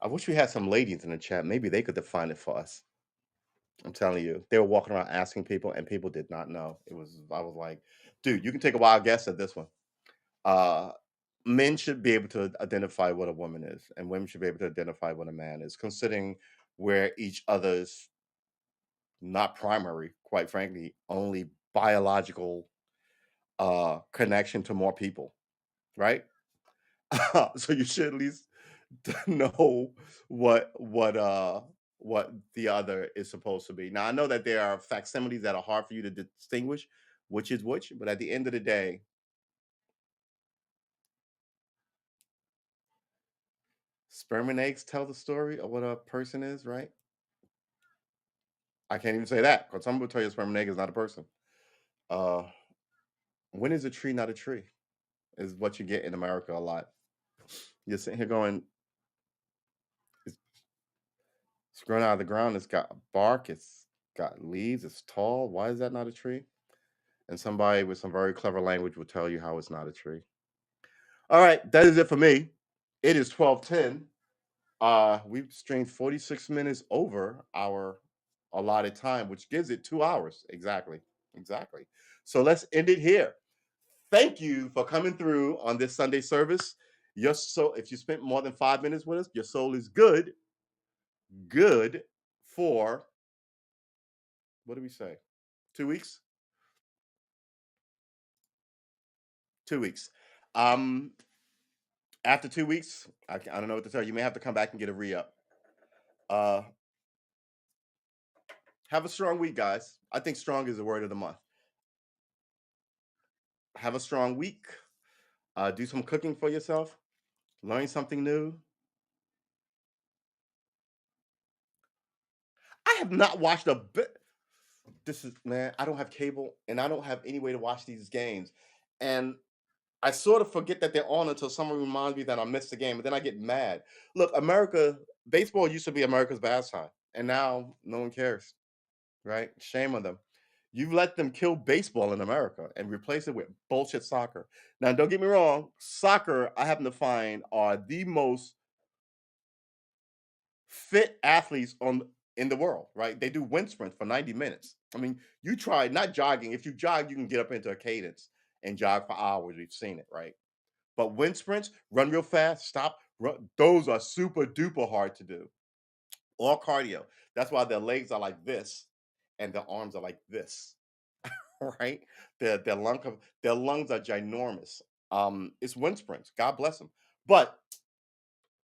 I wish we had some ladies in the chat. Maybe they could define it for us. I'm telling you, they were walking around asking people, and people did not know. It was. I was like, dude, you can take a wild guess at this one. Uh, Men should be able to identify what a woman is, and women should be able to identify what a man is, considering where each other's not primary, quite frankly, only biological connection to more people, right? So you should at least know what the other is supposed to be. Now I know that there are facsimiles that are hard for you to distinguish which is which, but at the end of the day, sperm and eggs tell the story of what a person is, right? I can't even say that because someone will tell you a sperm and egg is not a person. Uh, when is a tree not a tree? Is what you get in America a lot. You're sitting here going, it's, it's grown out of the ground. It's got bark. It's got leaves. It's tall. Why is that not a tree? And somebody with some very clever language will tell you how it's not a tree. All right, that is it for me. It is 12:10. We've streamed 46 minutes over our allotted time, which gives it 2 hours. Exactly. Exactly. So let's end it here. Thank you for coming through on this Sunday service. Your soul, if you spent more than 5 minutes with us, your soul is good, good for what do we say? 2 weeks? 2 weeks. Um, After 2 weeks, I don't know what to tell you. You may have to come back and get a re-up. Uh, have a strong week, guys. I think strong is the word of the month. Have a strong week. Do some cooking for yourself. Learn something new. I have not watched a bit. This is man. I don't have cable, and I don't have any way to watch these games, and I sort of forget that they're on until someone reminds me that I missed the game, and then I get mad. Look, America, baseball used to be America's pastime, and now no one cares, right? Shame on them. You've let them kill baseball in America and replace it with bullshit soccer. Now, don't get me wrong, soccer, I happen to find, are the most fit athletes on in the world, right? They do wind sprints for 90 minutes. I mean, you try not jogging. If you jog, you can get up into a cadence and jog for hours. We've seen it, right? But wind sprints, run real fast, stop, run, those are super duper hard to do. Or cardio. That's why their legs are like this and their arms are like this, right? Their lungs are ginormous. It's wind sprints. God bless them. But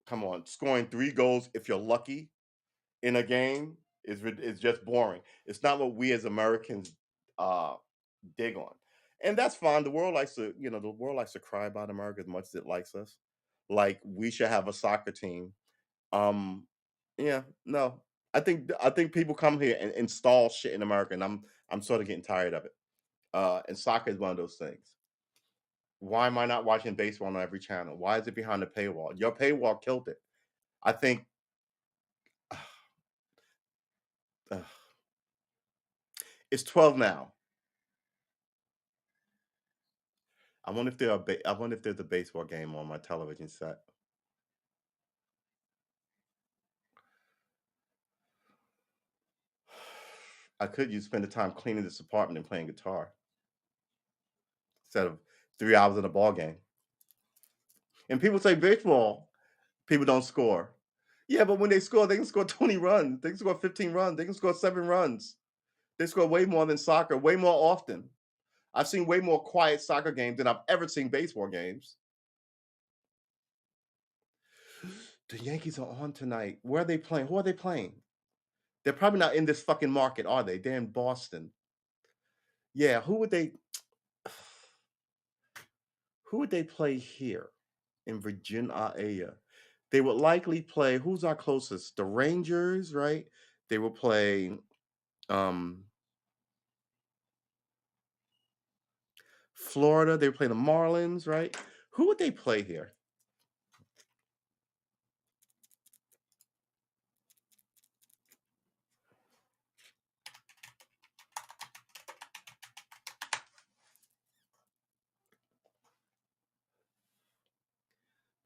come on, scoring 3 goals if you're lucky in a game is just boring. It's not what we as Americans uh, dig on, and that's fine. The world likes to cry about America as much as it likes us. Like we should have a soccer team. Um, yeah, no, I think people come here and install shit in America, and I'm sort of getting tired of it. And soccer is one of those things. Why am I not watching baseball on every channel? Why is it behind the paywall? Your paywall killed it. I think. It's 12 now. I wonder if there's a baseball game on my television set. I could use spend the time cleaning this apartment and playing guitar. instead of 3 hours in a ball game. And people say baseball, people don't score. Yeah, but when they score, they can score 20 runs. They can score 15 runs. They can score 7 runs. They score way more than soccer, way more often. I've seen way more quiet soccer games than I've ever seen baseball games. The Yankees are on tonight. Where are they playing? Who are they playing? They're probably not in this fucking market, are they? They're in Boston. Yeah, who would they play here in Virginia? They would likely play who's our closest? The Rangers, right? They will play um Florida, they play the Marlins, right? Who would they play here?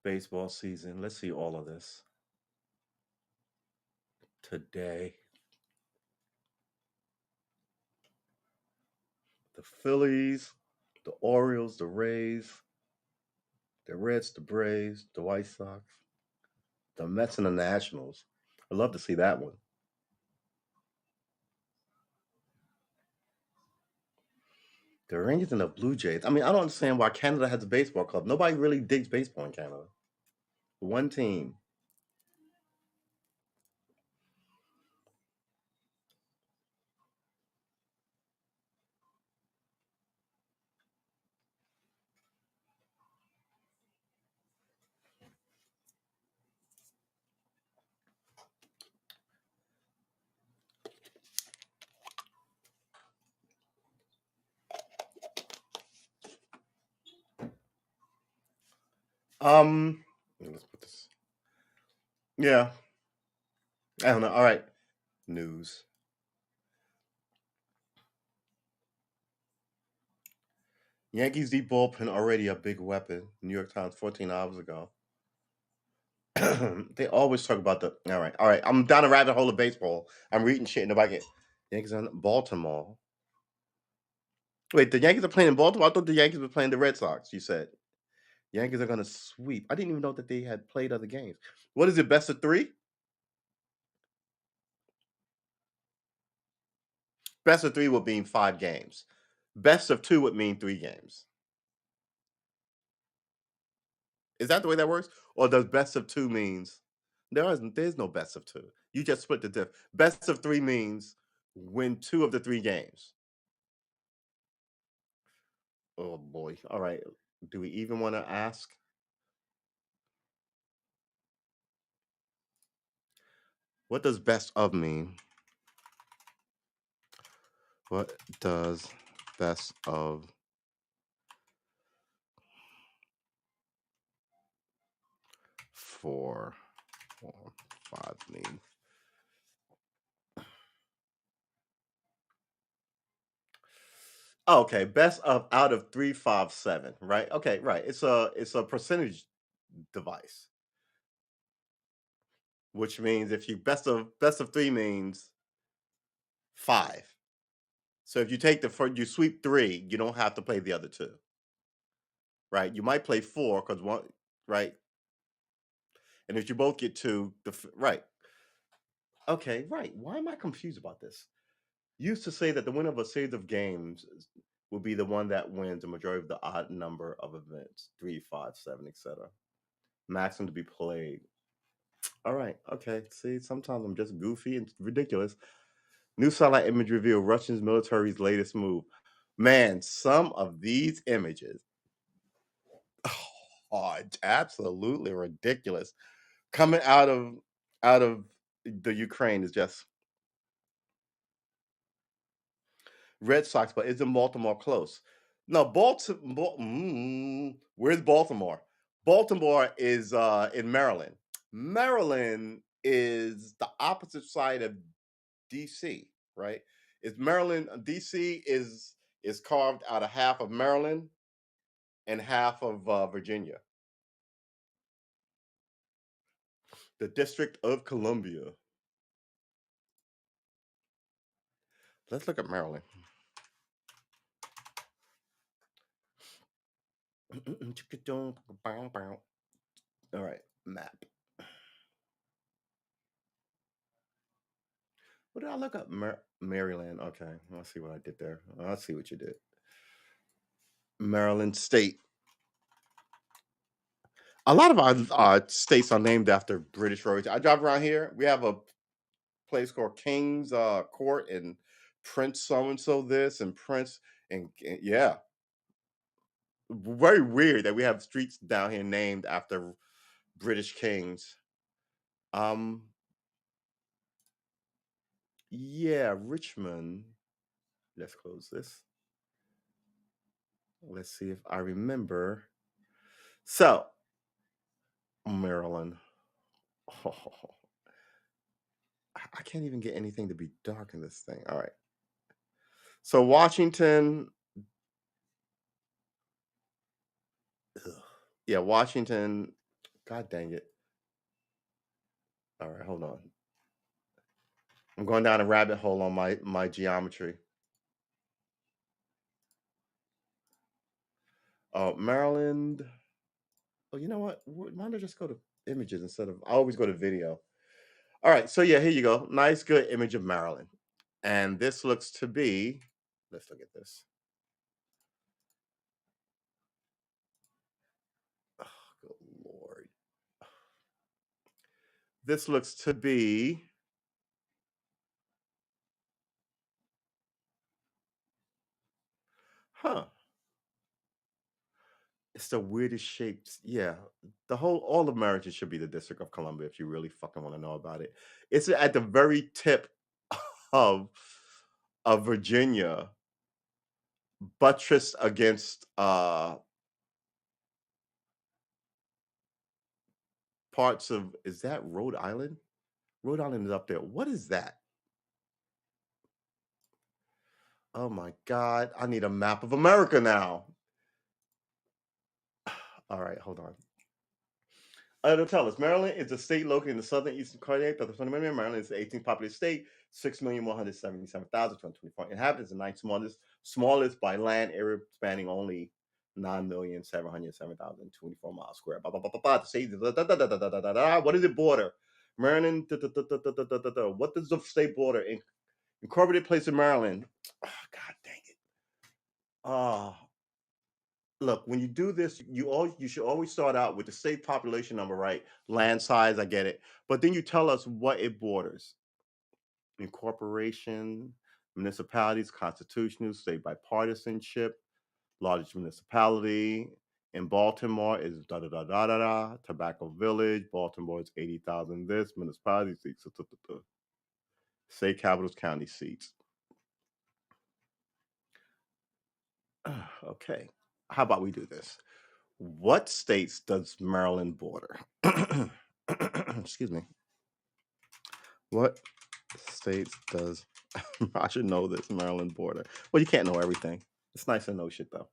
Baseball season. Let's see all of this today. The Phillies, the Orioles, the Rays, the Reds, the Braves, the White Sox, the Mets, and the Nationals. I'd love to see that one. The Rangers and the Blue Jays. I mean, I don't understand why Canada has a baseball club. Nobody really digs baseball in Canada. One team. Um, let's put this. Yeah, I don't know. All right, news. Yankees deep bullpen already a big weapon. New York Times 14 hours ago. They always talk about the. All right. I'm down a rabbit hole of baseball. I'm reading shit. Nobody get. Yankees on Baltimore. Wait, the Yankees are playing in Baltimore. I thought the Yankees were playing the Red Sox. You said Yankees are going to sweep. I didn't even know that they had played other games. What is it? Best of three? Best of three would mean 5 games. Best of two would mean 3 games. Is that the way that works? Or does best of two means there's no best of two. You just split the diff. Best of three means win 2 of the 3 games. Oh boy. All right. Do we even want to ask? What does best of mean? What does best of 4 or 5 mean? Okay, best of out of 357, right? Okay, right. It's a percentage device, which means if you best of three means 5. So if you take the first, you sweep 3, you don't have to play the other 2, right? You might play 4 because one, right? And if you both get 2, right? Okay, right. Why am I confused about this? Used to say that the winner of a series of games will be the one that wins the majority of the odd number of events, 3, 5, 7, etc. Maximum to be played. All right. Okay. See, sometimes I'm just goofy and ridiculous. New satellite image reveal Russia's military's latest move. Man, some of these images are absolutely ridiculous. Coming out of the Ukraine is just Red Sox, but isn't Baltimore close? No, Baltimore. Where's Baltimore? Baltimore is in Maryland. Maryland is the opposite side of DC, right? Is Maryland DC is carved out of half of Maryland and half of Virginia, the District of Columbia. Let's look at Maryland. All right, map. What did I look up? Maryland. Okay, let's see what I did there. Let's see what you did. Maryland State. A lot of our states are named after British royalty. I drive around here. We have a place called King's Court and Prince so and so this and Prince and yeah, very weird that we have streets down here named after British kings. Um, yeah, Richmond. Let's close this. Let's see if I remember. So, Maryland. Oh, I can't even get anything to be dark in this thing. All right. So, Washington. Ugh. Yeah, Washington. God dang it. All right, hold on. I'm going down a rabbit hole on my geometry. Maryland. Oh, you know what? Why don't I just go to images instead of? I always go to video. All right, so yeah, here you go. Nice, good image of Maryland, and this looks to be. Let's look at this. Oh, good lord. This looks to be. Huh. It's the weirdest shapes. Yeah, the whole all of Maryland should be the District of Columbia if you really fucking want to know about it. It's at the very tip of Virginia, buttressed against parts of. Is that Rhode Island? Rhode Island is up there. What is that? Oh my God! I need a map of America now. All right, hold on. It'll tell us Maryland is a state located in the southern eastern quadrant of the Pennsylvania. Maryland is the 18th populous state, 6,177,224 inhabitants, the ninth smallest by land area, spanning only 9,707,024 miles square. Blah, blah, blah, blah, blah. The state, what is it border? Maryland, what does the state border? Incorporated place in Maryland. Oh, God dang it. Oh, look, when you do this, you should always start out with the state population number, right? Land size, I get it. But then you tell us what it borders. Incorporation, municipalities, constitutional, state bipartisanship, largest municipality. In Baltimore is da da da da da da. Tobacco Village. Baltimore is 80,000 this. Municipality seats. State capitals, county seats. Okay. How about we do this? What states does Maryland border? Excuse me. What states does I should know this Maryland border? Well, you can't know everything. It's nice to know shit though.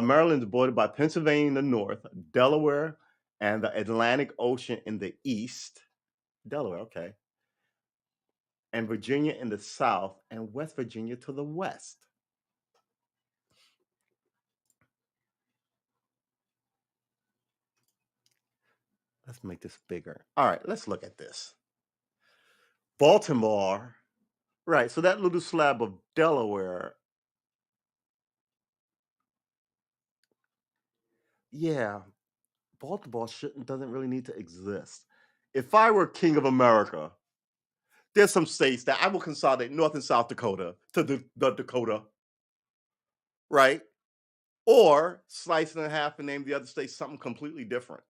Maryland is bordered by Pennsylvania in the north, Delaware, and the Atlantic Ocean in the east. Delaware, okay. And Virginia in the south, and West Virginia to the west. Let's make this bigger. All right, let's look at this. Baltimore, right? So that little slab of Delaware, yeah, Baltimore shouldn't doesn't really need to exist. If I were king of America, there's some states that I will consolidate North and South Dakota to the Dakota, right? Or slice it in half and name the other state something completely different.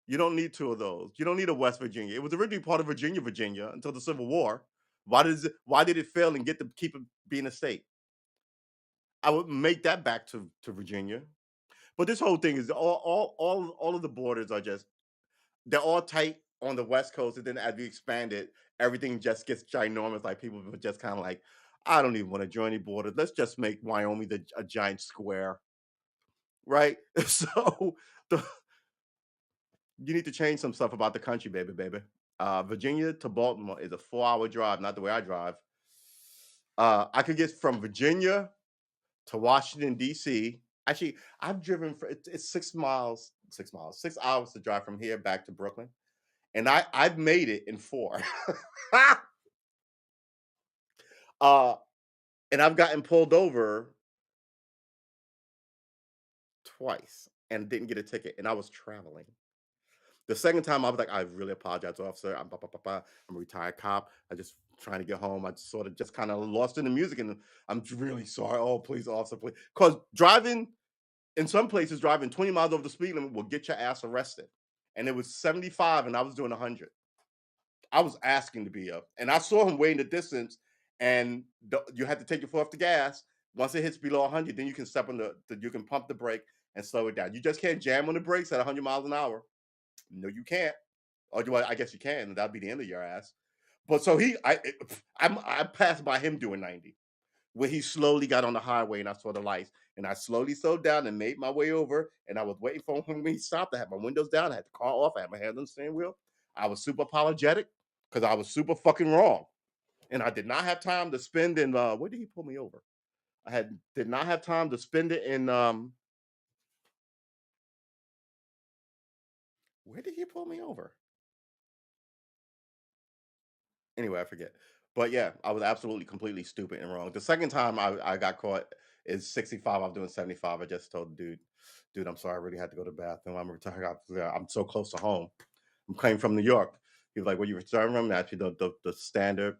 You don't need two of those. You don't need a West Virginia. It was originally part of Virginia until the Civil War. Why did it fail and get to keep it being a state? I would make that back to Virginia. But this whole thing is all of the borders are just they're all tight on the West Coast, and then as we expand it, everything just gets ginormous. Like people are just kind of like, I don't even want to join any borders. Let's just make Wyoming a giant square, right? So the, you need to change some stuff about the country, baby. Virginia to Baltimore is a 4-hour drive, not the way I drive. I could get from Virginia to Washington D.C. Actually, I've driven for it's 6 miles, 6 miles, 6 hours to drive from here back to Brooklyn, and I've made it in 4. uh, and I've gotten pulled over twice and didn't get a ticket, and I was traveling. The second time, I was like, "I really apologize, officer. I'm a retired cop. I just trying to get home. I sort of just kind of lost in the music, and I'm really sorry. Oh, please, officer, please." Because driving in some places, driving 20 miles over the speed limit will get your ass arrested. And it was 75, and I was doing 100. I was asking to be up, and I saw him way in the distance, and you had to take your foot off the gas. Once it hits below 100, then you can step on you can pump the brake and slow it down. You just can't jam on the brakes at 100 miles an hour. No, you can't. Or I guess you can, and that'd be the end of your ass. But so I passed by him doing 90 when he slowly got on the highway, and I saw the lights, and I slowly slowed down and made my way over, and I was waiting for him when he stopped. I had my windows down, I had the car off, I had my hands on the steering wheel. I was super apologetic because I was super fucking wrong, and I did not have time to spend in. Where did he pull me over? Did not have time to spend it in. Where did he pull me over? Anyway, I forget. But yeah, I was absolutely completely stupid and wrong. The second time I got caught is 65. I'm doing 75. I just told the dude, I'm sorry, I really had to go to the bathroom. I'm a retired officer. I'm so close to home. I'm coming from New York. He was like, "Well, you retired from actually the standard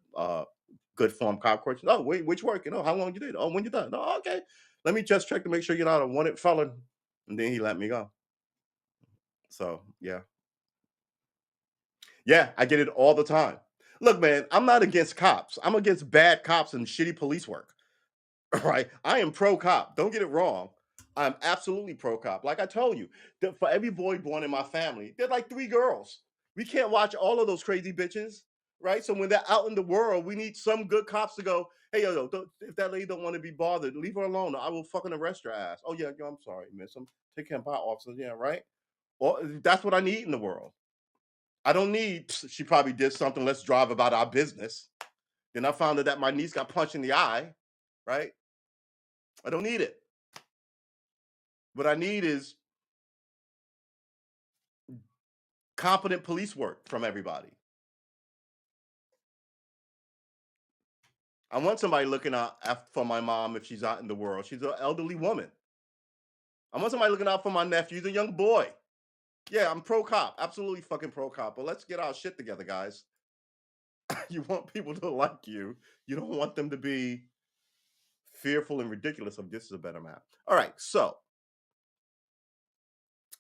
good form cop question. Oh, wait, which work? How long you did? Oh, when you done? Oh, okay. Let me just check to make sure you're not a wanted felon." And then he let me go. So yeah. Yeah, I get it all the time. Look, man, I'm not against cops. I'm against bad cops and shitty police work. Right? I am pro cop. Don't get it wrong. I'm absolutely pro cop. Like I told you, for every boy born in my family, there's like 3 girls. We can't watch all of those crazy bitches, right? So when they're out in the world, we need some good cops to go, "Hey, yo, if that lady don't want to be bothered, leave her alone. I will fucking arrest your ass." "Oh yeah, yo, I'm sorry, miss. I'm taking care of officers." Yeah, right. Well, that's what I need in the world. I don't need, she probably did something. Let's drive about our business. Then I found out that my niece got punched in the eye, right? I don't need it. What I need is competent police work from everybody. I want somebody looking out for my mom if she's out in the world. She's an elderly woman. I want somebody looking out for my nephew. He's a young boy. Yeah, I'm pro cop. Absolutely fucking pro cop. But let's get our shit together, guys. You want people to like you. You don't want them to be fearful and ridiculous of this is a better map. All right, so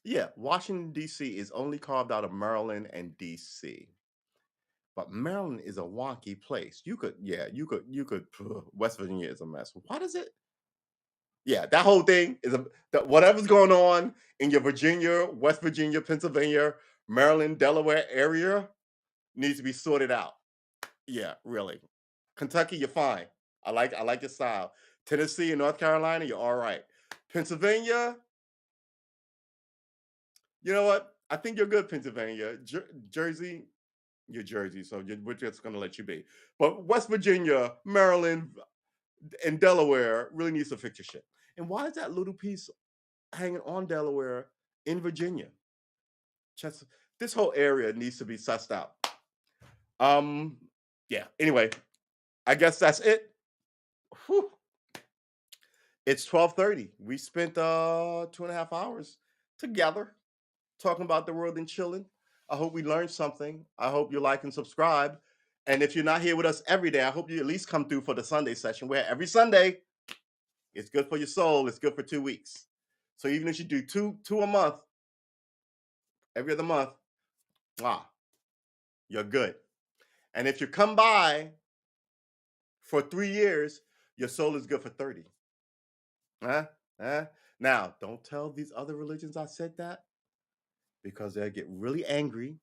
yeah, Washington D.C. is only carved out of Maryland and D.C. But Maryland is a wonky place. You could. West Virginia is a mess. What is it? Yeah, that whole thing is whatever's going on in your Virginia, West Virginia, Pennsylvania, Maryland, Delaware area needs to be sorted out. Yeah, really. Kentucky, you're fine. I like your style. Tennessee and North Carolina, you're all right. Pennsylvania, you know what? I think you're good, Pennsylvania. Jersey, you're Jersey, so we're just going to let you be. But West Virginia, Maryland, and Delaware really needs to fix your shit. And why is that little piece hanging on Delaware in Virginia? Just this whole area needs to be sussed out. Um, yeah. Anyway, I guess that's it. Whew. It's 12:30. We spent 2.5 hours together talking about the world and chilling. I hope we learned something. I hope you like and subscribe. And if you're not here with us every day, I hope you at least come through for the Sunday session where every Sunday it's good for your soul. It's good for 2 weeks. So even if you do two a month, every other month, wow, you're good. And if you come by for 3 years, your soul is good for 30. Huh? Huh? Now, don't tell these other religions I said that because they'll get really angry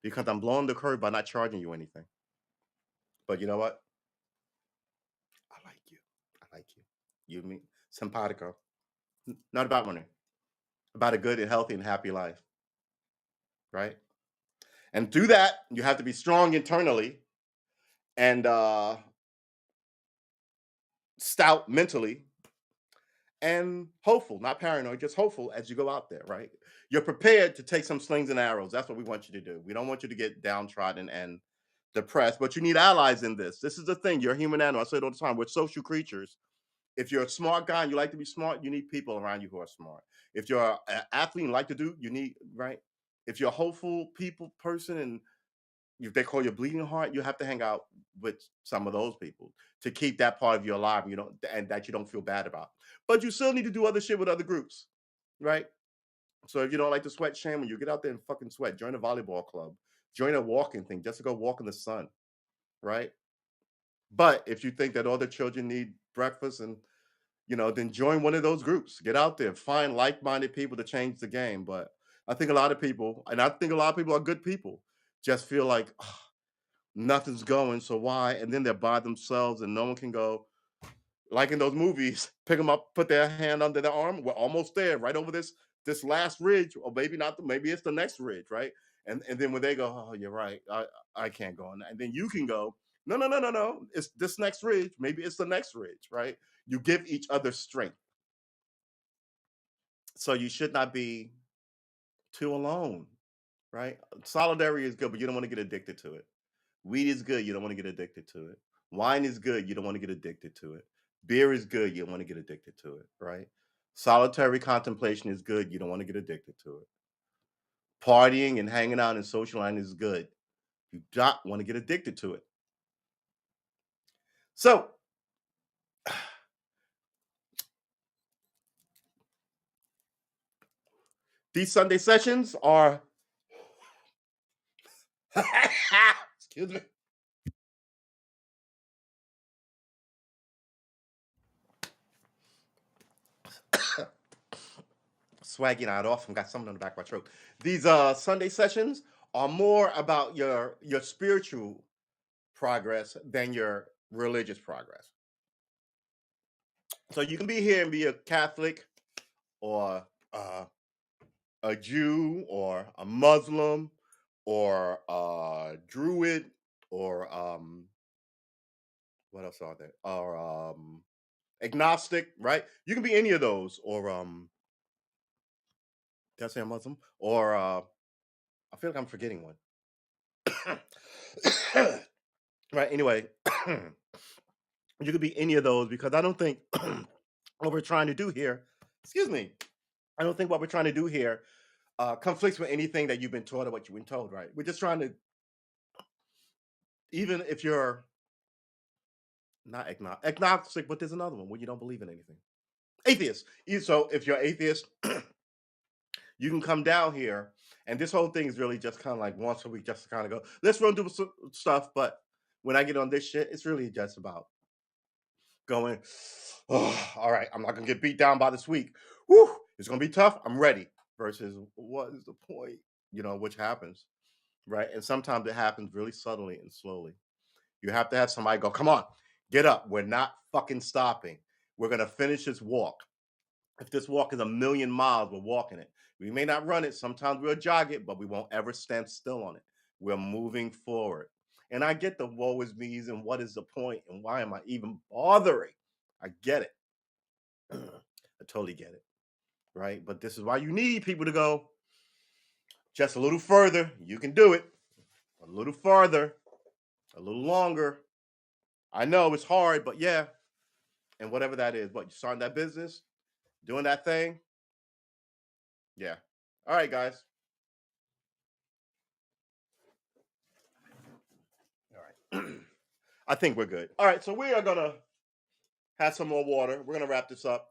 because I'm blowing the curve by not charging you anything. But you know what? I like you. I like you. You me simpatico. Not about money. About a good and healthy and happy life. Right? And through that, you have to be strong internally and stout mentally and hopeful, not paranoid, just hopeful as you go out there, right? You're prepared to take some slings and arrows. That's what we want you to do. We don't want you to get downtrodden and depressed, but you need allies in this. This is the thing. You're a human animal. I say it all the time. We're social creatures. If you're a smart guy and you like to be smart, you need people around you who are smart. If you're an athlete and like to do, you need, right? If you're a hopeful people person and if they call you bleeding heart, you have to hang out with some of those people to keep that part of you alive and you don't and that you don't feel bad about. But you still need to do other shit with other groups, right? So if you don't like to sweat, shame when you get out there and fucking sweat. Join a volleyball club, join a walking thing just to go walk in the sun, right? But if you think that all the children need breakfast and then join one of those groups. Get out there, find like-minded people to change the game. But I think a lot of people, and I think a lot of people are good people, just feel like nothing's going, so why? And then they're by themselves, and no one can go like in those movies, pick them up, put their hand under their arm. We're almost there, right over this last ridge, or maybe not. Maybe it's the next ridge, right? And then when they go, oh, you're right, I can't go on that. And then you can go, no, no, no, no, no. It's this next ridge. Maybe it's the next ridge, right? You give each other strength. So you should not be too alone, right? Solidarity is good, but you don't want to get addicted to it. Weed is good, you don't want to get addicted to it. Wine is good, you don't want to get addicted to it. Beer is good, you don't want to get addicted to it, right? Solitary contemplation is good, you don't want to get addicted to it. Partying and hanging out and socializing is good. You don't want to get addicted to it. So these Sunday sessions are excuse me. Swagging out off and got something on the back of my throat. These Sunday sessions are more about your spiritual progress than your religious progress. So you can be here and be a Catholic or a Jew or a Muslim or a Druid or what else are there? Or agnostic, right? You can be any of those or did I say a Muslim? Or I feel like I'm forgetting one. Right. Anyway, you could be any of those because I don't think what we're trying to do here, excuse me, I don't think what we're trying to do here conflicts with anything that you've been taught or what you've been told, right? We're just trying to, even if you're not agnostic, but there's another one where you don't believe in anything. Atheist. So if you're atheist, you can come down here, and this whole thing is really just kind of like once a week, just to kind of go, let's run through some stuff. But when I get on this shit, it's really just about going, oh, all right, I'm not gonna get beat down by this week. Whew, it's gonna be tough. I'm ready. Versus what is the point? Which happens, right? And sometimes it happens really subtly and slowly. You have to have somebody go, come on, get up. We're not fucking stopping. We're gonna finish this walk. If this walk is 1,000,000 miles, we're walking it. We may not run it. Sometimes we'll jog it, but we won't ever stand still on it. We're moving forward. And I get the woe is me's and what is the point and why am I even bothering? I get it. I totally get it. Right. But this is why you need people to go just a little further. You can do it. A little farther, a little longer. I know it's hard, but yeah. And whatever that is, but you starting that business, doing that thing. Yeah. All right, guys. All right. I think we're good. All right. So we are going to have some more water. We're going to wrap this up.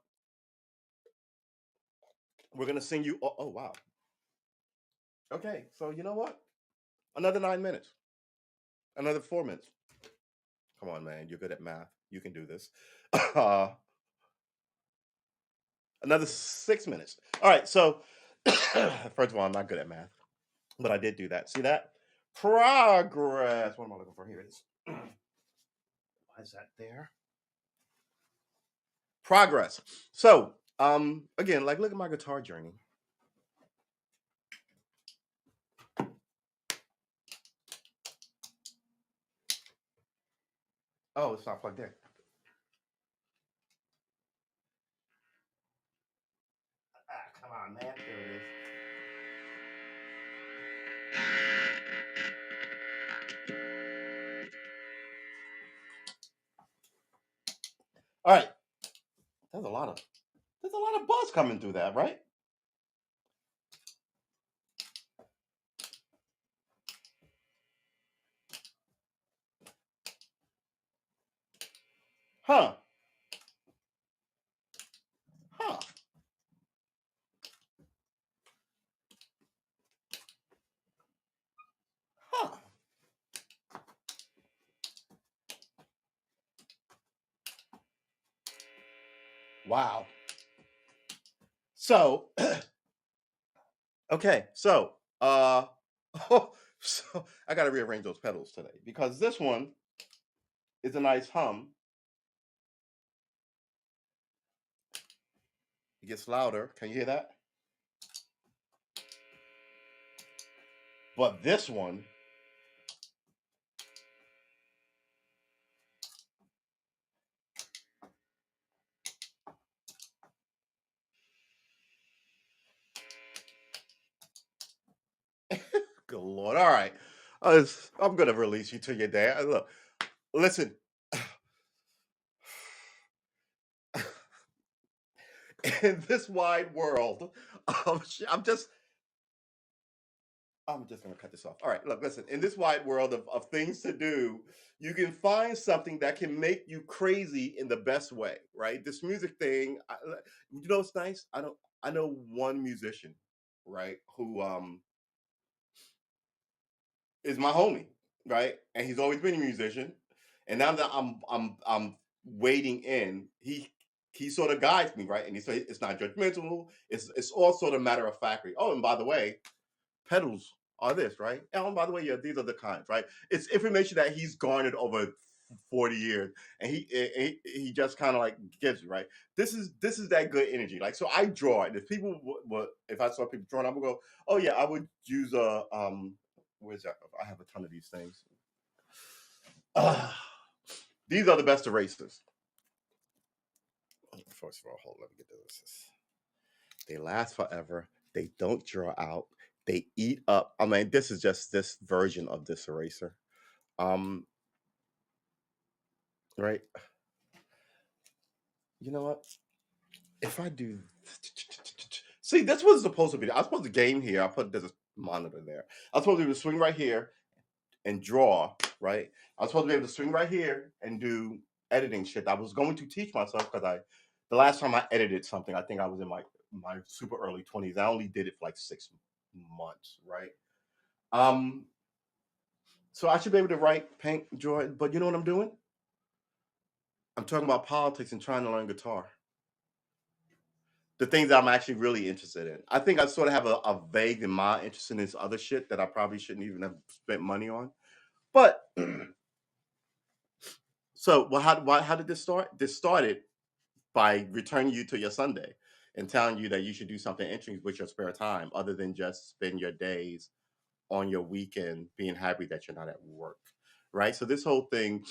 We're going to sing you. Oh, wow. Okay. So you know what? Another 9 minutes. Another 4 minutes. Come on, man. You're good at math. You can do this. Uh, another 6 minutes. All right. So, first of all, I'm not good at math, but I did do that. See that? Progress. What am I looking for? Here it is. Why is that there? Progress. So, again, like look at my guitar journey. Oh, it's not plugged in. come on, man. There it is. All right. There's a lot of buzz coming through that, right? Huh. Huh. Huh. Wow. So, okay. So, so I got to rearrange those pedals today because this one is a nice hum. It gets louder. Can you hear that? But this one, good lord. All right. I'm going to release you to your day. Look, listen. In this wide world, I'm just gonna cut this off. All right, look, listen. In this wide world of things to do, you can find something that can make you crazy in the best way, right? This music thing, you know, it's nice. I know one musician, right, who is my homie, right, and he's always been a musician. And now that I'm wading in, he sort of guides me, right, and he says it's not judgmental. It's all sort of matter of factory. Oh, and by the way, pedals are this, right? Oh, and by the way, yeah, these are the kinds, right? It's information that he's garnered over 40 years, and he just kind of like gives you, right? This is that good energy. Like, so I draw it. If people would, if I saw people drawing, I would go, oh yeah, I would use a where's that? I have a ton of these things. Ah, these are the best erasers. First of all, hold on, let me get this. They last forever. They don't draw out. They eat up. I mean, this is just this version of this eraser. Um, right. You know what? If I do, see, this was supposed to be. I was supposed to game here. I put there's a monitor there. I was supposed to be able to swing right here and draw. Right. I was supposed to be able to swing right here and do editing shit. I was going to teach myself because the last time I edited something, I think I was in my super early 20s. I only did it for like 6 months. Right. Um. So I should be able to write, paint, draw. But you know what I'm doing? I'm talking about politics and trying to learn guitar. The things that I'm actually really interested in. I think I sort of have a vague in my interest in this other shit that I probably shouldn't even have spent money on. But so, well, how did this start? This started by returning you to your Sunday and telling you that you should do something interesting with your spare time, other than just spend your days on your weekend being happy that you're not at work, right? So this whole thing,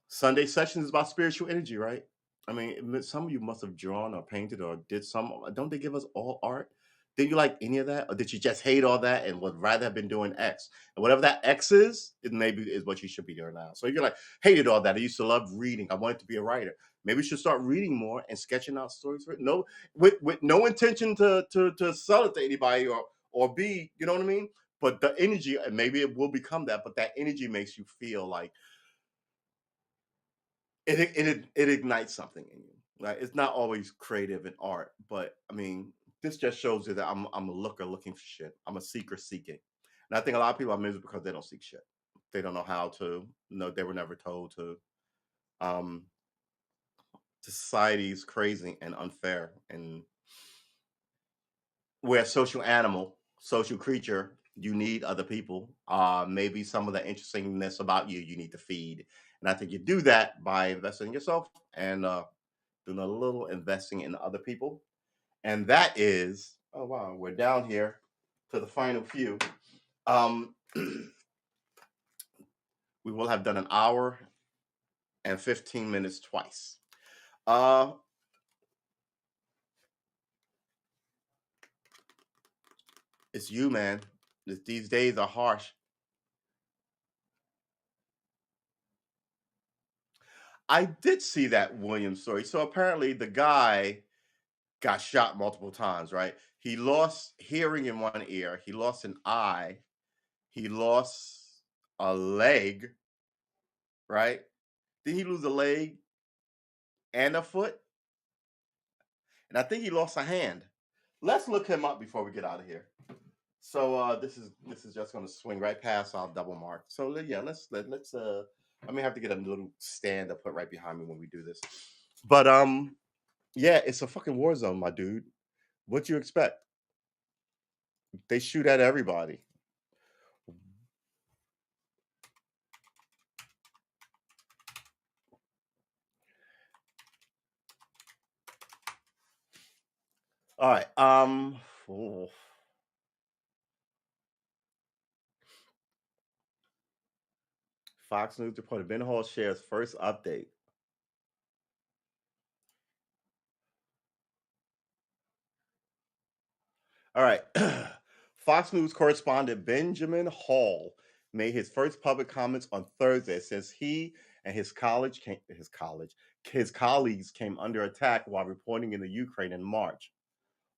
Sunday sessions is about spiritual energy, right? I mean, some of you must have drawn or painted or did some. Don't they give us all art? Did you like any of that, or did you just hate all that and would rather have been doing X? And whatever that X is, it maybe is what you should be doing now. So if you're like hated all that, I used to love reading. I wanted to be a writer. Maybe you should start reading more and sketching out stories for it. No, with no intention to sell it to anybody or be, you know what I mean. But the energy, and maybe it will become that. But that energy makes you feel like it ignites something in you. Right? It's not always creative in art, but I mean, this just shows you that I'm a looker looking for shit. I'm a seeker seeking, and I think a lot of people are miserable because they don't seek shit. They don't know how to. No, they were never told to. Um, Society is crazy and unfair, and we're a social animal, social creature. You need other people. Maybe some of the interestingness about you need to feed, and I think you do that by investing in yourself and doing a little investing in other people. And that is, oh wow, we're down here to the final few. Um, we will have done an hour and 15 minutes twice. Uh, It's you, man. These days are harsh. I did see that Williams story. So apparently the guy got shot multiple times, right? He lost hearing in one ear, he lost an eye, he lost a leg, right? Did he lose a leg and a foot? And I think he lost a hand. Let's look him up before we get out of here. So this is just going to swing right past our double mark. So yeah, let's I may have to get a little stand to put right behind me when we do this. But yeah, it's a fucking war zone, my dude. What you expect? They shoot at everybody. All right. Oh, Fox News reported Ben Hall shares first update. All right. Fox News correspondent Benjamin Hall made his first public comments on Thursday since he and his colleagues came under attack while reporting in the Ukraine in March.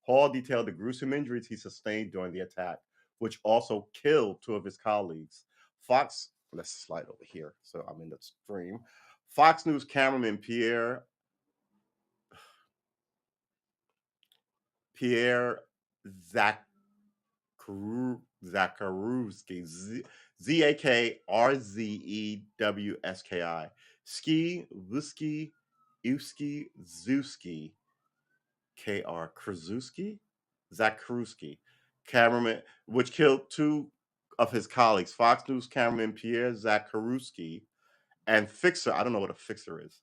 Hall detailed the gruesome injuries he sustained during the attack, which also killed two of his colleagues. Fox, let's slide over here so I'm in the stream. Fox News cameraman Pierre Zach Zakarewski, Zakrzeewski, Ski Wusky Uski Zuski, Kr Krasuski, Zakrewski, cameraman, which killed two of his colleagues, Fox News cameraman Pierre Zakarewski and fixer. I don't know what a fixer is.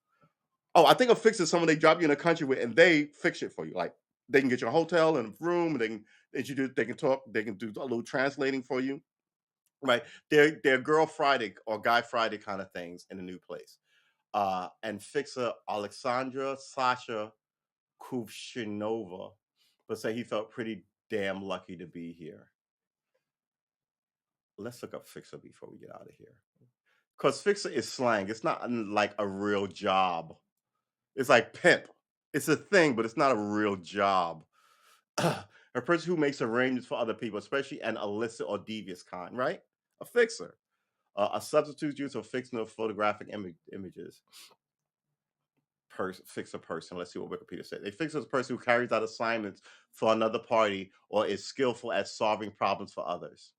Oh, I think a fixer is someone they drop you in a country with and they fix it for you. Like they can get you a hotel and a room, and they can introduce, they can talk, they can do a little translating for you. Right. They're girl Friday or guy Friday kind of things in a new place. And fixer Alexandra Sasha Kuvshinova, but say he felt pretty damn lucky to be here. Let's look up fixer before we get out of here. Because fixer is slang. It's not like a real job. It's like pimp. It's a thing, but it's not a real job. A person who makes arrangements for other people, especially an illicit or devious kind, right? A fixer. A substitute use of fictional photographic images. Fix a person. Let's see what Wikipedia said. A fixer is a person who carries out assignments for another party or is skillful at solving problems for others.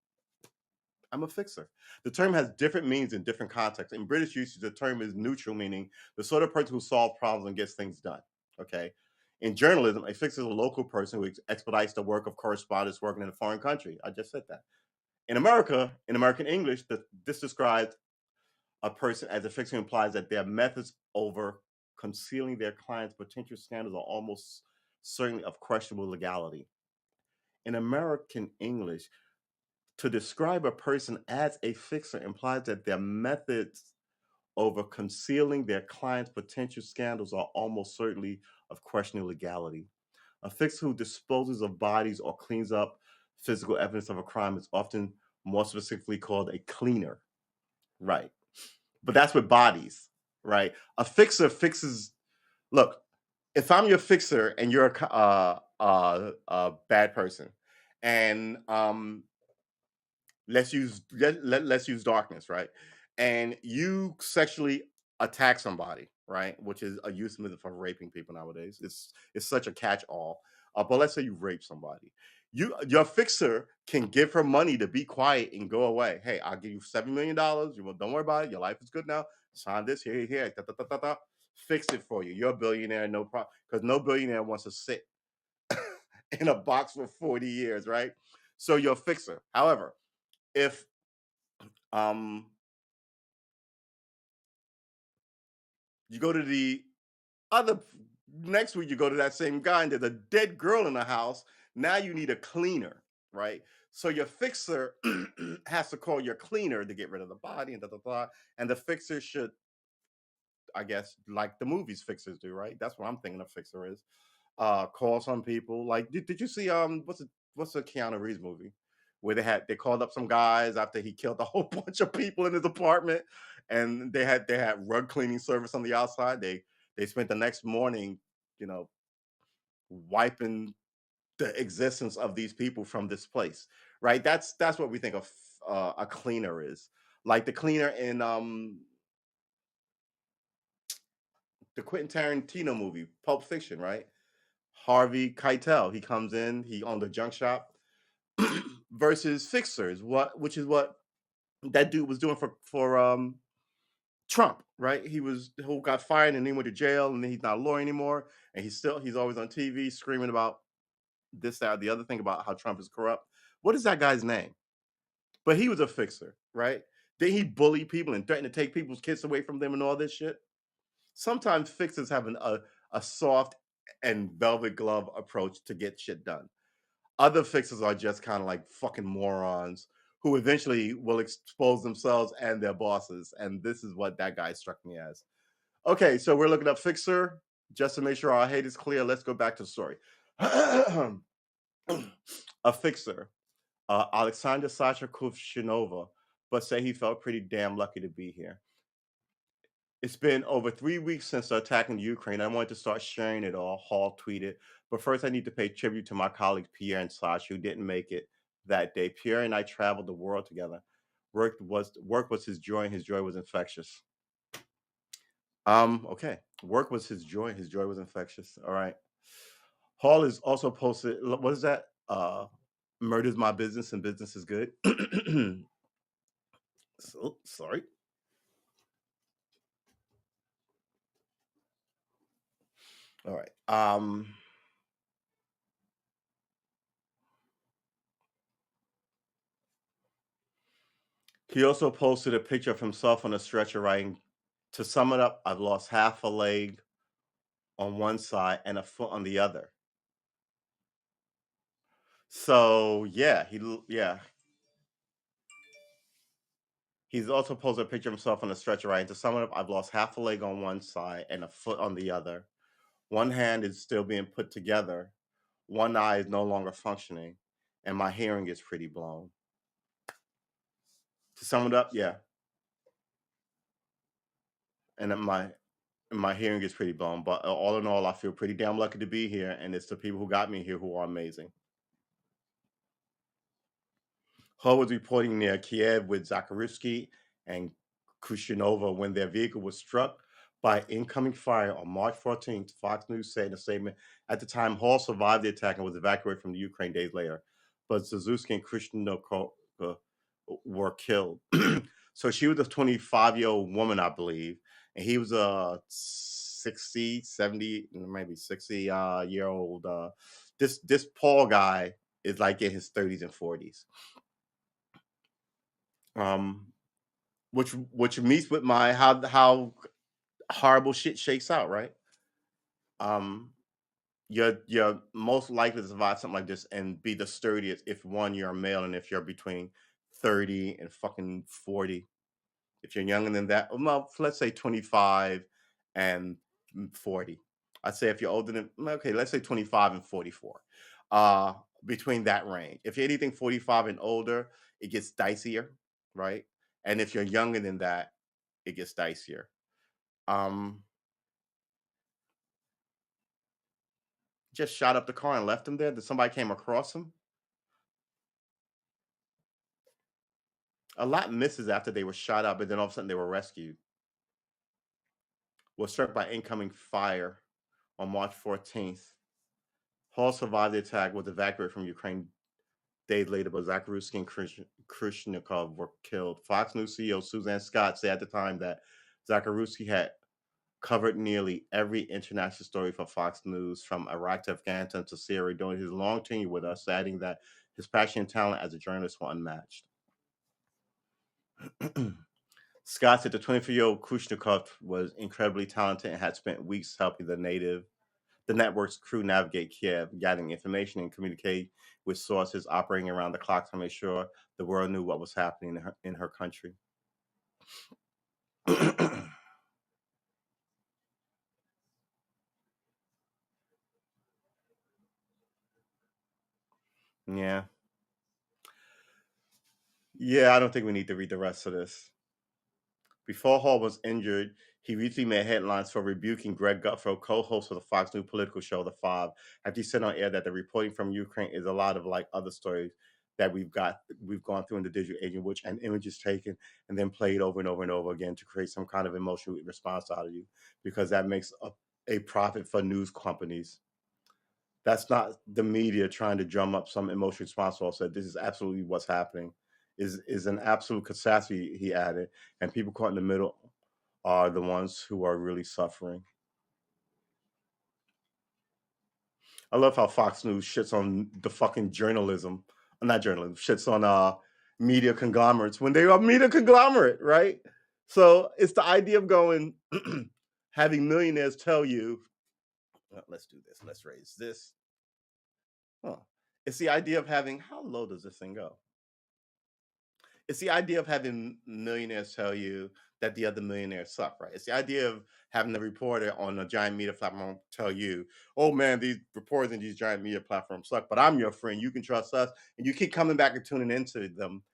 I'm a fixer. The term has different meanings in different contexts. In British usage, the term is neutral, meaning the sort of person who solves problems and gets things done. Okay. In journalism, a fixer is a local person who expedites the work of correspondents working in a foreign country. I just said that. In America, in American English, this describes a person as a fixer implies that their methods over concealing their client's potential scandals are almost certainly of questionable legality. In American English, to describe a person as a fixer implies that their methods over concealing their client's potential scandals are almost certainly of questionable legality. A fixer who disposes of bodies or cleans up physical evidence of a crime is often more specifically called a cleaner. Right. But that's with bodies, right? A fixer fixes. Look, if I'm your fixer and you're a bad person, and let's use darkness, right? And you sexually attack somebody, right? Which is a euphemism for raping people nowadays. It's such a catch all. But let's say you rape somebody. Your fixer can give her money to be quiet and go away. Hey, I'll give you $7 million. You don't worry about it. Your life is good now. Sign this here. Da, da, da, da, da. Fix it for you. You're a billionaire, no problem. Because no billionaire wants to sit in a box for 40 years, right? So you're a fixer. However, if um you go to the other next week, you go to that same guy and there's a dead girl in the house. Now you need a cleaner, right? So your fixer has to call your cleaner to get rid of the body and da da da. And the fixer should, I guess, like the movies fixers do, right? That's what I'm thinking a fixer is. Call some people. Like, did you see what's the Keanu Reeves movie where they called up some guys after he killed a whole bunch of people in his apartment, and they had rug cleaning service on the outside. They spent the next morning, you know, wiping the existence of these people from this place, right? That's what we think of a cleaner is, like the cleaner in the Quentin Tarantino movie Pulp Fiction, right? Harvey Keitel, he comes in, he owned a junk shop versus fixers, which is what that dude was doing for Trump, right? He was who got fired and then went to jail, and then he's not a lawyer anymore, and he's always on TV screaming about this, that, or the other thing about how Trump is corrupt. What is that guy's name? But he was a fixer, right? Then he bullied people and threatened to take people's kids away from them and all this shit. Sometimes fixers have a soft and velvet glove approach to get shit done. Other fixers are just kind of like fucking morons who eventually will expose themselves and their bosses. And this is what that guy struck me as. Okay, so we're looking up fixer. Just to make sure our hate is clear, let's go back to the story. A fixer, Alexander Sasha Kuvshinova, but say he felt pretty damn lucky to be here. It's been over 3 weeks since the attack in Ukraine. I wanted to start sharing it all, Hall tweeted. But first, I need to pay tribute to my colleagues Pierre and Sasha, who didn't make it that day. Pierre and I traveled the world together. Work was his joy, and his joy was infectious. Okay. Work was his joy, his joy was infectious. All right. Hall is also posted. What is that? Murder's my business, and business is good. So sorry. All right. He also posted a picture of himself on a stretcher writing, to sum it up, I've lost half a leg on one side and a foot on the other. So yeah, he's also posted a picture of himself on a stretcher writing, to sum it up, I've lost half a leg on one side and a foot on the other. One hand is still being put together. One eye is no longer functioning, and my hearing is pretty blown. To sum it up, yeah, and my hearing is pretty blown. But all in all, I feel pretty damn lucky to be here, and it's the people who got me here who are amazing. Hull was reporting near Kiev with Zakharevsky and Kushinova when their vehicle was struck by incoming fire on March 14th, Fox News said in a statement. At the time, Hall survived the attack and was evacuated from the Ukraine days later. But Zazuski and Kushinova were killed. So she was a 25-year-old woman, I believe, and he was a 60, 70, maybe 60 year old. This Paul guy is like in his 30s and 40s. Um, which meets with my how horrible shit shakes out, right? Um, you're most likely to survive something like this and be the sturdiest if one, you're a male, and if you're between 30 and fucking 40. If you're younger than that, well, let's say 25 and 40. I'd say if you're older than, okay, let's say 25 and 44. Uh, Between that range. If you're anything 45 and older, it gets dicier, right? And if you're younger than that, it gets dicier. Um, just shot up the car and left him there. Did somebody came across him? A lot misses after they were shot up, and then all of a sudden they were rescued. Was struck by incoming fire on March 14th. Hall survived the attack, was evacuated from Ukraine days later, but Zakharevsky and Khrushchev were killed. Fox News CEO Suzanne Scott said at the time that Zakharevsky had covered nearly every international story for Fox News, from Iraq to Afghanistan to Syria, during his long tenure with us, adding that his passion and talent as a journalist were unmatched. Scott said the 24-year-old Kushnikov was incredibly talented and had spent weeks helping the network's crew navigate Kiev, gathering information and communicate with sources, operating around the clock to make sure the world knew what was happening in her country. Yeah. Yeah, I don't think we need to read the rest of this. Before Hall was injured, he recently made headlines for rebuking Greg Gutfeld, co-host of the Fox News political show The Five, after he said on air that the reporting from Ukraine is a lot of like other stories that we've gone through in the digital age, in which an image is taken and then played over and over and over again to create some kind of emotional response out of you, because that makes a profit for news companies. That's not the media trying to drum up some emotional response. Also, this is absolutely what's happening. Is an absolute catastrophe. He added, and people caught in the middle are the ones who are really suffering. I love how Fox News shits on the fucking journalism, not journalism, shits on media conglomerates when they are media conglomerate, right? So it's the idea of going, having millionaires tell you, "Well, let's do this, let's raise this." Huh. It's the idea of having, how low does this thing go? It's the idea of having millionaires tell you that the other millionaires suck, right? It's the idea of having the reporter on a giant media platform tell you, "Oh man, these reporters in these giant media platforms suck, but I'm your friend. You can trust us," and you keep coming back and tuning into them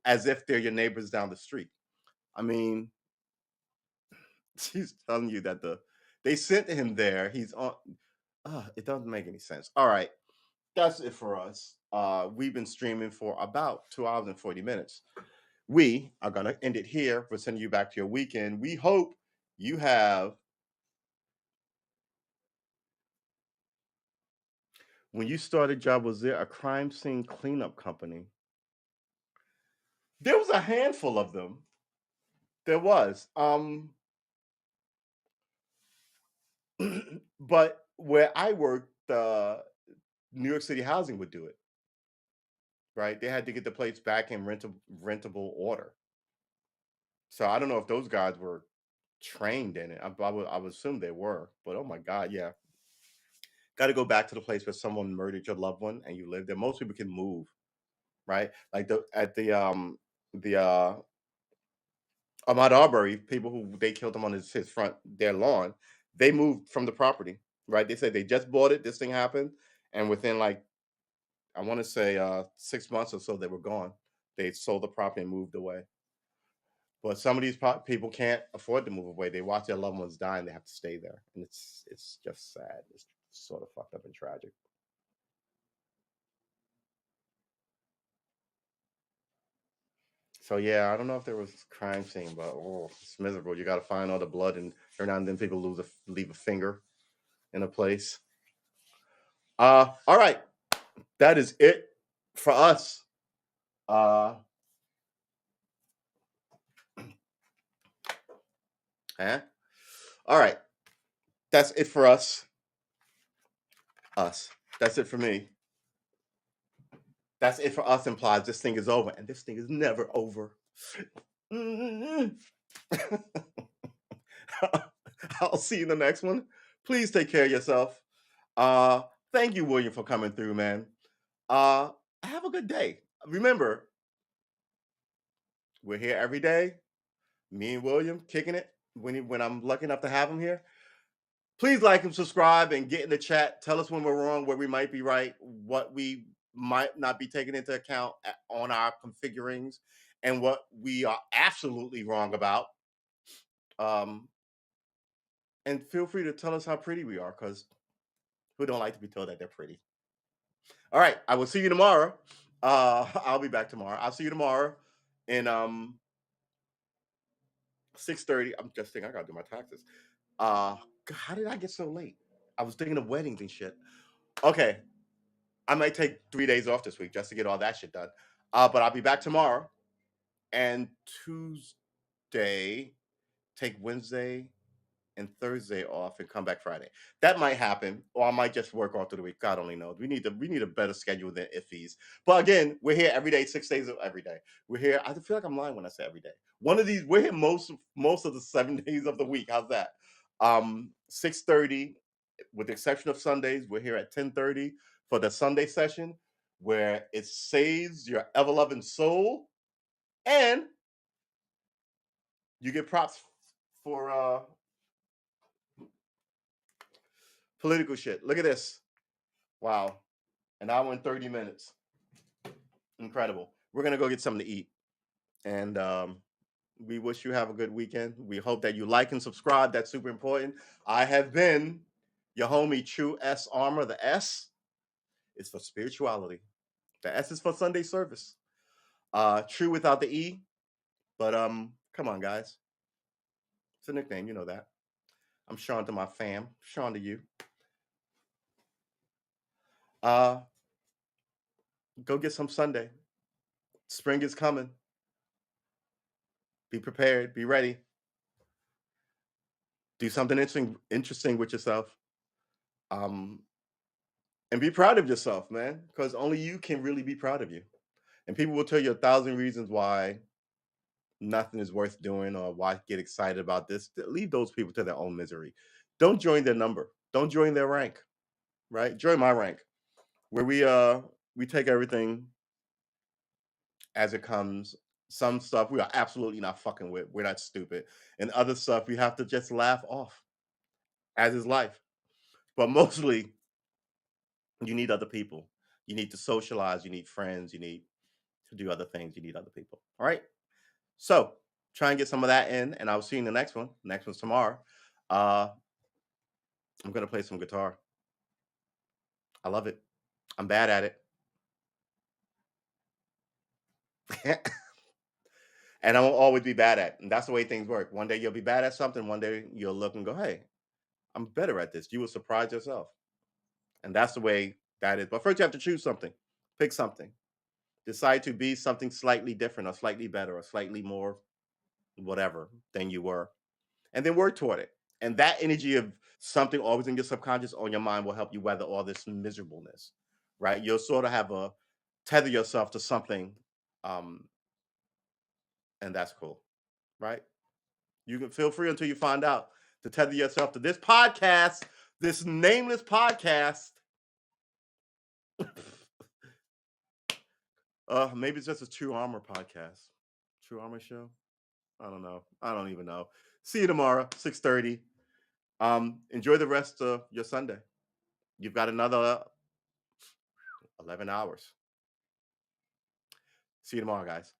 as if they're your neighbors down the street. I mean, she's telling you that they sent him there. He's on. It doesn't make any sense. All right, that's it for us. We've been streaming for about 2 hours and 40 minutes. We are going to end it here. We're sending you back to your weekend. We hope you have, when you started job, was there a crime scene cleanup company? There was a handful of them. There was. But where I worked, New York City Housing would do it, right? They had to get the place back in rentable order. So I don't know if those guys were trained in it. I would assume they were, but oh my God, yeah. Got to go back to the place where someone murdered your loved one and you live there. Most people can move, right? Like the Ahmaud Arbery, people who they killed him on his front their lawn, they moved from the property, right? They said they just bought it, this thing happened, and within like, I want to say 6 months or so, they were gone. They sold the property and moved away. But some of these people can't afford to move away. They watch their loved ones die and they have to stay there, and it's just sad. It's sort of fucked up and tragic. So yeah, I don't know if there was a crime scene, but oh, it's miserable. You got to find all the blood, and every now and then people leave a finger in a place. All right, that is it for us. Uh, eh? All right, that's it for us. Us. That's it for me. That's it for us. Implies this thing is over, and this thing is never over. I'll see you in the next one. Please take care of yourself. Uh, Thank you, William, for coming through, man. Uh, have a good day. Remember, we're here every day. Me and William kicking it when I'm lucky enough to have him here. Please like and subscribe and get in the chat. Tell us when we're wrong, where we might be right, what we might not be taking into account on our configurings, and what we are absolutely wrong about. Um, and feel free to tell us how pretty we are, because who don't like to be told that they're pretty? All right, I will see you tomorrow. I'll be back tomorrow. I'll see you tomorrow in 6:30. I'm just thinking I gotta do my taxes. How did I get so late? I was thinking of weddings and shit. Okay, I might take 3 days off this week just to get all that shit done. But I'll be back tomorrow and Tuesday. Take Wednesday and Thursday off and come back Friday. That might happen, or I might just work all through the week. God only knows. We need a better schedule than IFEs. But again, we're here every day, 6 days of every day. We're here. I feel like I'm lying when I say every day. One of these, we're here most of the 7 days of the week. How's that? 6:30, with the exception of Sundays. We're here at 10:30 for the Sunday session, where it saves your ever loving soul, and you get props for political shit. Look at this. Wow. An hour and 30 minutes. Incredible. We're gonna go get something to eat, and we wish you have a good weekend. We hope that you like and subscribe. That's super important. I have been your homie, True S Armor. The S is for spirituality. The S is for Sunday service. True without the E, but come on, guys. It's a nickname, you know that. I'm Sean to my fam. Sean to you. Uh, go get some Sunday. Spring is coming. Be prepared. Be ready. Do something interesting with yourself. Um, and be proud of yourself, man, because only you can really be proud of you. And people will tell you 1,000 reasons why nothing is worth doing or why get excited about this. Leave those people to their own misery. Don't join their number. Don't join their rank. Right? Join my rank, where we take everything as it comes. Some stuff we are absolutely not fucking with. We're not stupid. And other stuff we have to just laugh off, as is life. But mostly, you need other people. You need to socialize. You need friends. You need to do other things. You need other people. All right. So try and get some of that in, and I'll see you in the next one. Next one's tomorrow. Uh, I'm gonna play some guitar. I love it. I'm bad at it. And I won't always be bad at it. And that's the way things work. One day you'll be bad at something, one day you'll look and go, hey, I'm better at this. You will surprise yourself. And that's the way that is. But first, you have to choose something, pick something, decide to be something slightly different or slightly better or slightly more whatever than you were, and then work toward it. And that energy of something always in your subconscious on your mind will help you weather all this miserableness, right? You'll sort of have a tether yourself to something, um, and that's cool, right? You can feel free until you find out to tether yourself to this podcast, this nameless podcast. Maybe it's just a True Armor podcast. True Armor show? I don't know. I don't even know. See you tomorrow, 6:30. Enjoy the rest of your Sunday. You've got another 11 hours. See you tomorrow, guys.